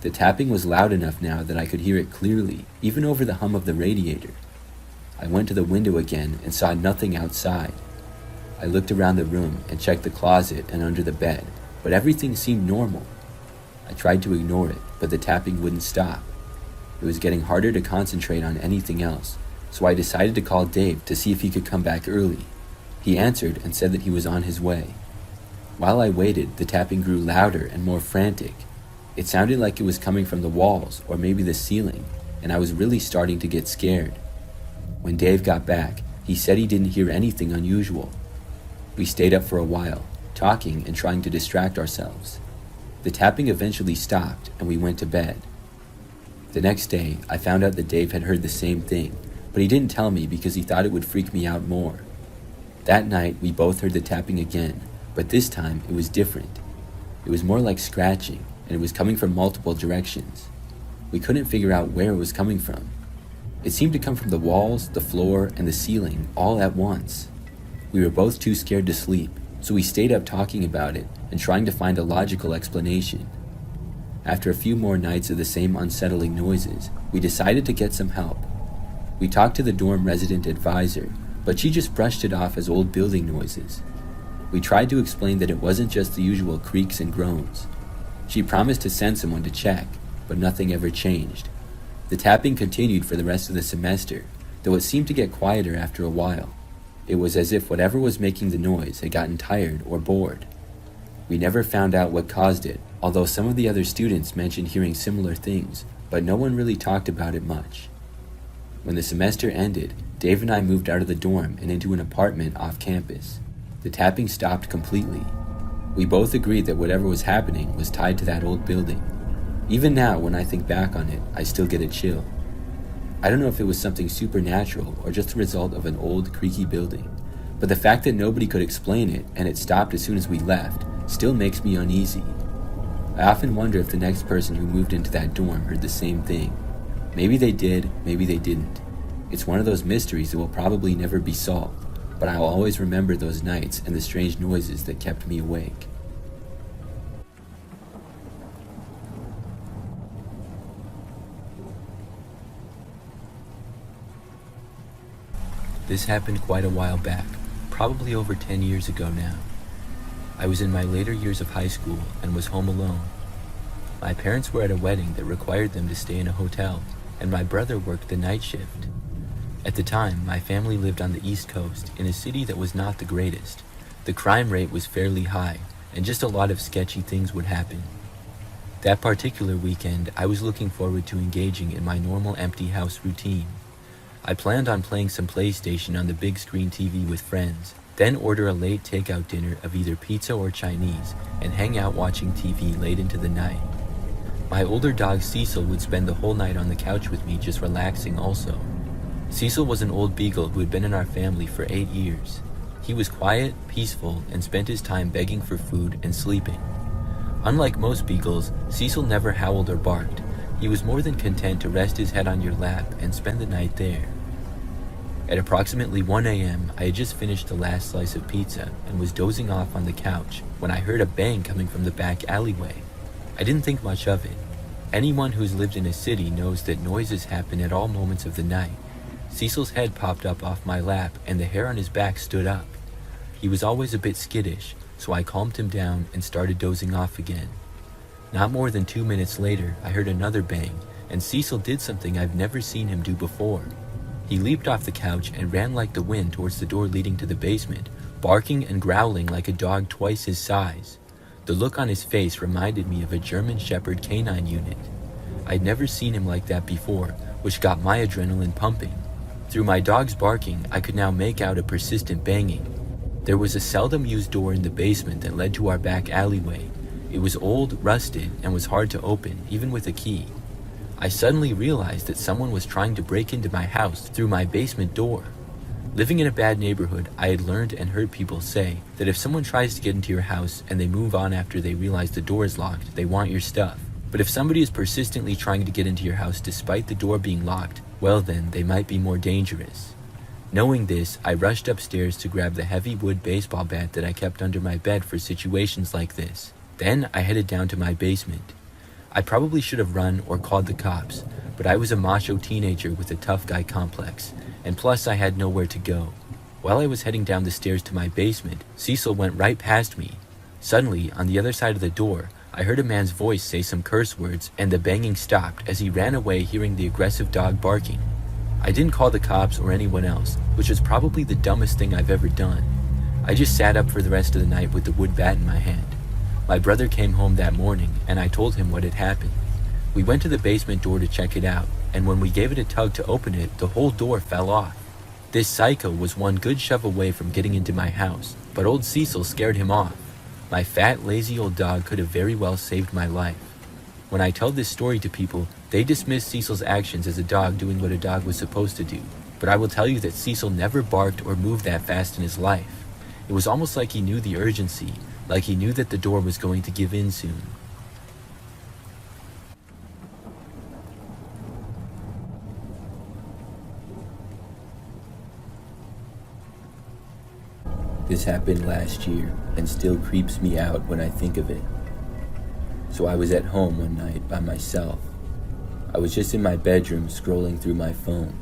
The tapping was loud enough now that I could hear it clearly, even over the hum of the radiator. I went to the window again and saw nothing outside. I looked around the room and checked the closet and under the bed, but everything seemed normal. I tried to ignore it, but the tapping wouldn't stop. It was getting harder to concentrate on anything else, so I decided to call Dave to see if he could come back early. He answered and said that he was on his way. While I waited, the tapping grew louder and more frantic. It sounded like it was coming from the walls or maybe the ceiling, and I was really starting to get scared. When Dave got back, he said he didn't hear anything unusual. We stayed up for a while, talking and trying to distract ourselves. The tapping eventually stopped and we went to bed. The next day, I found out that Dave had heard the same thing, but he didn't tell me because he thought it would freak me out more. That night, we both heard the tapping again, but this time it was different. It was more like scratching, and it was coming from multiple directions. We couldn't figure out where it was coming from. It seemed to come from the walls, the floor, and the ceiling all at once. We were both too scared to sleep, so we stayed up talking about it and trying to find a logical explanation. After a few more nights of the same unsettling noises, we decided to get some help. We talked to the dorm resident advisor, but she just brushed it off as old building noises. We tried to explain that it wasn't just the usual creaks and groans. She promised to send someone to check, but nothing ever changed. The tapping continued for the rest of the semester, though it seemed to get quieter after a while. It was as if whatever was making the noise had gotten tired or bored. We never found out what caused it, although some of the other students mentioned hearing similar things, but no one really talked about it much. When the semester ended, Dave and I moved out of the dorm and into an apartment off campus. The tapping stopped completely. We both agreed that whatever was happening was tied to that old building. Even now, when I think back on it, I still get a chill. I don't know if it was something supernatural or just the result of an old, creaky building, but the fact that nobody could explain it and it stopped as soon as we left still makes me uneasy. I often wonder if the next person who moved into that dorm heard the same thing. Maybe they did, maybe they didn't. It's one of those mysteries that will probably never be solved, but I'll always remember those nights and the strange noises that kept me awake. This happened quite a while back, probably over 10 years ago now. I was in my later years of high school and was home alone. My parents were at a wedding that required them to stay in a hotel, and my brother worked the night shift. At the time, my family lived on the East Coast in a city that was not the greatest. The crime rate was fairly high, and just a lot of sketchy things would happen. That particular weekend, I was looking forward to engaging in my normal empty house routine. I planned on playing some PlayStation on the big screen TV with friends, then order a late takeout dinner of either pizza or Chinese, and hang out watching TV late into the night. My older dog Cecil would spend the whole night on the couch with me just relaxing also. Cecil was an old beagle who had been in our family for 8 years. He was quiet, peaceful, and spent his time begging for food and sleeping. Unlike most beagles, Cecil never howled or barked. He was more than content to rest his head on your lap and spend the night there. At approximately 1 a.m., I had just finished the last slice of pizza and was dozing off on the couch when I heard a bang coming from the back alleyway. I didn't think much of it. Anyone who's lived in a city knows that noises happen at all moments of the night. Cecil's head popped up off my lap and the hair on his back stood up. He was always a bit skittish, so I calmed him down and started dozing off again. Not more than 2 minutes later, I heard another bang, and Cecil did something I've never seen him do before. He leaped off the couch and ran like the wind towards the door leading to the basement, barking and growling like a dog twice his size. The look on his face reminded me of a German Shepherd canine unit. I'd never seen him like that before, which got my adrenaline pumping. Through my dog's barking, I could now make out a persistent banging. There was a seldom used door in the basement that led to our back alleyway. It was old, rusted, and was hard to open, even with a key. I suddenly realized that someone was trying to break into my house through my basement door. Living in a bad neighborhood, I had learned and heard people say that if someone tries to get into your house and they move on after they realize the door is locked, they want your stuff. But if somebody is persistently trying to get into your house despite the door being locked, well then, they might be more dangerous. Knowing this, I rushed upstairs to grab the heavy wood baseball bat that I kept under my bed for situations like this. Then I headed down to my basement. I probably should have run or called the cops, but I was a macho teenager with a tough guy complex, and plus I had nowhere to go. While I was heading down the stairs to my basement, Cecil went right past me. Suddenly, on the other side of the door, I heard a man's voice say some curse words, and the banging stopped as he ran away hearing the aggressive dog barking. I didn't call the cops or anyone else, which was probably the dumbest thing I've ever done. I just sat up for the rest of the night with the wood bat in my hand. My brother came home that morning, and I told him what had happened. We went to the basement door to check it out, and when we gave it a tug to open it, the whole door fell off. This psycho was one good shove away from getting into my house, but old Cecil scared him off. My fat, lazy old dog could have very well saved my life. When I tell this story to people, they dismiss Cecil's actions as a dog doing what a dog was supposed to do, but I will tell you that Cecil never barked or moved that fast in his life. It was almost like he knew the urgency, like he knew that the door was going to give in soon. This happened last year and still creeps me out when I think of it. So I was at home one night by myself. I was just in my bedroom scrolling through my phone.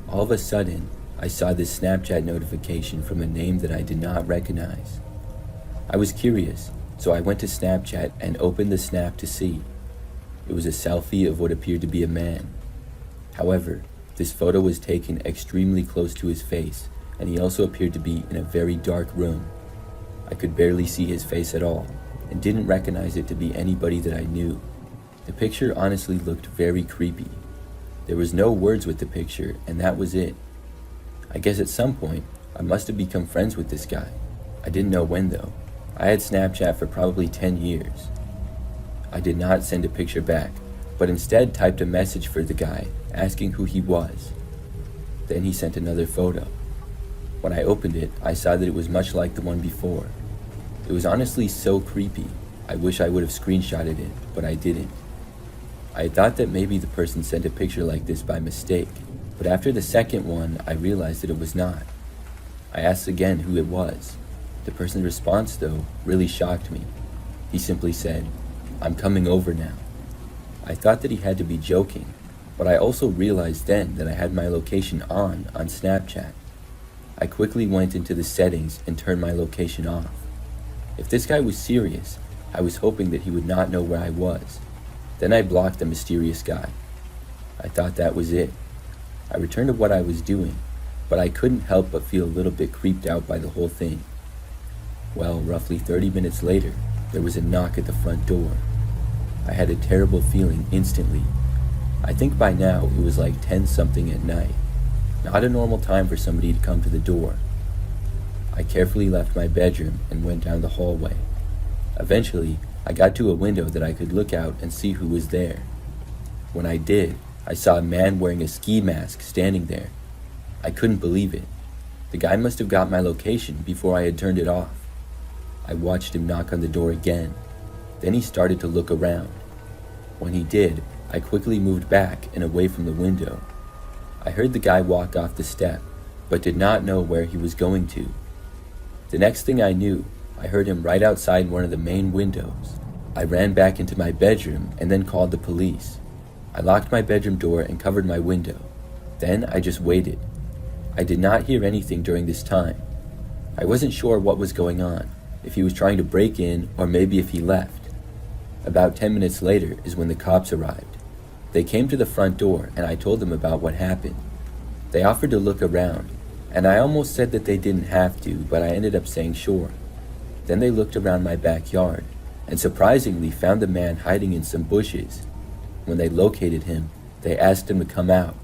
All of a sudden, I saw this Snapchat notification from a name that I did not recognize. I was curious, so I went to Snapchat and opened the snap to see. It was a selfie of what appeared to be a man. However, this photo was taken extremely close to his face, and he also appeared to be in a very dark room. I could barely see his face at all, and didn't recognize it to be anybody that I knew. The picture honestly looked very creepy. There was no words with the picture, and that was it. I guess at some point, I must have become friends with this guy. I didn't know when though. I had Snapchat for probably 10 years. I did not send a picture back, but instead typed a message for the guy, asking who he was. Then he sent another photo. When I opened it, I saw that it was much like the one before. It was honestly so creepy. I wish I would have screenshotted it, but I didn't. I thought that maybe the person sent a picture like this by mistake, but after the second one, I realized that it was not. I asked again who it was. The person's response, though, really shocked me. He simply said, "I'm coming over now." I thought that he had to be joking, but I also realized then that I had my location on Snapchat. I quickly went into the settings and turned my location off. If this guy was serious, I was hoping that he would not know where I was. Then I blocked the mysterious guy. I thought that was it. I returned to what I was doing, but I couldn't help but feel a little bit creeped out by the whole thing. Well, roughly 30 minutes later, there was a knock at the front door. I had a terrible feeling instantly. I think by now it was like 10-something at night. Not a normal time for somebody to come to the door. I carefully left my bedroom and went down the hallway. Eventually, I got to a window that I could look out and see who was there. When I did, I saw a man wearing a ski mask standing there. I couldn't believe it. The guy must have got my location before I had turned it off. I watched him knock on the door again. Then he started to look around. When he did, I quickly moved back and away from the window. I heard the guy walk off the step, but did not know where he was going to. The next thing I knew, I heard him right outside one of the main windows. I ran back into my bedroom and then called the police. I locked my bedroom door and covered my window. Then I just waited. I did not hear anything during this time. I wasn't sure what was going on, if he was trying to break in or maybe if he left. About 10 minutes later is when the cops arrived. They came to the front door and I told them about what happened. They offered to look around, and I almost said that they didn't have to, but I ended up saying sure. Then they looked around my backyard and surprisingly found the man hiding in some bushes. When they located him, they asked him to come out.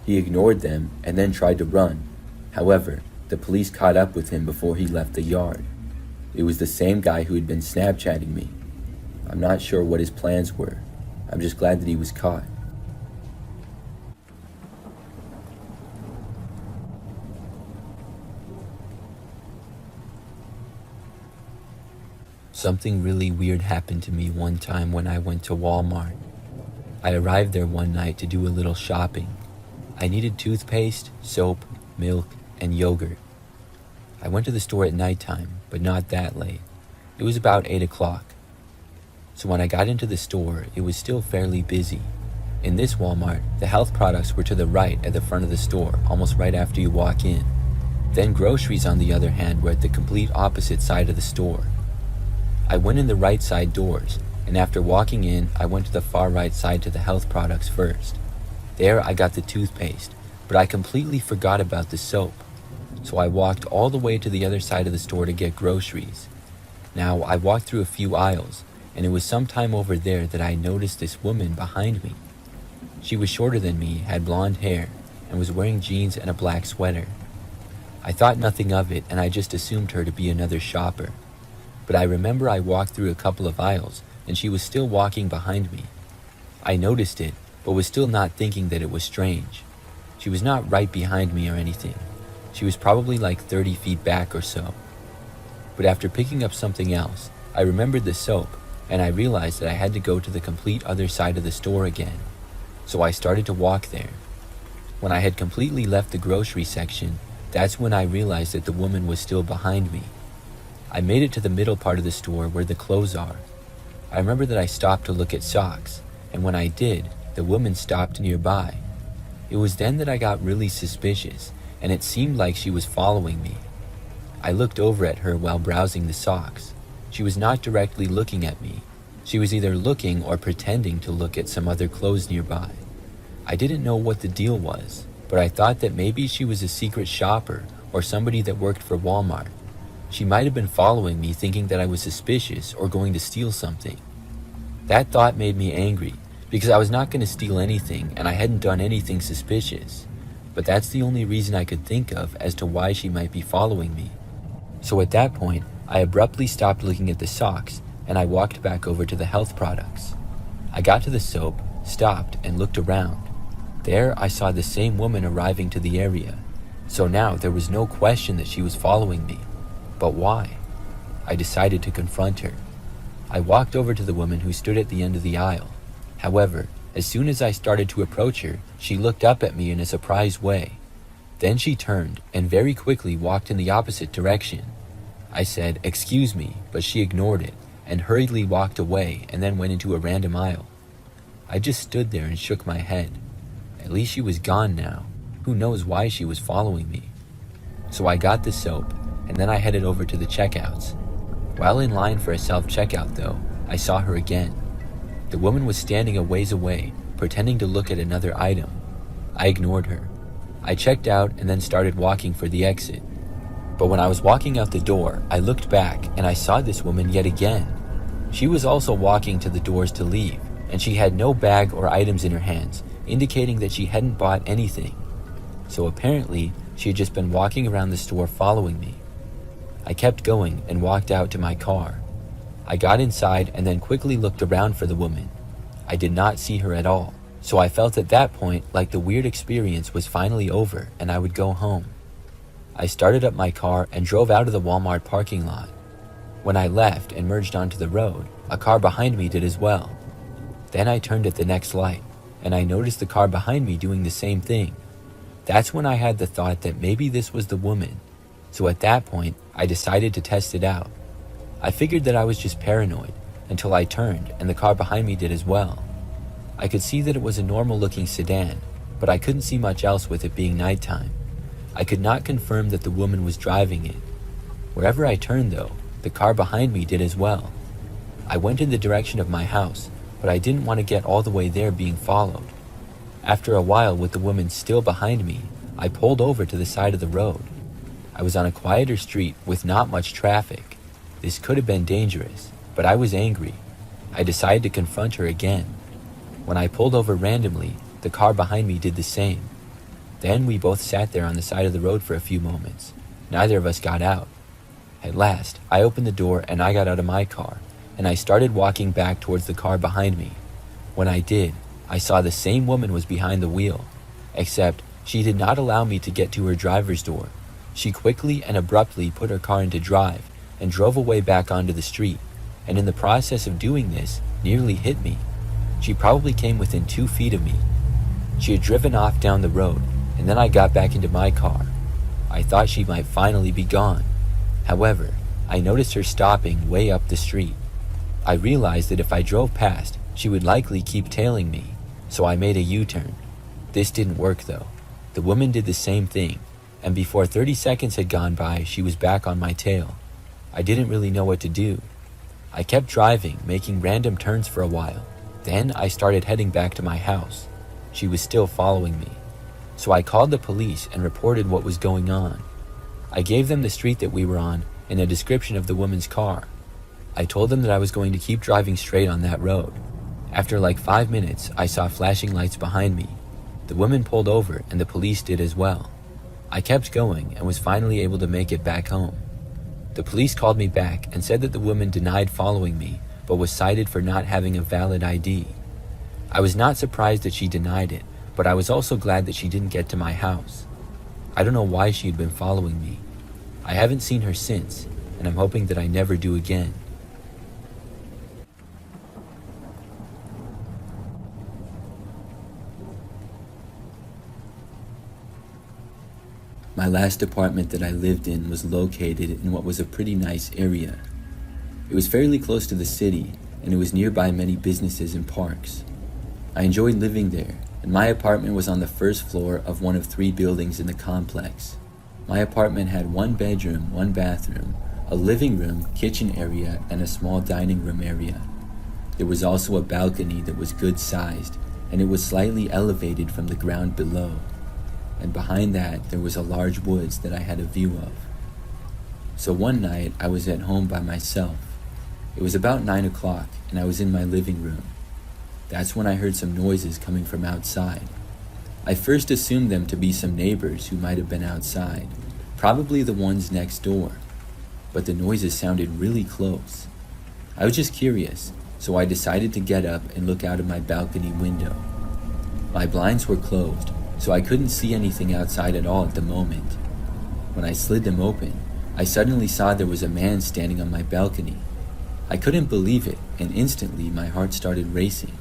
He ignored them and then tried to run. However, the police caught up with him before he left the yard. It was the same guy who had been Snapchatting me. I'm not sure what his plans were. I'm just glad that he was caught. Something really weird happened to me one time when I went to Walmart. I arrived there one night to do a little shopping. I needed toothpaste, soap, milk, and yogurt. I went to the store at nighttime, but not that late. It was about 8 o'clock. So when I got into the store, it was still fairly busy. In this Walmart, the health products were to the right at the front of the store, almost right after you walk in. Then groceries, on the other hand, were at the complete opposite side of the store. I went in the right side doors, and after walking in, I went to the far right side to the health products first. There I got the toothpaste, but I completely forgot about the soap. So I walked all the way to the other side of the store to get groceries. Now I walked through a few aisles, and it was sometime over there that I noticed this woman behind me. She was shorter than me, had blonde hair, and was wearing jeans and a black sweater. I thought nothing of it, and I just assumed her to be another shopper. But I remember I walked through a couple of aisles, and she was still walking behind me. I noticed it, but was still not thinking that it was strange. She was not right behind me or anything. She was probably like 30 feet back or so. But after picking up something else, I remembered the soap, and I realized that I had to go to the complete other side of the store again. So I started to walk there. When I had completely left the grocery section, that's when I realized that the woman was still behind me. I made it to the middle part of the store where the clothes are. I remember that I stopped to look at socks, and when I did, the woman stopped nearby. It was then that I got really suspicious, and it seemed like she was following me. I looked over at her while browsing the socks. She was not directly looking at me. She was either looking or pretending to look at some other clothes nearby. I didn't know what the deal was, but I thought that maybe she was a secret shopper or somebody that worked for Walmart. She might have been following me thinking that I was suspicious or going to steal something. That thought made me angry because I was not going to steal anything and I hadn't done anything suspicious. But that's the only reason I could think of as to why she might be following me. So at that point, I abruptly stopped looking at the socks and I walked back over to the health products. I got to the soap, stopped, and looked around. There I saw the same woman arriving to the area. So now there was no question that she was following me. But why? I decided to confront her. I walked over to the woman who stood at the end of the aisle. However, as soon as I started to approach her, she looked up at me in a surprised way. Then she turned and very quickly walked in the opposite direction. I said, "Excuse me," but she ignored it and hurriedly walked away and then went into a random aisle. I just stood there and shook my head. At least she was gone now. Who knows why she was following me? So I got the soap, and then I headed over to the checkouts. While in line for a self-checkout though, I saw her again. The woman was standing a ways away, pretending to look at another item. I ignored her. I checked out and then started walking for the exit. But when I was walking out the door, I looked back and I saw this woman yet again. She was also walking to the doors to leave, and she had no bag or items in her hands, indicating that she hadn't bought anything. So apparently, she had just been walking around the store following me. I kept going and walked out to my car. I got inside and then quickly looked around for the woman. I did not see her at all, so I felt at that point like the weird experience was finally over and I would go home. I started up my car and drove out of the Walmart parking lot. When I left and merged onto the road, a car behind me did as well. Then I turned at the next light, and I noticed the car behind me doing the same thing. That's when I had the thought that maybe this was the woman. So at that point, I decided to test it out. I figured that I was just paranoid until I turned and the car behind me did as well. I could see that it was a normal looking sedan, but I couldn't see much else with it being nighttime. I could not confirm that the woman was driving it. Wherever I turned though, the car behind me did as well. I went in the direction of my house, but I didn't want to get all the way there being followed. After a while, with the woman still behind me, I pulled over to the side of the road. I was on a quieter street with not much traffic. This could have been dangerous, but I was angry. I decided to confront her again. When I pulled over randomly, the car behind me did the same. Then we both sat there on the side of the road for a few moments. Neither of us got out. At last, I opened the door and I got out of my car, and I started walking back towards the car behind me. When I did, I saw the same woman was behind the wheel, except she did not allow me to get to her driver's door. She quickly and abruptly put her car into drive and drove away back onto the street, and in the process of doing this, nearly hit me. She probably came within 2 feet of me. She had driven off down the road, and then I got back into my car. I thought she might finally be gone. However, I noticed her stopping way up the street. I realized that if I drove past, she would likely keep tailing me, so I made a U-turn. This didn't work though. The woman did the same thing, and before 30 seconds had gone by, she was back on my tail. I didn't really know what to do. I kept driving, making random turns for a while. Then I started heading back to my house. She was still following me. So I called the police and reported what was going on. I gave them the street that we were on and a description of the woman's car. I told them that I was going to keep driving straight on that road. After like 5 minutes, I saw flashing lights behind me. The woman pulled over and the police did as well. I kept going and was finally able to make it back home. The police called me back and said that the woman denied following me, but was cited for not having a valid ID. I was not surprised that she denied it, but I was also glad that she didn't get to my house. I don't know why she had been following me. I haven't seen her since, and I'm hoping that I never do again. My last apartment that I lived in was located in what was a pretty nice area. It was fairly close to the city, and it was nearby many businesses and parks. I enjoyed living there, and my apartment was on the first floor of one of 3 buildings in the complex. My apartment had 1 bedroom, 1 bathroom, a living room, kitchen area, and a small dining room area. There was also a balcony that was good sized, and it was slightly elevated from the ground below. And behind that, there was a large woods that I had a view of. So one night, I was at home by myself. It was about 9 o'clock, and I was in my living room. That's when I heard some noises coming from outside. I first assumed them to be some neighbors who might have been outside, probably the ones next door. But the noises sounded really close. I was just curious, so I decided to get up and look out of my balcony window. My blinds were closed, so I couldn't see anything outside at all at the moment. When I slid them open, I suddenly saw there was a man standing on my balcony. I couldn't believe it, and instantly my heart started racing.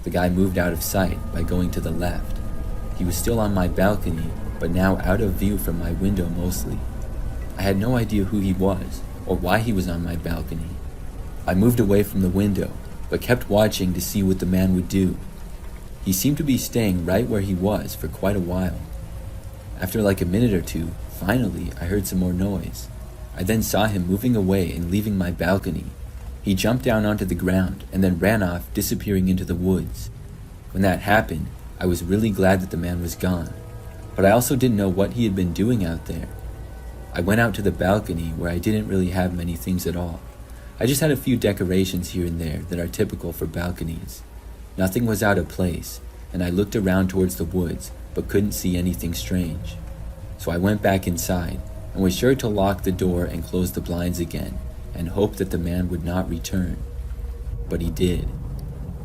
The guy moved out of sight by going to the left. He was still on my balcony, but now out of view from my window mostly. I had no idea who he was, or why he was on my balcony. I moved away from the window, but kept watching to see what the man would do. He seemed to be staying right where he was for quite a while. After like a minute or two, finally I heard some more noise. I then saw him moving away and leaving my balcony. He jumped down onto the ground and then ran off, disappearing into the woods. When that happened, I was really glad that the man was gone, but I also didn't know what he had been doing out there. I went out to the balcony where I didn't really have many things at all. I just had a few decorations here and there that are typical for balconies. Nothing was out of place, and I looked around towards the woods, but couldn't see anything strange. So I went back inside, and was sure to lock the door and close the blinds again, and hoped that the man would not return. But he did.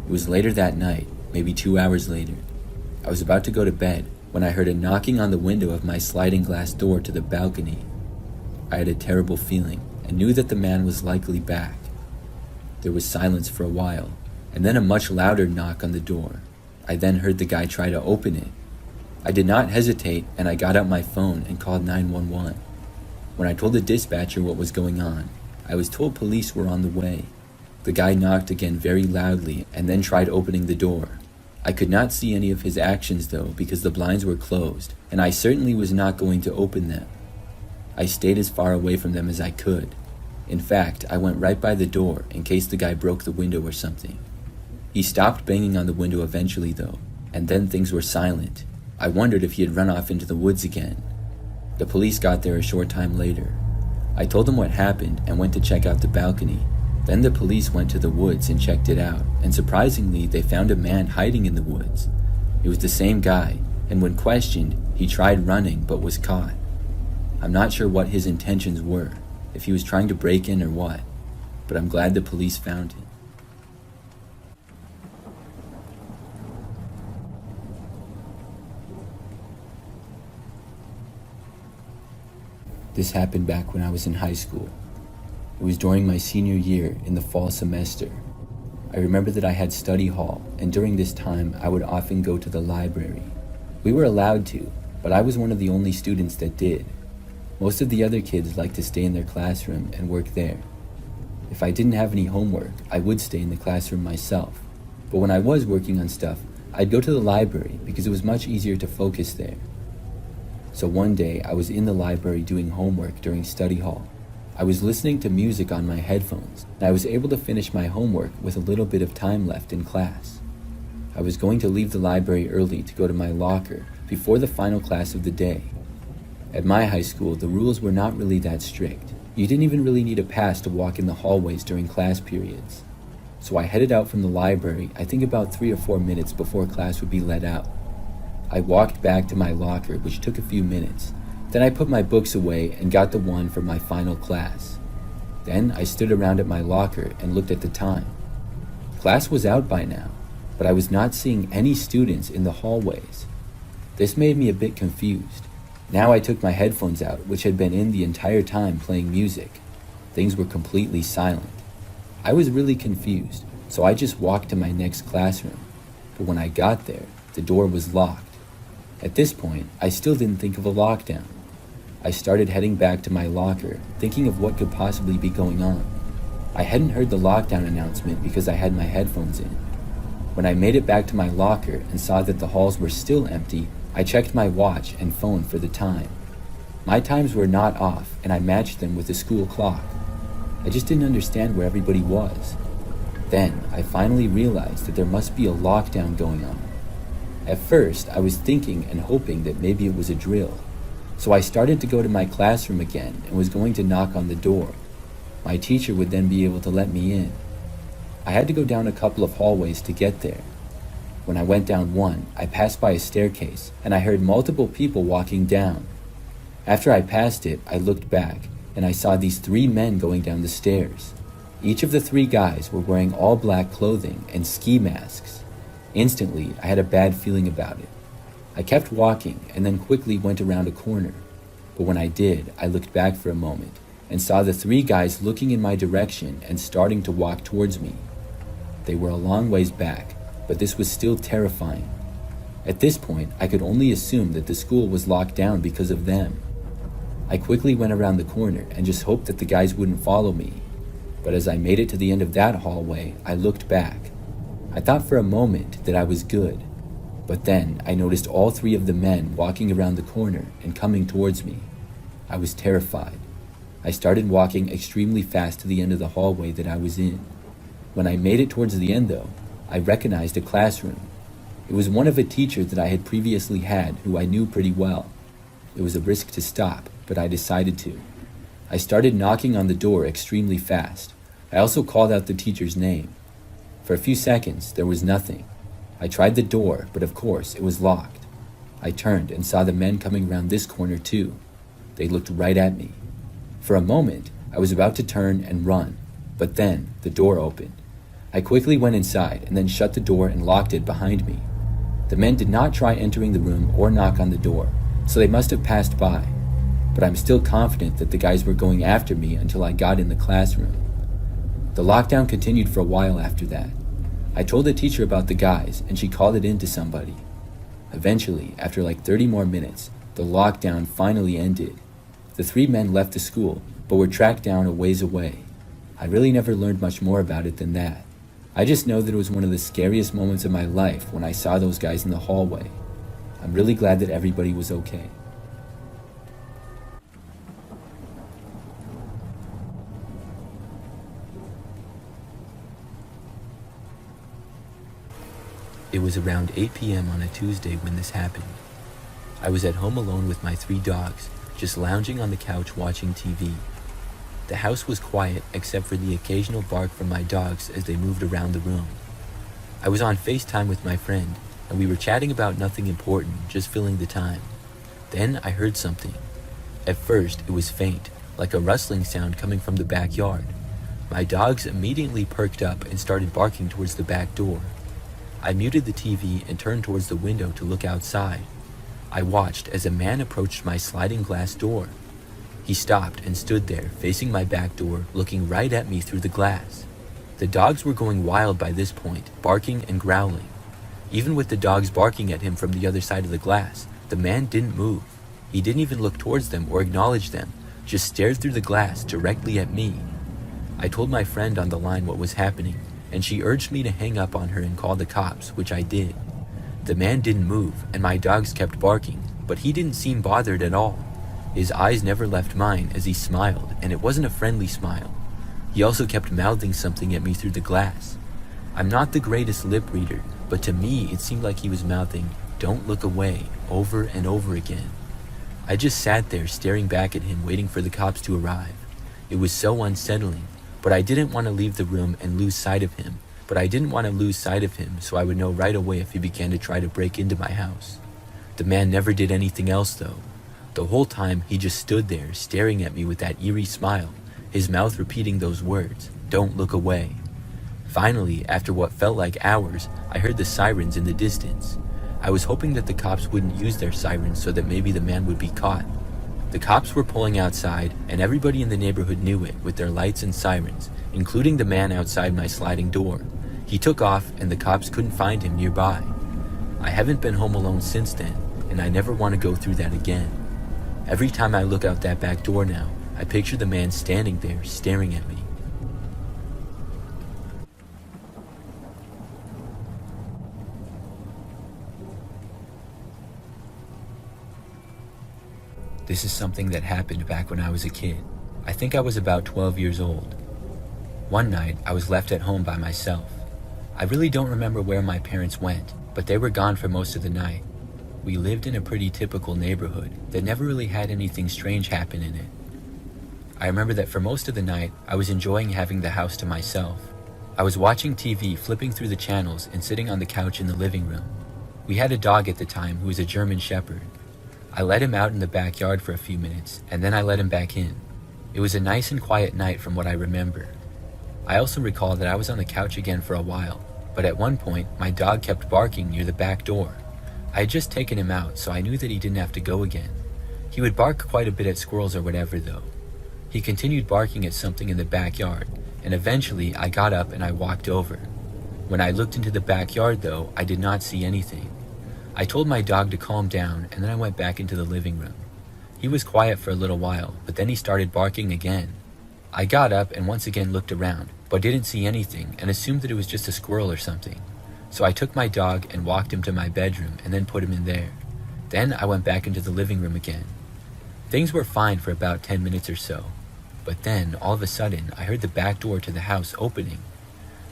It was later that night, maybe 2 hours later. I was about to go to bed, when I heard a knocking on the window of my sliding glass door to the balcony. I had a terrible feeling and knew that the man was likely back. There was silence for a while, and then a much louder knock on the door. I then heard the guy try to open it. I did not hesitate, and I got out my phone and called 911. When I told the dispatcher what was going on, I was told police were on the way. The guy knocked again very loudly and then tried opening the door. I could not see any of his actions though because the blinds were closed, and I certainly was not going to open them. I stayed as far away from them as I could. In fact, I went right by the door in case the guy broke the window or something. He stopped banging on the window eventually though, and then things were silent. I wondered if he had run off into the woods again. The police got there a short time later. I told them what happened and went to check out the balcony. Then the police went to the woods and checked it out, and surprisingly, they found a man hiding in the woods. It was the same guy, and when questioned, he tried running but was caught. I'm not sure what his intentions were, if he was trying to break in or what, but I'm glad the police found him. This happened back when I was in high school. It was during my senior year in the fall semester. I remember that I had study hall, and during this time I would often go to the library. We were allowed to, but I was one of the only students that did. Most of the other kids liked to stay in their classroom and work there. If I didn't have any homework, I would stay in the classroom myself. But when I was working on stuff, I'd go to the library because it was much easier to focus there. So one day, I was in the library doing homework during study hall. I was listening to music on my headphones, and I was able to finish my homework with a little bit of time left in class. I was going to leave the library early to go to my locker before the final class of the day. At my high school, the rules were not really that strict. You didn't even really need a pass to walk in the hallways during class periods. So I headed out from the library, I think about 3 or 4 minutes before class would be let out. I walked back to my locker, which took a few minutes. Then I put my books away and got the one for my final class. Then I stood around at my locker and looked at the time. Class was out by now, but I was not seeing any students in the hallways. This made me a bit confused. Now I took my headphones out, which had been in the entire time playing music. Things were completely silent. I was really confused, so I just walked to my next classroom. But when I got there, the door was locked. At this point, I still didn't think of a lockdown. I started heading back to my locker, thinking of what could possibly be going on. I hadn't heard the lockdown announcement because I had my headphones in. When I made it back to my locker and saw that the halls were still empty, I checked my watch and phone for the time. My times were not off, and I matched them with the school clock. I just didn't understand where everybody was. Then, I finally realized that there must be a lockdown going on. At first, I was thinking and hoping that maybe it was a drill. So I started to go to my classroom again and was going to knock on the door. My teacher would then be able to let me in. I had to go down a couple of hallways to get there. When I went down one, I passed by a staircase and I heard multiple people walking down. After I passed it, I looked back and I saw these 3 men going down the stairs. Each of the 3 guys were wearing all black clothing and ski masks. Instantly, I had a bad feeling about it. I kept walking and then quickly went around a corner. But when I did, I looked back for a moment and saw the 3 guys looking in my direction and starting to walk towards me. They were a long ways back, but this was still terrifying. At this point, I could only assume that the school was locked down because of them. I quickly went around the corner and just hoped that the guys wouldn't follow me. But as I made it to the end of that hallway, I looked back. I thought for a moment that I was good, but then I noticed all 3 of the men walking around the corner and coming towards me. I was terrified. I started walking extremely fast to the end of the hallway that I was in. When I made it towards the end though, I recognized a classroom. It was one of a teacher that I had previously had who I knew pretty well. It was a risk to stop, but I decided to. I started knocking on the door extremely fast. I also called out the teacher's name. For a few seconds, there was nothing. I tried the door, but of course, it was locked. I turned and saw the men coming around this corner too. They looked right at me. For a moment, I was about to turn and run, but then the door opened. I quickly went inside and then shut the door and locked it behind me. The men did not try entering the room or knock on the door, so they must have passed by. But I'm still confident that the guys were going after me until I got in the classroom. The lockdown continued for a while after that. I told the teacher about the guys, and she called it in to somebody. Eventually, after like 30 more minutes, the lockdown finally ended. The 3 men left the school, but were tracked down a ways away. I really never learned much more about it than that. I just know that it was one of the scariest moments of my life when I saw those guys in the hallway. I'm really glad that everybody was okay. It was around 8 p.m. on a Tuesday when this happened. I was at home alone with my 3 dogs, just lounging on the couch watching TV. The house was quiet except for the occasional bark from my dogs as they moved around the room. I was on FaceTime with my friend, and we were chatting about nothing important, just filling the time. Then I heard something. At first, it was faint, like a rustling sound coming from the backyard. My dogs immediately perked up and started barking towards the back door. I muted the TV and turned towards the window to look outside. I watched as a man approached my sliding glass door. He stopped and stood there, facing my back door, looking right at me through the glass. The dogs were going wild by this point, barking and growling. Even with the dogs barking at him from the other side of the glass, the man didn't move. He didn't even look towards them or acknowledge them, just stared through the glass directly at me. I told my friend on the line what was happening, and she urged me to hang up on her and call the cops, which I did. The man didn't move, and my dogs kept barking, but he didn't seem bothered at all. His eyes never left mine as he smiled, and it wasn't a friendly smile. He also kept mouthing something at me through the glass. I'm not the greatest lip reader, but to me it seemed like he was mouthing, "Don't look away," over and over again. I just sat there staring back at him, waiting for the cops to arrive. It was so unsettling, but I didn't want to leave the room and lose sight of him. So I would know right away if he began to try to break into my house. The man never did anything else though. The whole time he just stood there staring at me with that eerie smile, his mouth repeating those words, "Don't look away." Finally, after what felt like hours, I heard the sirens in the distance. I was hoping that the cops wouldn't use their sirens so that maybe the man would be caught. The cops were pulling outside, and everybody in the neighborhood knew it with their lights and sirens, including the man outside my sliding door. He took off, and the cops couldn't find him nearby. I haven't been home alone since then, and I never want to go through that again. Every time I look out that back door now, I picture the man standing there staring at me. This is something that happened back when I was a kid. I think I was about 12 years old. One night, I was left at home by myself. I really don't remember where my parents went, but they were gone for most of the night. We lived in a pretty typical neighborhood that never really had anything strange happen in it. I remember that for most of the night, I was enjoying having the house to myself. I was watching TV, flipping through the channels, and sitting on the couch in the living room. We had a dog at the time who was a German Shepherd. I let him out in the backyard for a few minutes, and then I let him back in. It was a nice and quiet night from what I remember. I also recall that I was on the couch again for a while, but at one point, my dog kept barking near the back door. I had just taken him out, so I knew that he didn't have to go again. He would bark quite a bit at squirrels or whatever, though. He continued barking at something in the backyard, and eventually I got up and I walked over. When I looked into the backyard, though, I did not see anything. I told my dog to calm down, and then I went back into the living room. He was quiet for a little while, but then he started barking again. I got up and once again looked around, but didn't see anything and assumed that it was just a squirrel or something. So I took my dog and walked him to my bedroom and then put him in there. Then I went back into the living room again. Things were fine for about 10 minutes or so, but then all of a sudden I heard the back door to the house opening.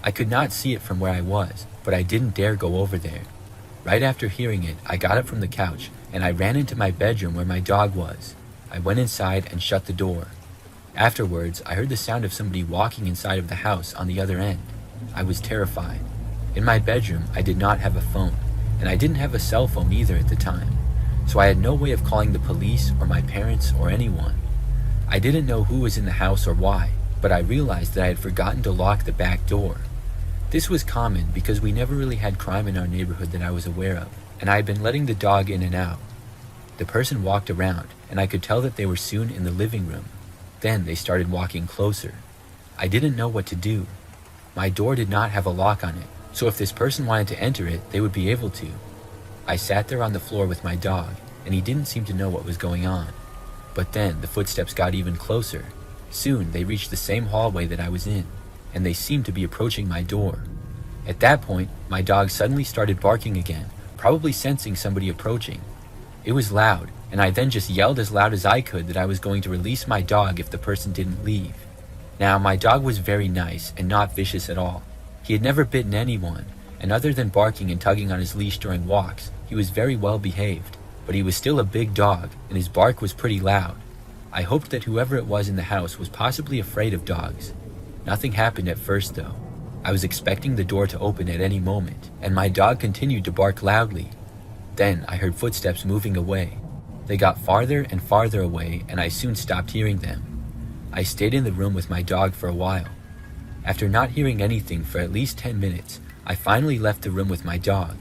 I could not see it from where I was, but I didn't dare go over there. Right after hearing it, I got up from the couch and I ran into my bedroom where my dog was. I went inside and shut the door. Afterwards, I heard the sound of somebody walking inside of the house on the other end. I was terrified. In my bedroom, I did not have a phone, and I didn't have a cell phone either at the time, so I had no way of calling the police or my parents or anyone. I didn't know who was in the house or why, but I realized that I had forgotten to lock the back door. This was common because we never really had crime in our neighborhood that I was aware of. and I had been letting the dog in and out. The person walked around, and I could tell that they were soon in the living room. Then they started walking closer. I didn't know what to do. My door did not have a lock on it, so if this person wanted to enter it, they would be able to. I sat there on the floor with my dog, and he didn't seem to know what was going on. But then the footsteps got even closer. Soon they reached the same hallway that I was in, and they seemed to be approaching my door. At that point, my dog suddenly started barking again, probably sensing somebody approaching. It was loud, and I then just yelled as loud as I could that I was going to release my dog if the person didn't leave. Now, my dog was very nice and not vicious at all. He had never bitten anyone, and other than barking and tugging on his leash during walks, he was very well behaved. But he was still a big dog, and his bark was pretty loud. I hoped that whoever it was in the house was possibly afraid of dogs. Nothing happened at first, though. I was expecting the door to open at any moment, and my dog continued to bark loudly. Then I heard footsteps moving away. They got farther and farther away, and I soon stopped hearing them. I stayed in the room with my dog for a while. After not hearing anything for at least 10 minutes, I finally left the room with my dog.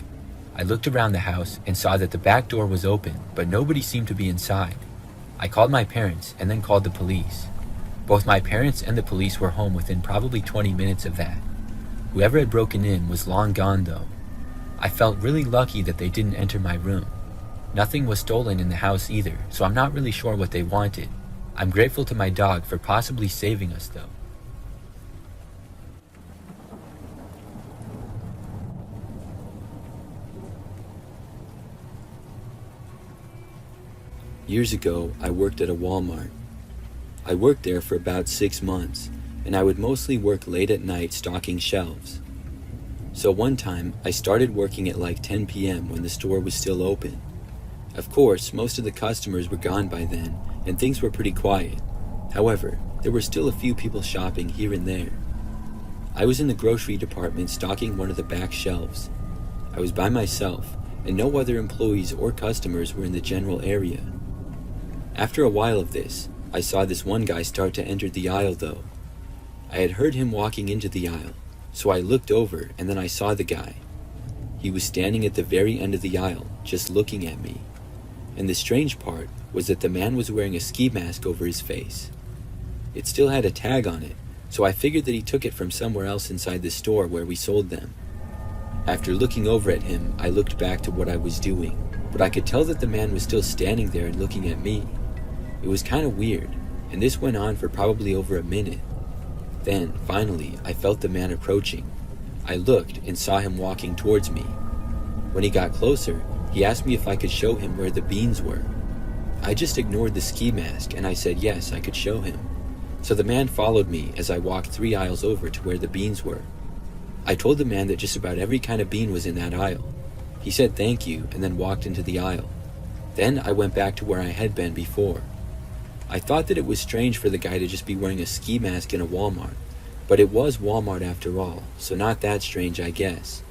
I looked around the house and saw that the back door was open, but nobody seemed to be inside. I called my parents and then called the police. Both my parents and the police were home within probably 20 minutes of that. Whoever had broken in was long gone though. I felt really lucky that they didn't enter my room. Nothing was stolen in the house either, so I'm not really sure what they wanted. I'm grateful to my dog for possibly saving us though. Years ago, I worked at a Walmart. I worked there for about 6 months, and I would mostly work late at night stocking shelves. So one time, I started working at like 10 p.m. when the store was still open. Of course, most of the customers were gone by then, and things were pretty quiet. However, there were still a few people shopping here and there. I was in the grocery department stocking one of the back shelves. I was by myself, and no other employees or customers were in the general area. After a while of this, I saw this one guy start to enter the aisle though. I had heard him walking into the aisle, so I looked over and then I saw the guy. He was standing at the very end of the aisle, just looking at me. And the strange part was that the man was wearing a ski mask over his face. It still had a tag on it, so I figured that he took it from somewhere else inside the store where we sold them. After looking over at him, I looked back to what I was doing, but I could tell that the man was still standing there and looking at me. It was kind of weird, and this went on for probably over a minute. Then, finally, I felt the man approaching. I looked and saw him walking towards me. When he got closer, he asked me if I could show him where the beans were. I just ignored the ski mask and I said yes, I could show him. So the man followed me as I walked 3 aisles over to where the beans were. I told the man that just about every kind of bean was in that aisle. He said thank you and then walked into the aisle. Then I went back to where I had been before. I thought that it was strange for the guy to just be wearing a ski mask in a Walmart, but it was Walmart after all, so not that strange, I guess.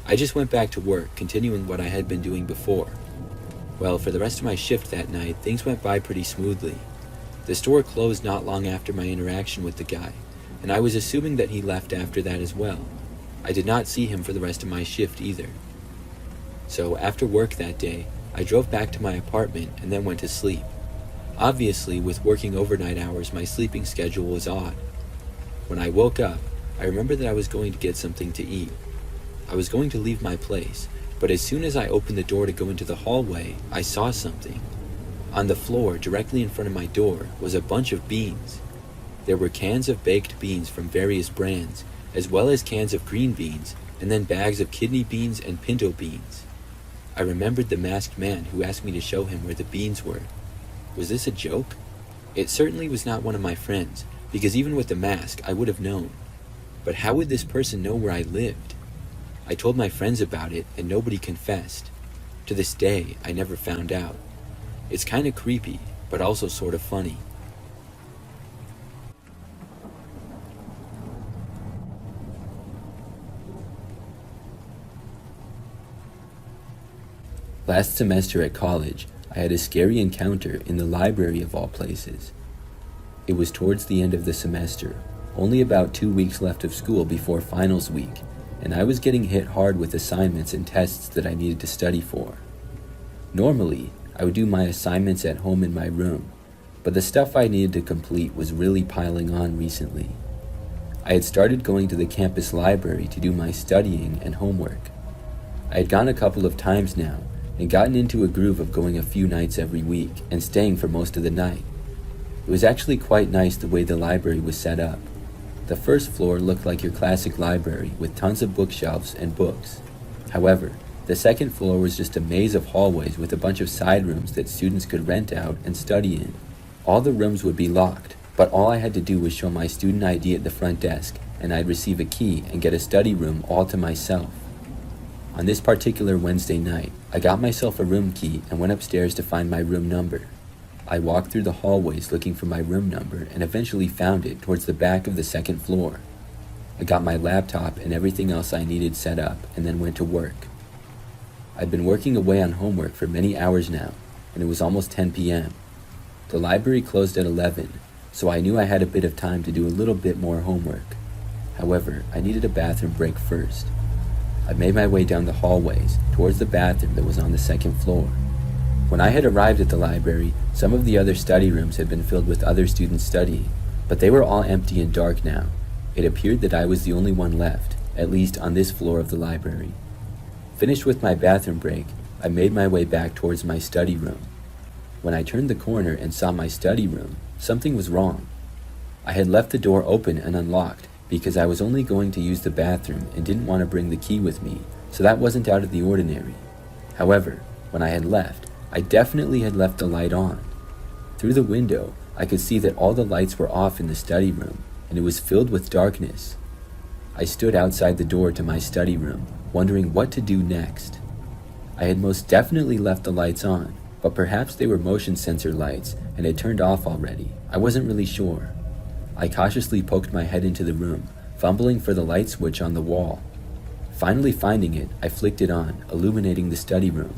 I just went back to work, continuing what I had been doing before. Well, for the rest of my shift that night, things went by pretty smoothly. The store closed not long after my interaction with the guy, and I was assuming that he left after that as well. I did not see him for the rest of my shift either. So after work that day, I drove back to my apartment and then went to sleep. Obviously, with working overnight hours, my sleeping schedule was odd. When I woke up, I remembered that I was going to get something to eat. I was going to leave my place, but as soon as I opened the door to go into the hallway, I saw something. On the floor, directly in front of my door, was a bunch of beans. There were cans of baked beans from various brands, as well as cans of green beans, and then bags of kidney beans and pinto beans. I remembered the masked man who asked me to show him where the beans were. Was this a joke? It certainly was not one of my friends, because even with the mask, I would have known. But how would this person know where I lived? I told my friends about it, and nobody confessed. To this day, I never found out. It's kind of creepy, but also sort of funny. Last semester at college, I had a scary encounter in the library of all places. It was towards the end of the semester, only about 2 weeks left of school before finals week, and I was getting hit hard with assignments and tests that I needed to study for. Normally, I would do my assignments at home in my room, but the stuff I needed to complete was really piling on recently. I had started going to the campus library to do my studying and homework. I had gone a couple of times now and gotten into a groove of going a few nights every week and staying for most of the night. It was actually quite nice the way the library was set up. The first floor looked like your classic library with tons of bookshelves and books. However, the second floor was just a maze of hallways with a bunch of side rooms that students could rent out and study in. All the rooms would be locked, but all I had to do was show my student ID at the front desk, and I'd receive a key and get a study room all to myself. On this particular Wednesday night, I got myself a room key and went upstairs to find my room number. I walked through the hallways looking for my room number and eventually found it towards the back of the second floor. I got my laptop and everything else I needed set up and then went to work. I'd been working away on homework for many hours now, and it was almost 10 p.m. The library closed at 11, so I knew I had a bit of time to do a little bit more homework. However, I needed a bathroom break first. I made my way down the hallways towards the bathroom that was on the second floor. When I had arrived at the library, some of the other study rooms had been filled with other students studying, but they were all empty and dark now. It appeared that I was the only one left, at least on this floor of the library. Finished with my bathroom break, I made my way back towards my study room. When I turned the corner and saw my study room, something was wrong. I had left the door open and unlocked because I was only going to use the bathroom and didn't want to bring the key with me, so that wasn't out of the ordinary. However, when I had left, I definitely had left the light on. Through the window, I could see that all the lights were off in the study room, and it was filled with darkness. I stood outside the door to my study room, wondering what to do next. I had most definitely left the lights on, but perhaps they were motion sensor lights and had turned off already. I wasn't really sure. I cautiously poked my head into the room, fumbling for the light switch on the wall. Finally finding it, I flicked it on, illuminating the study room.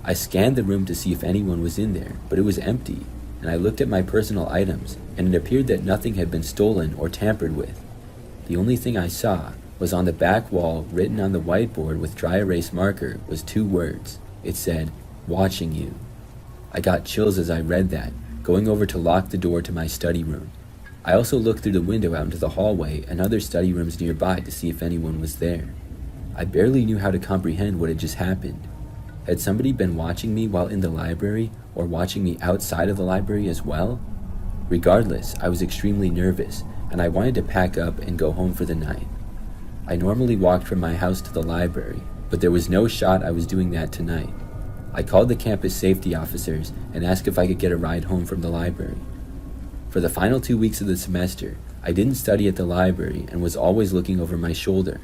I scanned the room to see if anyone was in there, but it was empty, and I looked at my personal items, and it appeared that nothing had been stolen or tampered with. The only thing I saw was on the back wall, written on the whiteboard with dry erase marker, was 2 words. It said, "Watching you." I got chills as I read that, going over to lock the door to my study room. I also looked through the window out into the hallway and other study rooms nearby to see if anyone was there. I barely knew how to comprehend what had just happened. Had somebody been watching me while in the library, or watching me outside of the library as well? Regardless, I was extremely nervous, and I wanted to pack up and go home for the night. I normally walked from my house to the library, but there was no shot I was doing that tonight. I called the campus safety officers and asked if I could get a ride home from the library. For the final 2 weeks of the semester, I didn't study at the library and was always looking over my shoulder.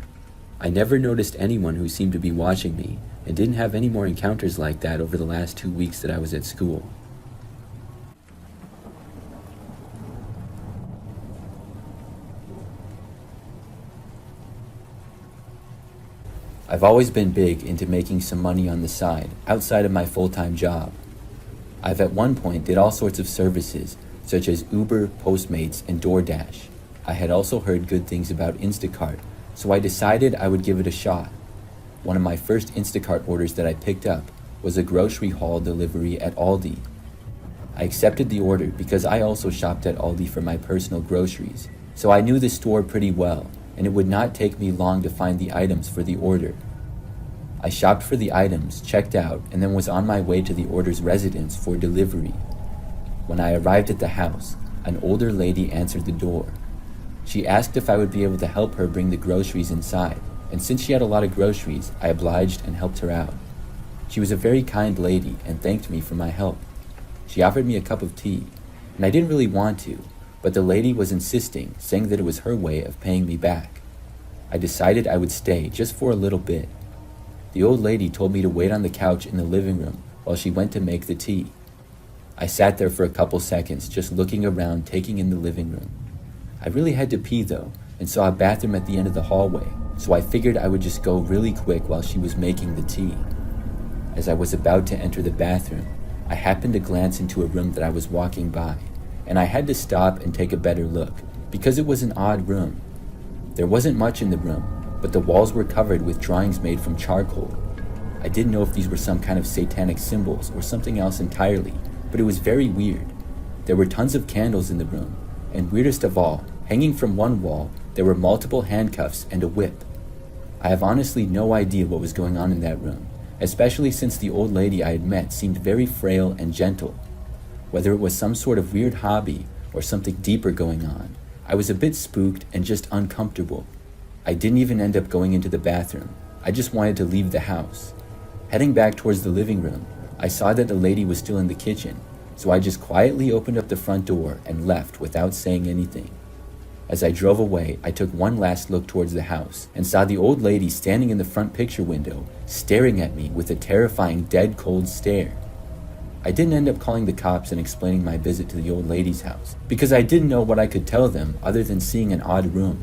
I never noticed anyone who seemed to be watching me, and didn't have any more encounters like that over the last 2 weeks that I was at school. I've always been big into making some money on the side, outside of my full-time job. I've at one point did all sorts of services, such as Uber, Postmates, and DoorDash. I had also heard good things about Instacart, so I decided I would give it a shot. One of my first Instacart orders that I picked up was a grocery haul delivery at Aldi. I accepted the order because I also shopped at Aldi for my personal groceries, so I knew the store pretty well, and it would not take me long to find the items for the order. I shopped for the items, checked out, and then was on my way to the order's residence for delivery. When I arrived at the house, an older lady answered the door. She asked if I would be able to help her bring the groceries inside, and since she had a lot of groceries, I obliged and helped her out. She was a very kind lady and thanked me for my help. She offered me a cup of tea, and I didn't really want to, but the lady was insisting, saying that it was her way of paying me back. I decided I would stay just for a little bit. The old lady told me to wait on the couch in the living room while she went to make the tea. I sat there for a couple seconds, just looking around, taking in the living room. I really had to pee though, and saw a bathroom at the end of the hallway, so I figured I would just go really quick while she was making the tea. As I was about to enter the bathroom, I happened to glance into a room that I was walking by, and I had to stop and take a better look, because it was an odd room. There wasn't much in the room, but the walls were covered with drawings made from charcoal. I didn't know if these were some kind of satanic symbols or something else entirely, but it was very weird. There were tons of candles in the room, and weirdest of all, hanging from one wall, there were multiple handcuffs and a whip. I have honestly no idea what was going on in that room, especially since the old lady I had met seemed very frail and gentle. Whether it was some sort of weird hobby or something deeper going on, I was a bit spooked and just uncomfortable. I didn't even end up going into the bathroom. I just wanted to leave the house. Heading back towards the living room, I saw that the lady was still in the kitchen, so I just quietly opened up the front door and left without saying anything. As I drove away, I took one last look towards the house and saw the old lady standing in the front picture window, staring at me with a terrifying dead cold stare. I didn't end up calling the cops and explaining my visit to the old lady's house, because I didn't know what I could tell them other than seeing an odd room.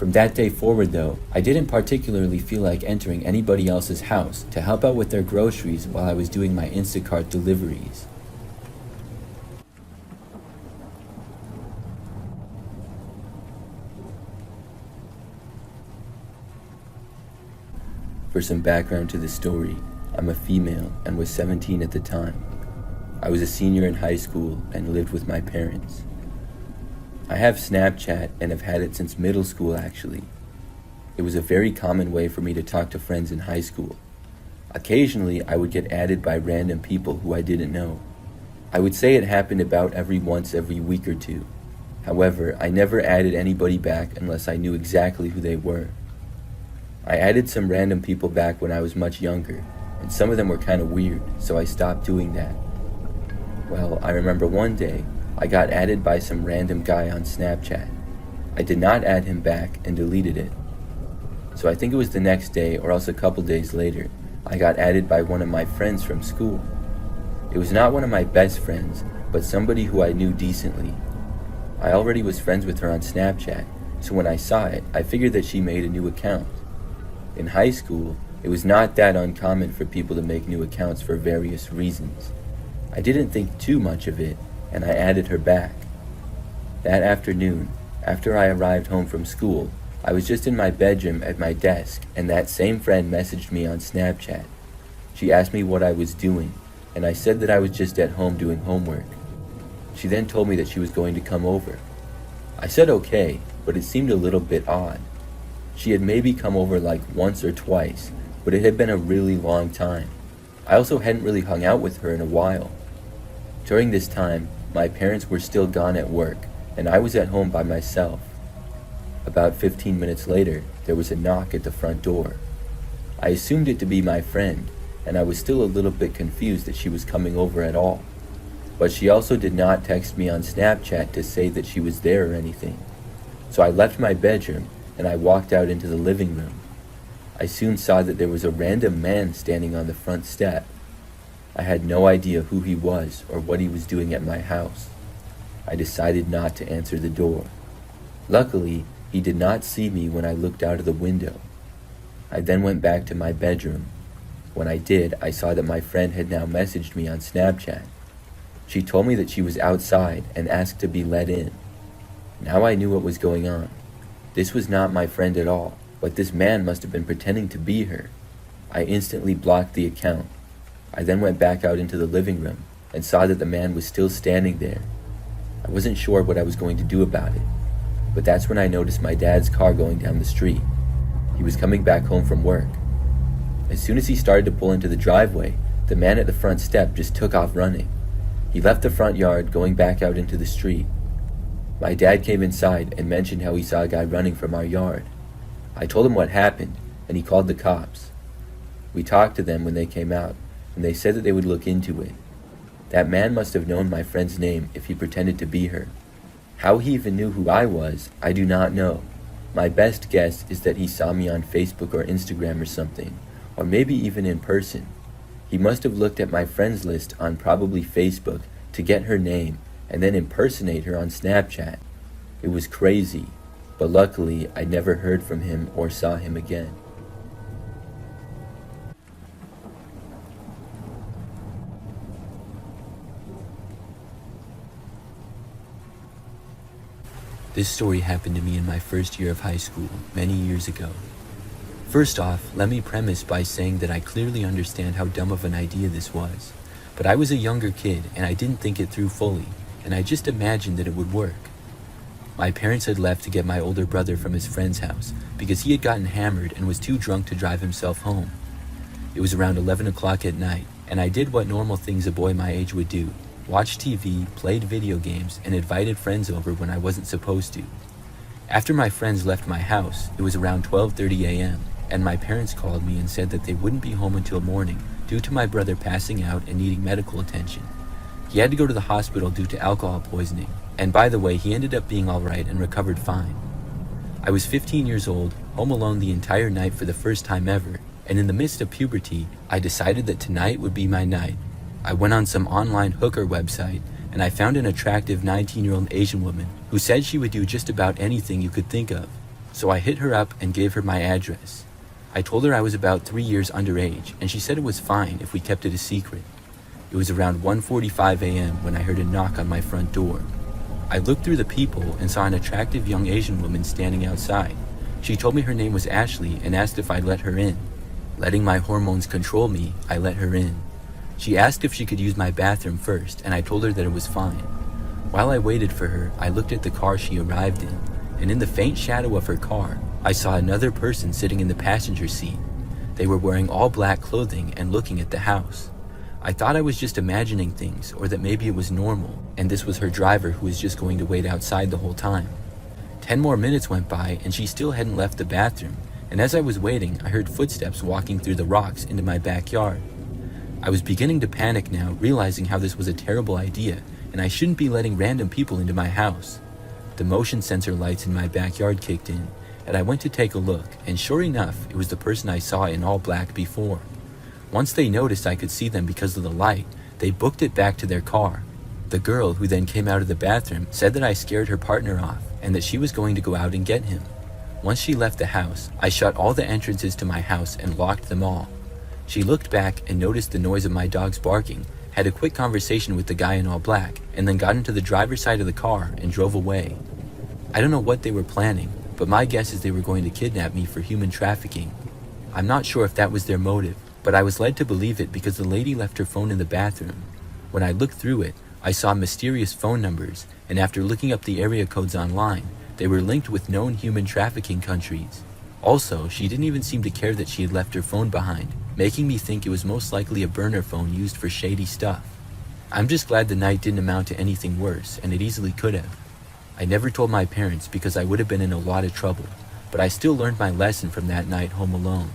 From that day forward though, I didn't particularly feel like entering anybody else's house to help out with their groceries while I was doing my Instacart deliveries. For some background to the story, I'm a female and was 17 at the time. I was a senior in high school and lived with my parents. I have Snapchat and have had it since middle school actually. It was a very common way for me to talk to friends in high school. Occasionally, I would get added by random people who I didn't know. I would say it happened about every week or two. However, I never added anybody back unless I knew exactly who they were. I added some random people back when I was much younger, and some of them were kind of weird, so I stopped doing that. Well, I remember one day, I got added by some random guy on Snapchat. I did not add him back and deleted it. So I think it was the next day or else a couple days later, I got added by one of my friends from school. It was not one of my best friends, but somebody who I knew decently. I already was friends with her on Snapchat, so when I saw it, I figured that she made a new account. In high school, it was not that uncommon for people to make new accounts for various reasons. I didn't think too much of it, and I added her back. That afternoon, after I arrived home from school, I was just in my bedroom at my desk, and that same friend messaged me on Snapchat. She asked me what I was doing, and I said that I was just at home doing homework. She then told me that she was going to come over. I said okay, but it seemed a little bit odd. She had maybe come over like once or twice, but it had been a really long time. I also hadn't really hung out with her in a while. During this time, my parents were still gone at work, and I was at home by myself. About 15 minutes later, there was a knock at the front door. I assumed it to be my friend, and I was still a little bit confused that she was coming over at all. But she also did not text me on Snapchat to say that she was there or anything. So I left my bedroom, and I walked out into the living room. I soon saw that there was a random man standing on the front step. I had no idea who he was or what he was doing at my house. I decided not to answer the door. Luckily, he did not see me when I looked out of the window. I then went back to my bedroom. When I did, I saw that my friend had now messaged me on Snapchat. She told me that she was outside and asked to be let in. Now I knew what was going on. This was not my friend at all, but this man must have been pretending to be her. I instantly blocked the account. I then went back out into the living room and saw that the man was still standing there. I wasn't sure what I was going to do about it, but that's when I noticed my dad's car going down the street. He was coming back home from work. As soon as he started to pull into the driveway, the man at the front step just took off running. He left the front yard, going back out into the street. My dad came inside and mentioned how he saw a guy running from our yard. I told him what happened, and he called the cops. We talked to them when they came out, and they said that they would look into it. That man must have known my friend's name if he pretended to be her. How he even knew who I was, I do not know. My best guess is that he saw me on Facebook or Instagram or something, or maybe even in person. He must have looked at my friends list on probably Facebook to get her name and then impersonate her on Snapchat. It was crazy, but luckily I never heard from him or saw him again. This story happened to me in my first year of high school, many years ago. First off, let me premise by saying that I clearly understand how dumb of an idea this was. But I was a younger kid and I didn't think it through fully, and I just imagined that it would work. My parents had left to get my older brother from his friend's house because he had gotten hammered and was too drunk to drive himself home. It was around 11 o'clock at night, and I did what normal things a boy my age would do: watched TV, played video games, and invited friends over when I wasn't supposed to. After my friends left my house, it was around 12:30 a.m., and my parents called me and said that they wouldn't be home until morning due to my brother passing out and needing medical attention. He had to go to the hospital due to alcohol poisoning, and by the way, he ended up being alright and recovered fine. I was 15 years old, home alone the entire night for the first time ever, and in the midst of puberty, I decided that tonight would be my night. I went on some online hooker website, and I found an attractive 19-year-old Asian woman who said she would do just about anything you could think of. So I hit her up and gave her my address. I told her I was about 3 years underage, and she said it was fine if we kept it a secret. It was around 1:45 a.m. when I heard a knock on my front door. I looked through the people and saw an attractive young Asian woman standing outside. She told me her name was Ashley and asked if I'd let her in. Letting my hormones control me, I let her in. She asked if she could use my bathroom first, and I told her that it was fine. While I waited for her, I looked at the car she arrived in, and in the faint shadow of her car, I saw another person sitting in the passenger seat. They were wearing all black clothing and looking at the house. I thought I was just imagining things, or that maybe it was normal, and this was her driver who was just going to wait outside the whole time. 10 more minutes went by, and she still hadn't left the bathroom, and as I was waiting, I heard footsteps walking through the rocks into my backyard. I was beginning to panic now, realizing how this was a terrible idea, and I shouldn't be letting random people into my house. The motion sensor lights in my backyard kicked in, and I went to take a look, and sure enough, it was the person I saw in all black before. Once they noticed I could see them because of the light, they booked it back to their car. The girl, who then came out of the bathroom, said that I scared her partner off, and that she was going to go out and get him. Once she left the house, I shut all the entrances to my house and locked them all. She looked back and noticed the noise of my dogs barking, had a quick conversation with the guy in all black, and then got into the driver's side of the car and drove away. I don't know what they were planning, but my guess is they were going to kidnap me for human trafficking. I'm not sure if that was their motive, but I was led to believe it because the lady left her phone in the bathroom. When I looked through it, I saw mysterious phone numbers, and after looking up the area codes online, they were linked with known human trafficking countries. Also, she didn't even seem to care that she had left her phone behind, making me think it was most likely a burner phone used for shady stuff. I'm just glad the night didn't amount to anything worse, and it easily could have. I never told my parents because I would have been in a lot of trouble, but I still learned my lesson from that night home alone.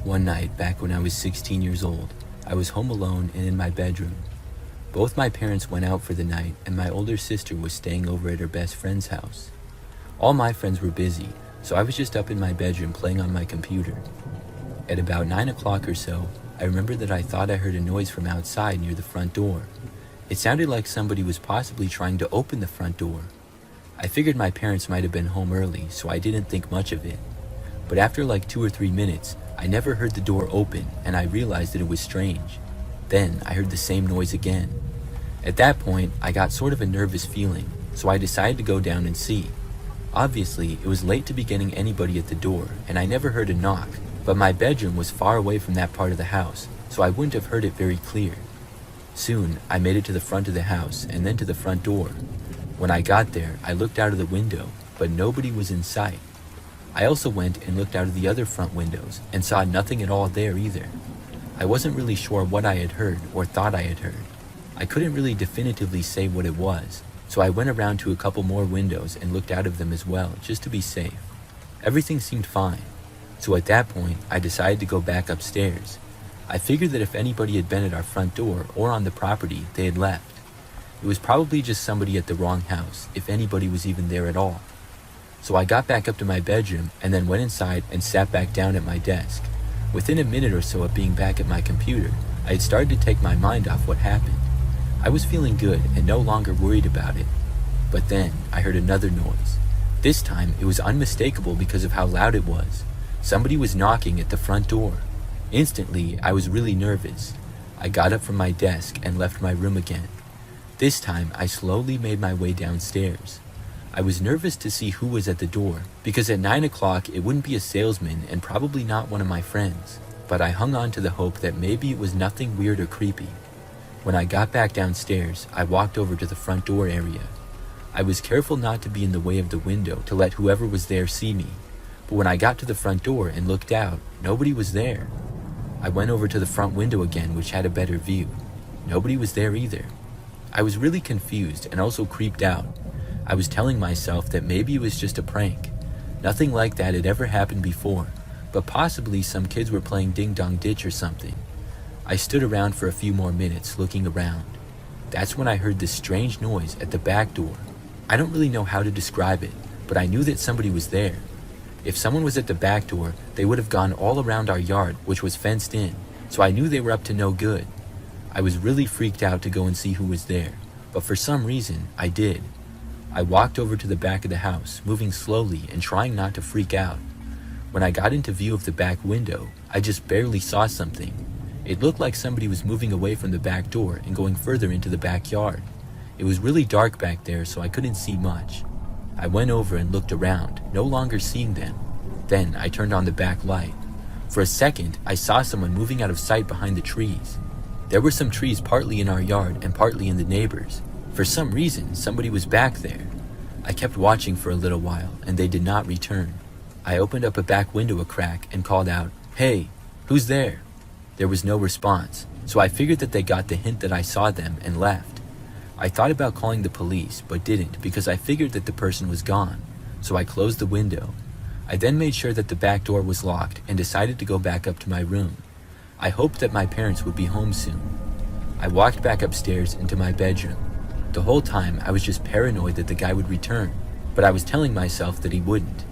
One night, back when I was 16 years old, I was home alone and in my bedroom. Both my parents went out for the night, and my older sister was staying over at her best friend's house. All my friends were busy, so I was just up in my bedroom playing on my computer. At about 9 o'clock or so, I remember that I thought I heard a noise from outside near the front door. It sounded like somebody was possibly trying to open the front door. I figured my parents might have been home early, so I didn't think much of it. But after like 2 or 3 minutes, I never heard the door open, and I realized that it was strange. Then I heard the same noise again. At that point, I got sort of a nervous feeling, so I decided to go down and see. Obviously, it was late to be getting anybody at the door, and I never heard a knock, but my bedroom was far away from that part of the house, so I wouldn't have heard it very clear. Soon, I made it to the front of the house, and then to the front door. When I got there, I looked out of the window, but nobody was in sight. I also went and looked out of the other front windows, and saw nothing at all there either. I wasn't really sure what I had heard, or thought I had heard. I couldn't really definitively say what it was, so I went around to a couple more windows and looked out of them as well, just to be safe. Everything seemed fine, so at that point, I decided to go back upstairs. I figured that if anybody had been at our front door or on the property, they had left. It was probably just somebody at the wrong house, if anybody was even there at all. So I got back up to my bedroom and then went inside and sat back down at my desk. Within a minute or so of being back at my computer, I had started to take my mind off what happened. I was feeling good and no longer worried about it. But then I heard another noise. This time it was unmistakable because of how loud it was. Somebody was knocking at the front door. Instantly, I was really nervous. I got up from my desk and left my room again. This time, I slowly made my way downstairs. I was nervous to see who was at the door, because at 9 o'clock it wouldn't be a salesman and probably not one of my friends, but I hung on to the hope that maybe it was nothing weird or creepy. When I got back downstairs, I walked over to the front door area. I was careful not to be in the way of the window to let whoever was there see me, but when I got to the front door and looked out, nobody was there. I went over to the front window again, which had a better view. Nobody was there either. I was really confused and also creeped out. I was telling myself that maybe it was just a prank. Nothing like that had ever happened before, but possibly some kids were playing Ding Dong Ditch or something. I stood around for a few more minutes looking around. That's when I heard this strange noise at the back door. I don't really know how to describe it, but I knew that somebody was there. If someone was at the back door, they would have gone all around our yard, which was fenced in, so I knew they were up to no good. I was really freaked out to go and see who was there, but for some reason, I did. I walked over to the back of the house, moving slowly and trying not to freak out. When I got into view of the back window, I just barely saw something. It looked like somebody was moving away from the back door and going further into the backyard. It was really dark back there, so I couldn't see much. I went over and looked around, no longer seeing them. Then I turned on the back light. For a second, I saw someone moving out of sight behind the trees. There were some trees partly in our yard and partly in the neighbors. For some reason, somebody was back there. I kept watching for a little while, and they did not return. I opened up a back window a crack and called out, "Hey, who's there?" There was no response, so I figured that they got the hint that I saw them and left. I thought about calling the police, but didn't because I figured that the person was gone, so I closed the window. I then made sure that the back door was locked and decided to go back up to my room. I hoped that my parents would be home soon. I walked back upstairs into my bedroom. The whole time I was just paranoid that the guy would return, but I was telling myself that he wouldn't.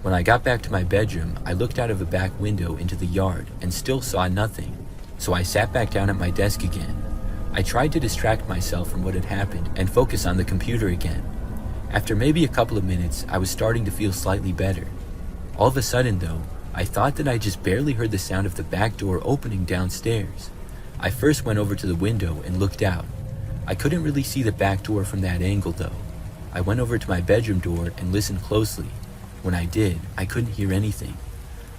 When I got back to my bedroom, I looked out of a back window into the yard and still saw nothing, so I sat back down at my desk again. I tried to distract myself from what had happened and focus on the computer again. After maybe a couple of minutes, I was starting to feel slightly better. All of a sudden though, I thought that I just barely heard the sound of the back door opening downstairs. I first went over to the window and looked out. I couldn't really see the back door from that angle though. I went over to my bedroom door and listened closely. When I did, I couldn't hear anything.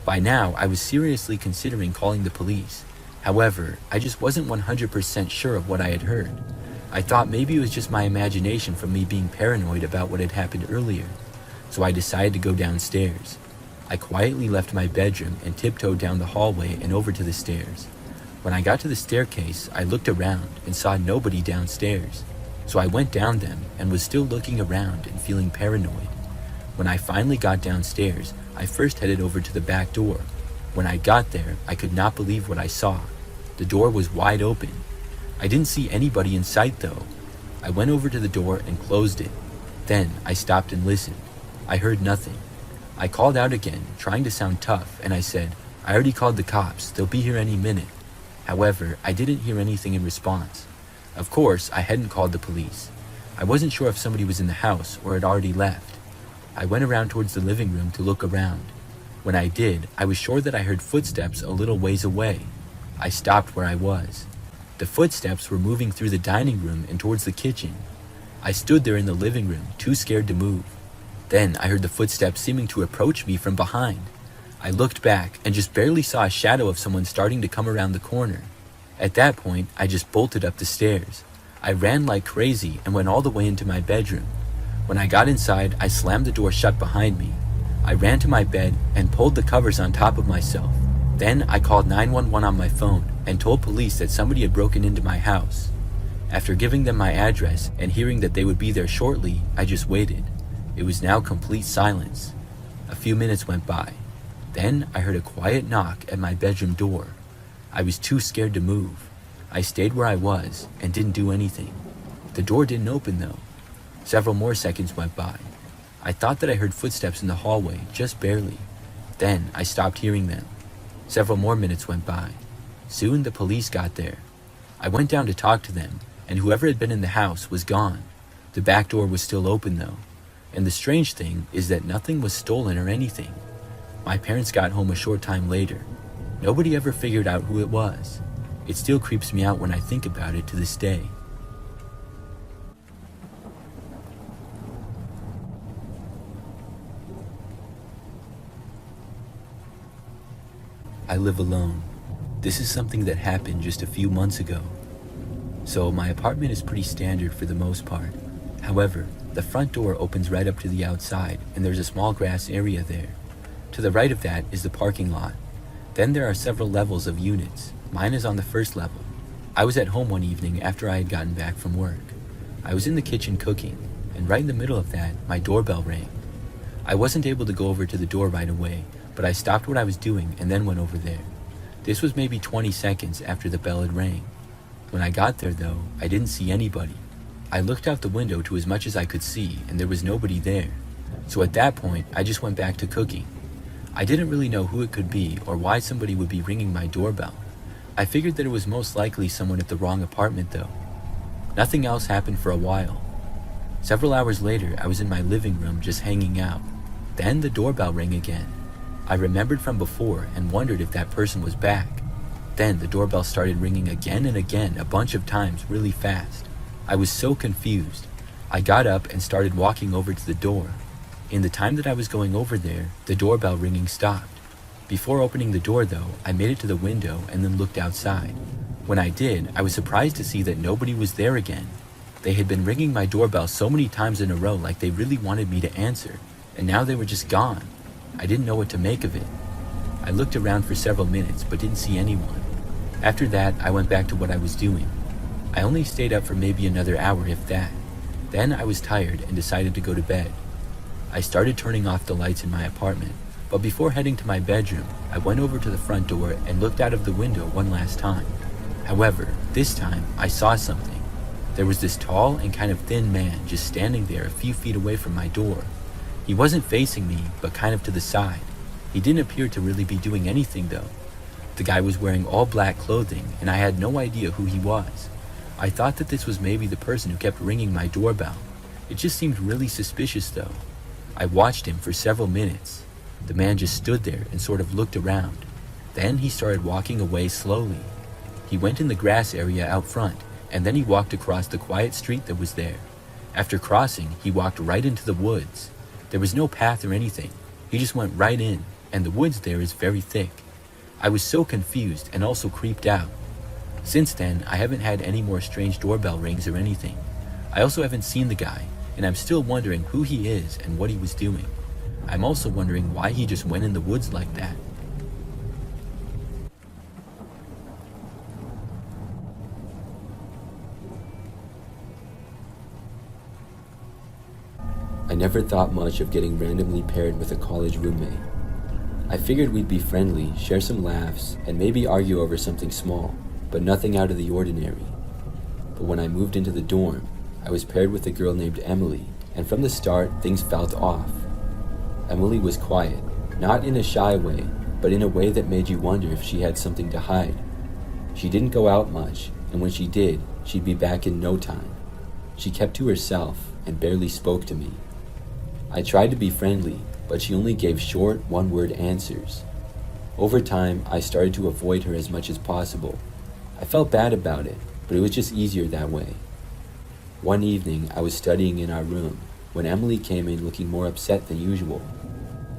By now, I was seriously considering calling the police. However, I just wasn't 100% sure of what I had heard. I thought maybe it was just my imagination from me being paranoid about what had happened earlier. So I decided to go downstairs. I quietly left my bedroom and tiptoed down the hallway and over to the stairs. When I got to the staircase, I looked around and saw nobody downstairs. So I went down them and was still looking around and feeling paranoid. When I finally got downstairs, I first headed over to the back door. When I got there, I could not believe what I saw. The door was wide open. I didn't see anybody in sight though. I went over to the door and closed it. Then I stopped and listened. I heard nothing. I called out again, trying to sound tough, and I said, "I already called the cops. They'll be here any minute." However, I didn't hear anything in response. Of course, I hadn't called the police. I wasn't sure if somebody was in the house or had already left. I went around towards the living room to look around. When I did, I was sure that I heard footsteps a little ways away. I stopped where I was. The footsteps were moving through the dining room and towards the kitchen. I stood there in the living room, too scared to move. Then I heard the footsteps seeming to approach me from behind. I looked back and just barely saw a shadow of someone starting to come around the corner. At that point, I just bolted up the stairs. I ran like crazy and went all the way into my bedroom. When I got inside, I slammed the door shut behind me. I ran to my bed and pulled the covers on top of myself. Then I called 911 on my phone and told police that somebody had broken into my house. After giving them my address and hearing that they would be there shortly, I just waited. It was now complete silence. A few minutes went by. Then I heard a quiet knock at my bedroom door. I was too scared to move. I stayed where I was and didn't do anything. The door didn't open though. Several more seconds went by. I thought that I heard footsteps in the hallway, just barely. Then I stopped hearing them. Several more minutes went by. Soon the police got there. I went down to talk to them, and whoever had been in the house was gone. The back door was still open though. And the strange thing is that nothing was stolen or anything. My parents got home a short time later. Nobody ever figured out who it was. It still creeps me out when I think about it to this day. I live alone. This is something that happened just a few months ago. So my apartment is pretty standard for the most part. However, the front door opens right up to the outside and there's a small grass area there. To the right of that is the parking lot. Then there are several levels of units. Mine is on the first level. I was at home one evening after I had gotten back from work. I was in the kitchen cooking, and right in the middle of that, my doorbell rang. I wasn't able to go over to the door right away, but I stopped what I was doing and then went over there. This was maybe 20 seconds after the bell had rang. When I got there though, I didn't see anybody. I looked out the window to as much as I could see and there was nobody there. So at that point, I just went back to cooking. I didn't really know who it could be or why somebody would be ringing my doorbell. I figured that it was most likely someone at the wrong apartment though. Nothing else happened for a while. Several hours later, I was in my living room just hanging out. Then the doorbell rang again. I remembered from before and wondered if that person was back. Then the doorbell started ringing again and again, a bunch of times really fast. I was so confused. I got up and started walking over to the door. In the time that I was going over there, the doorbell ringing stopped. Before opening the door though, I made it to the window and then looked outside. When I did, I was surprised to see that nobody was there again. They had been ringing my doorbell so many times in a row like they really wanted me to answer, and now they were just gone. I didn't know what to make of it. I looked around for several minutes but didn't see anyone. After that, I went back to what I was doing. I only stayed up for maybe another hour if that. Then I was tired and decided to go to bed. I started turning off the lights in my apartment, but before heading to my bedroom, I went over to the front door and looked out of the window one last time. However, this time I saw something. There was this tall and kind of thin man just standing there a few feet away from my door. He wasn't facing me, but kind of to the side. He didn't appear to really be doing anything though. The guy was wearing all black clothing and I had no idea who he was. I thought that this was maybe the person who kept ringing my doorbell. It just seemed really suspicious though. I watched him for several minutes. The man just stood there and sort of looked around. Then he started walking away slowly. He went in the grass area out front and then he walked across the quiet street that was there. After crossing, he walked right into the woods. There was no path or anything. He just went right in, and the woods there is very thick. I was so confused and also creeped out. Since then, I haven't had any more strange doorbell rings or anything. I also haven't seen the guy, and I'm still wondering who he is and what he was doing. I'm also wondering why he just went in the woods like that. I never thought much of getting randomly paired with a college roommate. I figured we'd be friendly, share some laughs, and maybe argue over something small, but nothing out of the ordinary. But when I moved into the dorm, I was paired with a girl named Emily, and from the start, things felt off. Emily was quiet, not in a shy way, but in a way that made you wonder if she had something to hide. She didn't go out much, and when she did, she'd be back in no time. She kept to herself and barely spoke to me. I tried to be friendly, but she only gave short, one-word answers. Over time, I started to avoid her as much as possible. I felt bad about it, but it was just easier that way. One evening, I was studying in our room when Emily came in looking more upset than usual.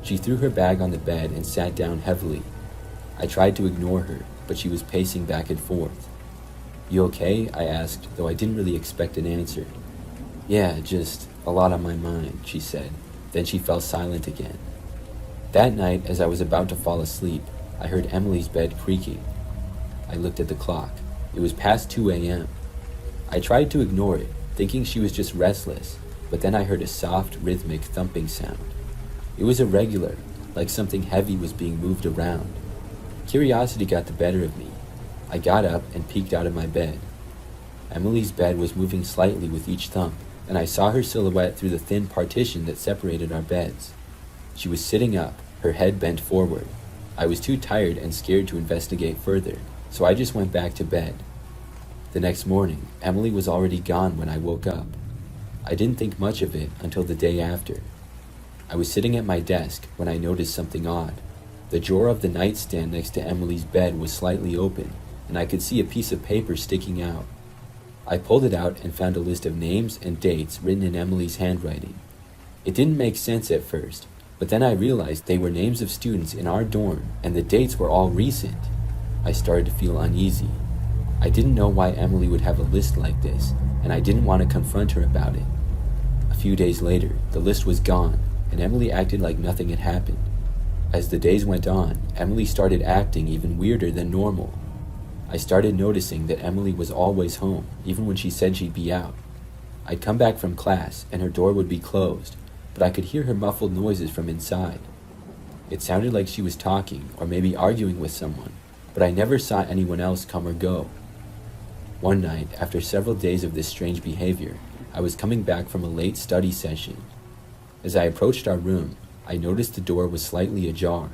She threw her bag on the bed and sat down heavily. I tried to ignore her, but she was pacing back and forth. "You okay?" I asked, though I didn't really expect an answer. "Yeah, just a lot on my mind," she said. Then she fell silent again. That night, as I was about to fall asleep, I heard Emily's bed creaking. I looked at the clock. It was past 2 a.m. I tried to ignore it, thinking she was just restless, but then I heard a soft, rhythmic thumping sound. It was irregular, like something heavy was being moved around. Curiosity got the better of me. I got up and peeked out of my bed. Emily's bed was moving slightly with each thump, and I saw her silhouette through the thin partition that separated our beds. She was sitting up, her head bent forward. I was too tired and scared to investigate further, so I just went back to bed. The next morning, Emily was already gone when I woke up. I didn't think much of it until the day after. I was sitting at my desk when I noticed something odd. The drawer of the nightstand next to Emily's bed was slightly open, and I could see a piece of paper sticking out. I pulled it out and found a list of names and dates written in Emily's handwriting. It didn't make sense at first, but then I realized they were names of students in our dorm, and the dates were all recent. I started to feel uneasy. I didn't know why Emily would have a list like this, and I didn't want to confront her about it. A few days later, the list was gone, and Emily acted like nothing had happened. As the days went on, Emily started acting even weirder than normal. I started noticing that Emily was always home, even when she said she'd be out. I'd come back from class, and her door would be closed, but I could hear her muffled noises from inside. It sounded like she was talking, or maybe arguing with someone, but I never saw anyone else come or go. One night, after several days of this strange behavior, I was coming back from a late study session. As I approached our room, I noticed the door was slightly ajar.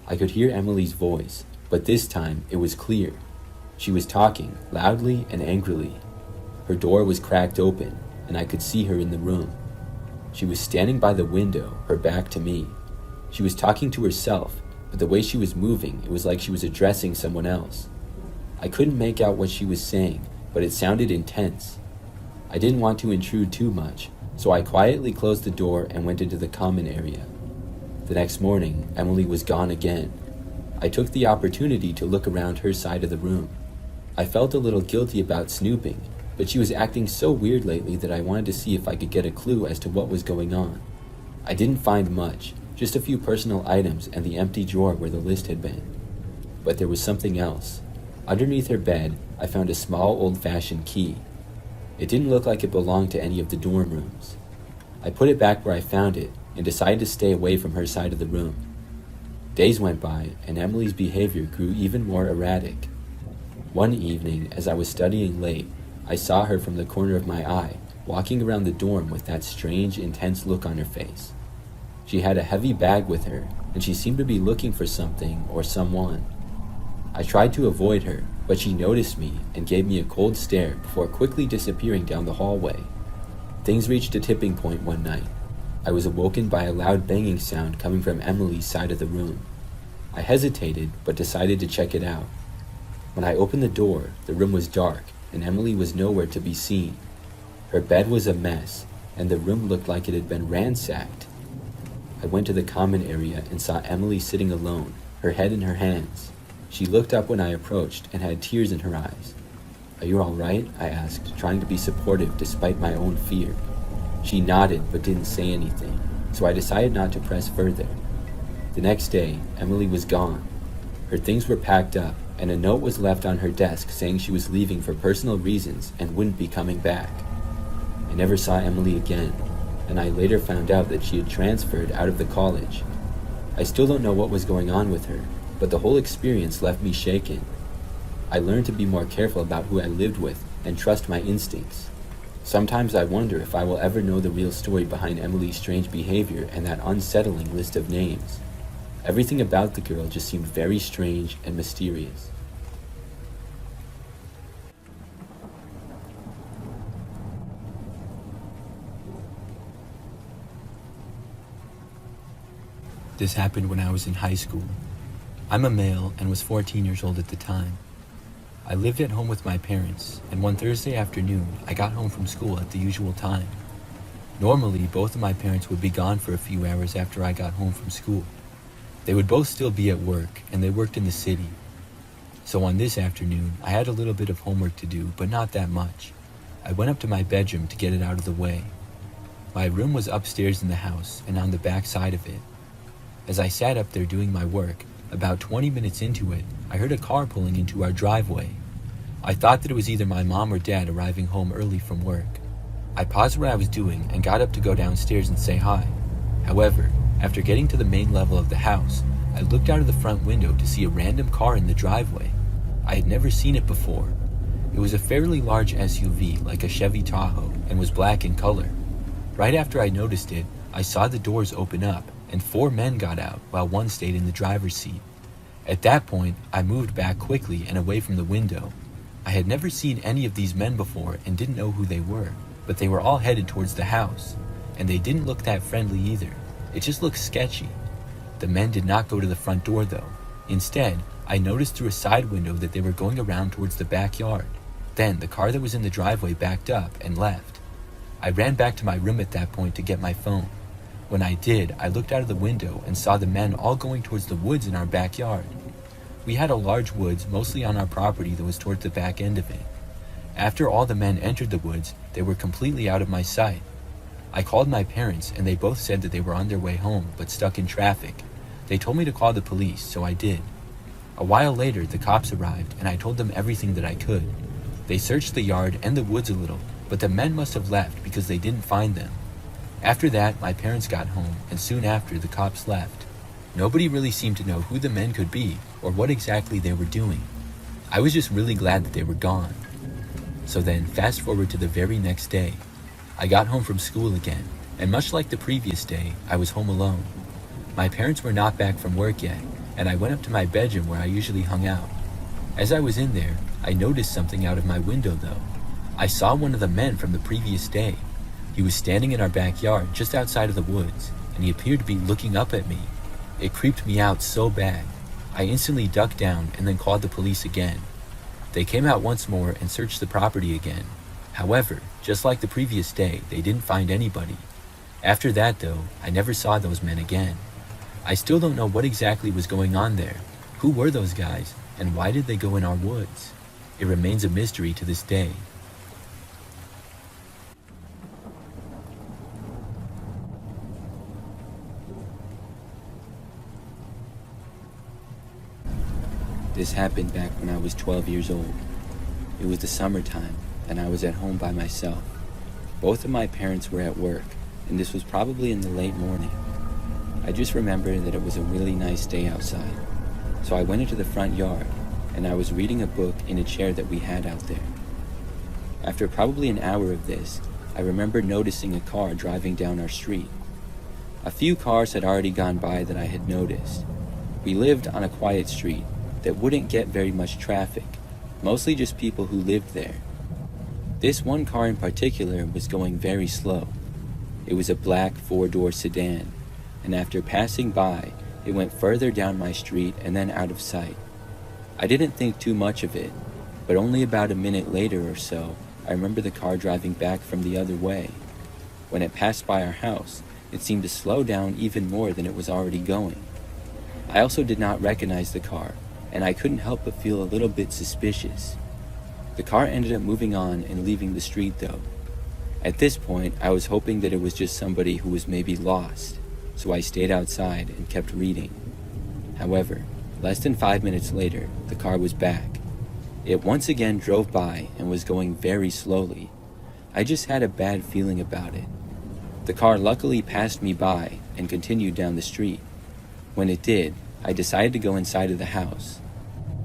I could hear Emily's voice, but this time it was clear. She was talking, loudly and angrily. Her door was cracked open, and I could see her in the room. She was standing by the window, her back to me. She was talking to herself, but the way she was moving, it was like she was addressing someone else. I couldn't make out what she was saying, but it sounded intense. I didn't want to intrude too much, so I quietly closed the door and went into the common area. The next morning, Emily was gone again. I took the opportunity to look around her side of the room. I felt a little guilty about snooping, but she was acting so weird lately that I wanted to see if I could get a clue as to what was going on. I didn't find much, just a few personal items and the empty drawer where the list had been. But there was something else. Underneath her bed, I found a small old-fashioned key. It didn't look like it belonged to any of the dorm rooms. I put it back where I found it and decided to stay away from her side of the room. Days went by, and Emily's behavior grew even more erratic. One evening, as I was studying late, I saw her from the corner of my eye, walking around the dorm with that strange, intense look on her face. She had a heavy bag with her, and she seemed to be looking for something or someone. I tried to avoid her, but she noticed me and gave me a cold stare before quickly disappearing down the hallway. Things reached a tipping point one night. I was awoken by a loud banging sound coming from Emily's side of the room. I hesitated, but decided to check it out. When I opened the door, the room was dark, and Emily was nowhere to be seen. Her bed was a mess, and the room looked like it had been ransacked. I went to the common area and saw Emily sitting alone, her head in her hands. She looked up when I approached and had tears in her eyes. "Are you all right?" I asked, trying to be supportive despite my own fear. She nodded but didn't say anything, so I decided not to press further. The next day, Emily was gone. Her things were packed up, and a note was left on her desk saying she was leaving for personal reasons and wouldn't be coming back. I never saw Emily again, and I later found out that she had transferred out of the college. I still don't know what was going on with her, but the whole experience left me shaken. I learned to be more careful about who I lived with and trust my instincts. Sometimes I wonder if I will ever know the real story behind Emily's strange behavior and that unsettling list of names. Everything about the girl just seemed very strange and mysterious. This happened when I was in high school. I'm a male and was 14 years old at the time. I lived at home with my parents, and one Thursday afternoon, I got home from school at the usual time. Normally, both of my parents would be gone for a few hours after I got home from school. They would both still be at work, and they worked in the city. So on this afternoon, I had a little bit of homework to do, but not that much. I went up to my bedroom to get it out of the way. My room was upstairs in the house and on the back side of it. As I sat up there doing my work, about 20 minutes into it, I heard a car pulling into our driveway. I thought that it was either my mom or dad arriving home early from work. I paused what I was doing and got up to go downstairs and say hi. However, after getting to the main level of the house, I looked out of the front window to see a random car in the driveway. I had never seen it before. It was a fairly large SUV, like a Chevy Tahoe, and was black in color. Right after I noticed it, I saw the doors open up, and 4 men got out while one stayed in the driver's seat. At that point, I moved back quickly and away from the window. I had never seen any of these men before and didn't know who they were, but they were all headed towards the house, and they didn't look that friendly either. It just looked sketchy. The men did not go to the front door though. Instead, I noticed through a side window that they were going around towards the backyard. Then the car that was in the driveway backed up and left. I ran back to my room at that point to get my phone. When I did, I looked out of the window and saw the men all going towards the woods in our backyard. We had a large woods mostly on our property that was towards the back end of it. After all the men entered the woods, they were completely out of my sight. I called my parents and they both said that they were on their way home but stuck in traffic. They told me to call the police, so I did. A while later, the cops arrived and I told them everything that I could. They searched the yard and the woods a little, but the men must have left because they didn't find them. After that, my parents got home and soon after the cops left. Nobody really seemed to know who the men could be or what exactly they were doing. I was just really glad that they were gone. So then, fast forward to the very next day. I got home from school again, and much like the previous day, I was home alone. My parents were not back from work yet, and I went up to my bedroom where I usually hung out. As I was in there, I noticed something out of my window though. I saw one of the men from the previous day. He was standing in our backyard just outside of the woods, and he appeared to be looking up at me. It creeped me out so bad. I instantly ducked down and then called the police again. They came out once more and searched the property again. However, just like the previous day, they didn't find anybody. After that though, I never saw those men again. I still don't know what exactly was going on there. Who were those guys, and why did they go in our woods? It remains a mystery to this day. This happened back when I was 12 years old. It was the summertime, and I was at home by myself. Both of my parents were at work, and this was probably in the late morning. I just remember that it was a really nice day outside. So I went into the front yard, and I was reading a book in a chair that we had out there. After probably an hour of this, I remember noticing a car driving down our street. A few cars had already gone by that I had noticed. We lived on a quiet street that wouldn't get very much traffic, mostly just people who lived there. This one car in particular was going very slow. It was a black 4-door sedan, and after passing by, it went further down my street and then out of sight. I didn't think too much of it, but only about a minute later or so, I remember the car driving back from the other way. When it passed by our house, it seemed to slow down even more than it was already going. I also did not recognize the car, and I couldn't help but feel a little bit suspicious. The car ended up moving on and leaving the street though. At this point, I was hoping that it was just somebody who was maybe lost, so I stayed outside and kept reading. However, less than 5 minutes later, the car was back. It once again drove by and was going very slowly. I just had a bad feeling about it. The car luckily passed me by and continued down the street. When it did, I decided to go inside of the house.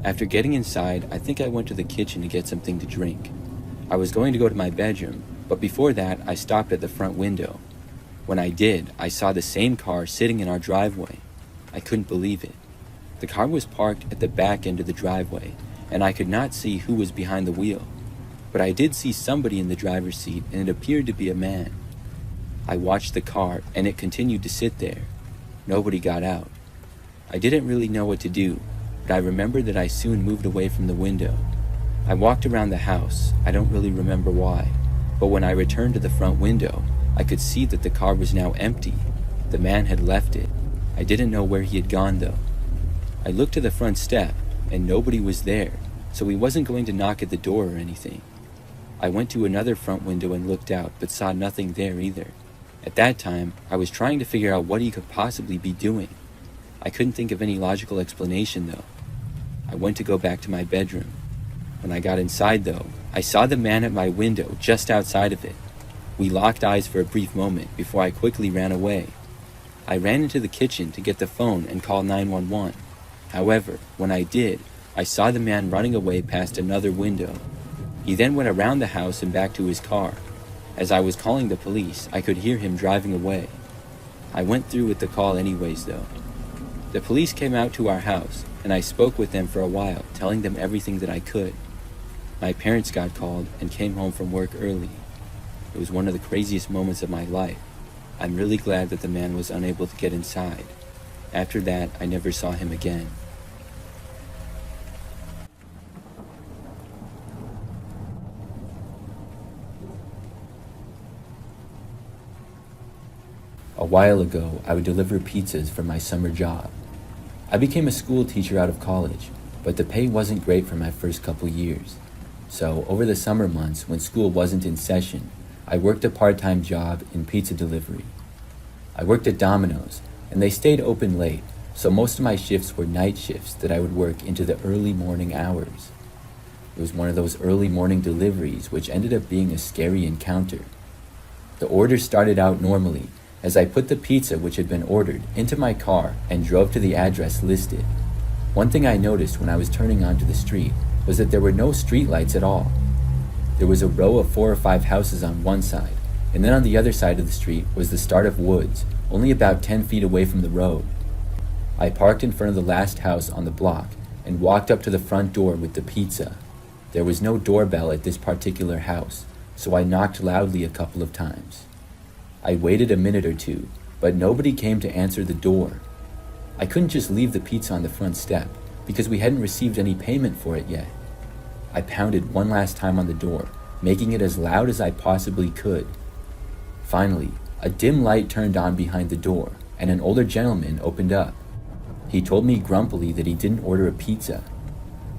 After getting inside, I think I went to the kitchen to get something to drink. I was going to go to my bedroom, but before that, I stopped at the front window. When I did, I saw the same car sitting in our driveway. I couldn't believe it. The car was parked at the back end of the driveway, and I could not see who was behind the wheel. But I did see somebody in the driver's seat, and it appeared to be a man. I watched the car, and it continued to sit there. Nobody got out. I didn't really know what to do, but I remember that I soon moved away from the window. I walked around the house. I don't really remember why, but when I returned to the front window, I could see that the car was now empty. The man had left it. I didn't know where he had gone though. I looked to the front step, and nobody was there, so he wasn't going to knock at the door or anything. I went to another front window and looked out, but saw nothing there either. At that time, I was trying to figure out what he could possibly be doing. I couldn't think of any logical explanation though. I went to go back to my bedroom. When I got inside though, I saw the man at my window just outside of it. We locked eyes for a brief moment before I quickly ran away. I ran into the kitchen to get the phone and call 911. However, when I did, I saw the man running away past another window. He then went around the house and back to his car. As I was calling the police, I could hear him driving away. I went through with the call anyways though. The police came out to our house, and I spoke with them for a while, telling them everything that I could. My parents got called and came home from work early. It was one of the craziest moments of my life. I'm really glad that the man was unable to get inside. After that, I never saw him again. A while ago, I would deliver pizzas for my summer job. I became a school teacher out of college, but the pay wasn't great for my first couple years. So, over the summer months, when school wasn't in session, I worked a part-time job in pizza delivery. I worked at Domino's, and they stayed open late, so most of my shifts were night shifts that I would work into the early morning hours. It was one of those early morning deliveries which ended up being a scary encounter. The order started out normally, as I put the pizza which had been ordered into my car and drove to the address listed. One thing I noticed when I was turning onto the street was that there were no streetlights at all. There was a row of 4 or 5 houses on one side, and then on the other side of the street was the start of woods, only about 10 feet away from the road. I parked in front of the last house on the block and walked up to the front door with the pizza. There was no doorbell at this particular house, so I knocked loudly a couple of times. I waited a minute or two, but nobody came to answer the door. I couldn't just leave the pizza on the front step, because we hadn't received any payment for it yet. I pounded one last time on the door, making it as loud as I possibly could. Finally, a dim light turned on behind the door, and an older gentleman opened up. He told me grumpily that he didn't order a pizza.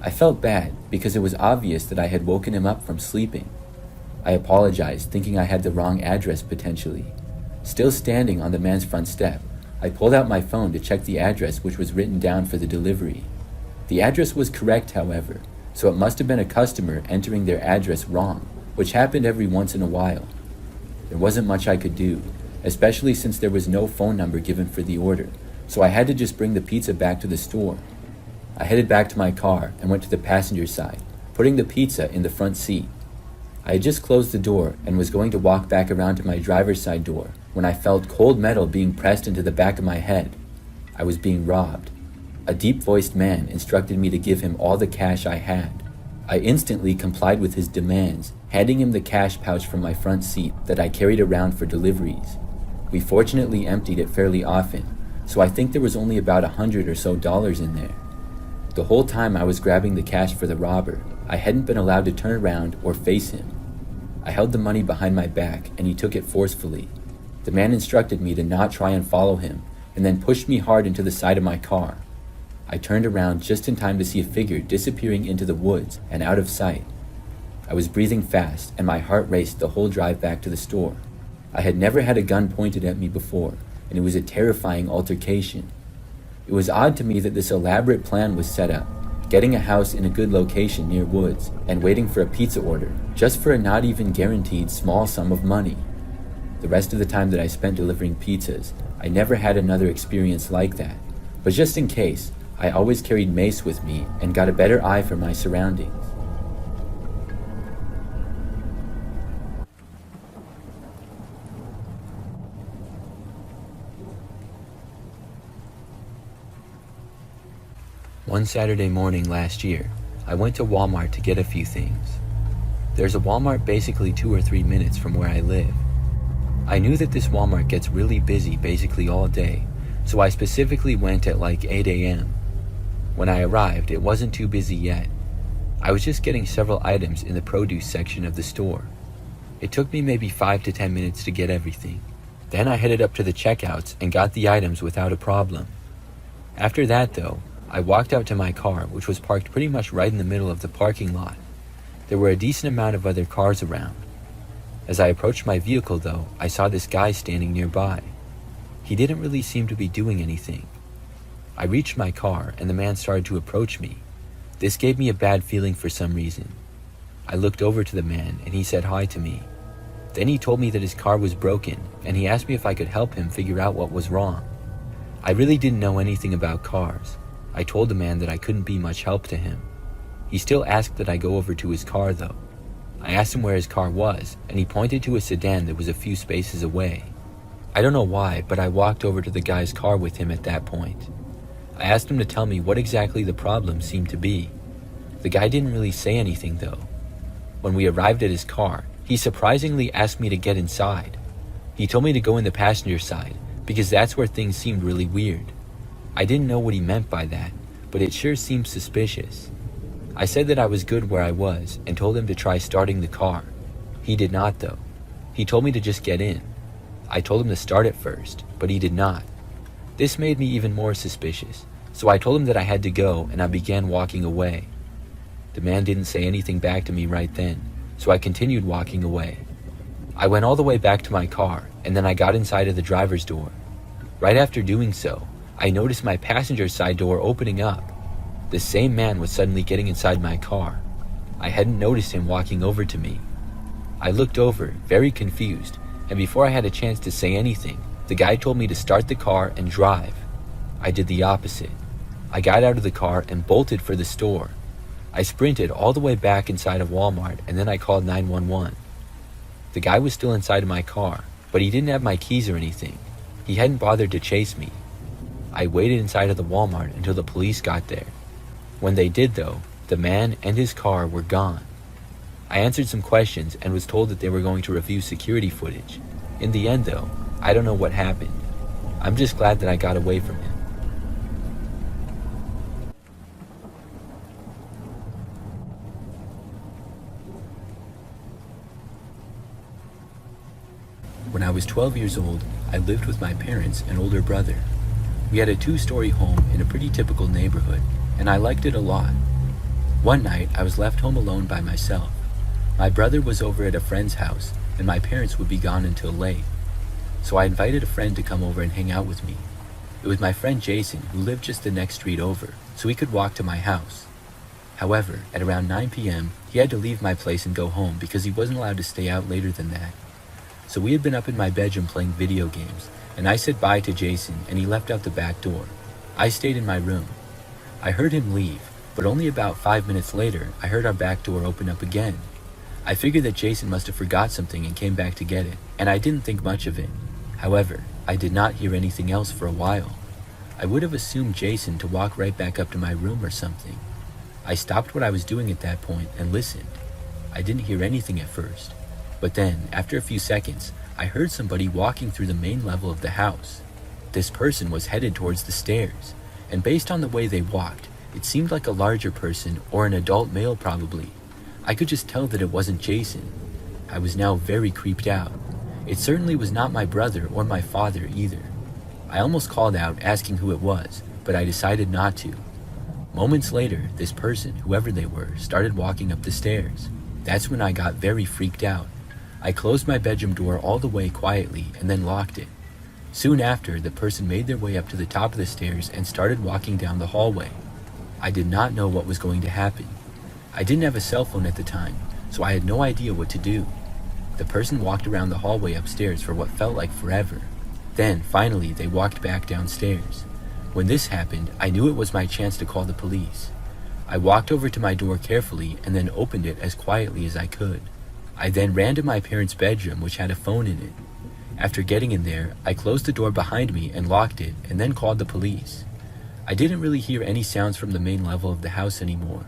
I felt bad, because it was obvious that I had woken him up from sleeping. I apologized, thinking I had the wrong address potentially. Still standing on the man's front step, I pulled out my phone to check the address which was written down for the delivery. The address was correct, however, so it must have been a customer entering their address wrong, which happened every once in a while. There wasn't much I could do, especially since there was no phone number given for the order, so I had to just bring the pizza back to the store. I headed back to my car and went to the passenger side, putting the pizza in the front seat. I had just closed the door and was going to walk back around to my driver's side door when I felt cold metal being pressed into the back of my head. I was being robbed. A deep-voiced man instructed me to give him all the cash I had. I instantly complied with his demands, handing him the cash pouch from my front seat that I carried around for deliveries. We fortunately emptied it fairly often, so I think there was only about $100 or so in there. The whole time I was grabbing the cash for the robber, I hadn't been allowed to turn around or face him. I held the money behind my back and he took it forcefully. The man instructed me to not try and follow him and then pushed me hard into the side of my car. I turned around just in time to see a figure disappearing into the woods and out of sight. I was breathing fast and my heart raced the whole drive back to the store. I had never had a gun pointed at me before, and it was a terrifying altercation. It was odd to me that this elaborate plan was set up, getting a house in a good location near woods and waiting for a pizza order, just for a not even guaranteed small sum of money. The rest of the time that I spent delivering pizzas, I never had another experience like that. But just in case, I always carried mace with me and got a better eye for my surroundings. One Saturday morning last year, I went to Walmart to get a few things. There's a Walmart basically 2 or 3 minutes from where I live. I knew that this Walmart gets really busy basically all day, so I specifically went at like 8 a.m. When I arrived, it wasn't too busy yet. I was just getting several items in the produce section of the store. It took me maybe 5 to 10 minutes to get everything. Then I headed up to the checkouts and got the items without a problem. After that though, I walked out to my car, which was parked pretty much right in the middle of the parking lot. There were a decent amount of other cars around. As I approached my vehicle though, I saw this guy standing nearby. He didn't really seem to be doing anything. I reached my car and the man started to approach me. This gave me a bad feeling for some reason. I looked over to the man and he said hi to me. Then he told me that his car was broken and he asked me if I could help him figure out what was wrong. I really didn't know anything about cars. I told the man that I couldn't be much help to him. He still asked that I go over to his car though. I asked him where his car was, and he pointed to a sedan that was a few spaces away. I don't know why, but I walked over to the guy's car with him at that point. I asked him to tell me what exactly the problem seemed to be. The guy didn't really say anything though. When we arrived at his car, he surprisingly asked me to get inside. He told me to go in the passenger side, because that's where things seemed really weird. I didn't know what he meant by that, but it sure seemed suspicious. I said that I was good where I was and told him to try starting the car. He did not though. He told me to just get in. I told him to start it first, but he did not. This made me even more suspicious, so I told him that I had to go and I began walking away. The man didn't say anything back to me right then, so I continued walking away. I went all the way back to my car, and then I got inside of the driver's door. Right after doing so, I noticed my passenger side door opening up. The same man was suddenly getting inside my car. I hadn't noticed him walking over to me. I looked over, very confused, and before I had a chance to say anything, the guy told me to start the car and drive. I did the opposite. I got out of the car and bolted for the store. I sprinted all the way back inside of Walmart, and then I called 911. The guy was still inside of my car, but he didn't have my keys or anything. He hadn't bothered to chase me. I waited inside of the Walmart until the police got there. When they did though, the man and his car were gone. I answered some questions and was told that they were going to review security footage. In the end though, I don't know what happened. I'm just glad that I got away from him. When I was 12 years old, I lived with my parents and older brother. We had a 2-story home in a pretty typical neighborhood, and I liked it a lot. One night, I was left home alone by myself. My brother was over at a friend's house, and my parents would be gone until late. So I invited a friend to come over and hang out with me. It was my friend Jason, who lived just the next street over, so he could walk to my house. However, at around 9 p.m., he had to leave my place and go home because he wasn't allowed to stay out later than that. So we had been up in my bedroom playing video games, and I said bye to Jason and he left out the back door. I stayed in my room. I heard him leave, but only about 5 minutes later, I heard our back door open up again. I figured that Jason must have forgot something and came back to get it, and I didn't think much of it. However, I did not hear anything else for a while. I would have assumed Jason to walk right back up to my room or something. I stopped what I was doing at that point and listened. I didn't hear anything at first. But then, after a few seconds, I heard somebody walking through the main level of the house. This person was headed towards the stairs, and based on the way they walked, it seemed like a larger person or an adult male probably. I could just tell that it wasn't Jason. I was now very creeped out. It certainly was not my brother or my father either. I almost called out asking who it was, but I decided not to. Moments later, this person, whoever they were, started walking up the stairs. That's when I got very freaked out. I closed my bedroom door all the way quietly and then locked it. Soon after, the person made their way up to the top of the stairs and started walking down the hallway. I did not know what was going to happen. I didn't have a cell phone at the time, so I had no idea what to do. The person walked around the hallway upstairs for what felt like forever. Then, finally, they walked back downstairs. When this happened, I knew it was my chance to call the police. I walked over to my door carefully and then opened it as quietly as I could. I then ran to my parents' bedroom, which had a phone in it. After getting in there, I closed the door behind me and locked it, and then called the police. I didn't really hear any sounds from the main level of the house anymore.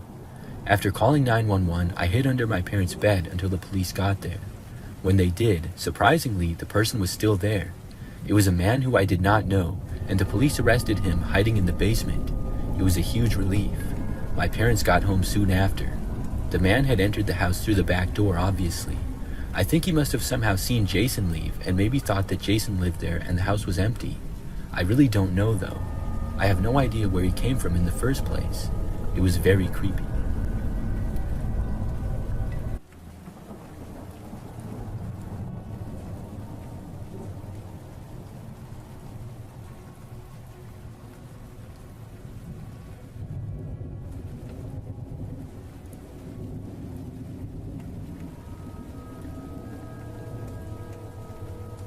After calling 911, I hid under my parents' bed until the police got there. When they did, surprisingly, the person was still there. It was a man who I did not know, and the police arrested him hiding in the basement. It was a huge relief. My parents got home soon after. The man had entered the house through the back door, obviously. I think he must have somehow seen Jason leave and maybe thought that Jason lived there and the house was empty. I really don't know though. I have no idea where he came from in the first place. It was very creepy.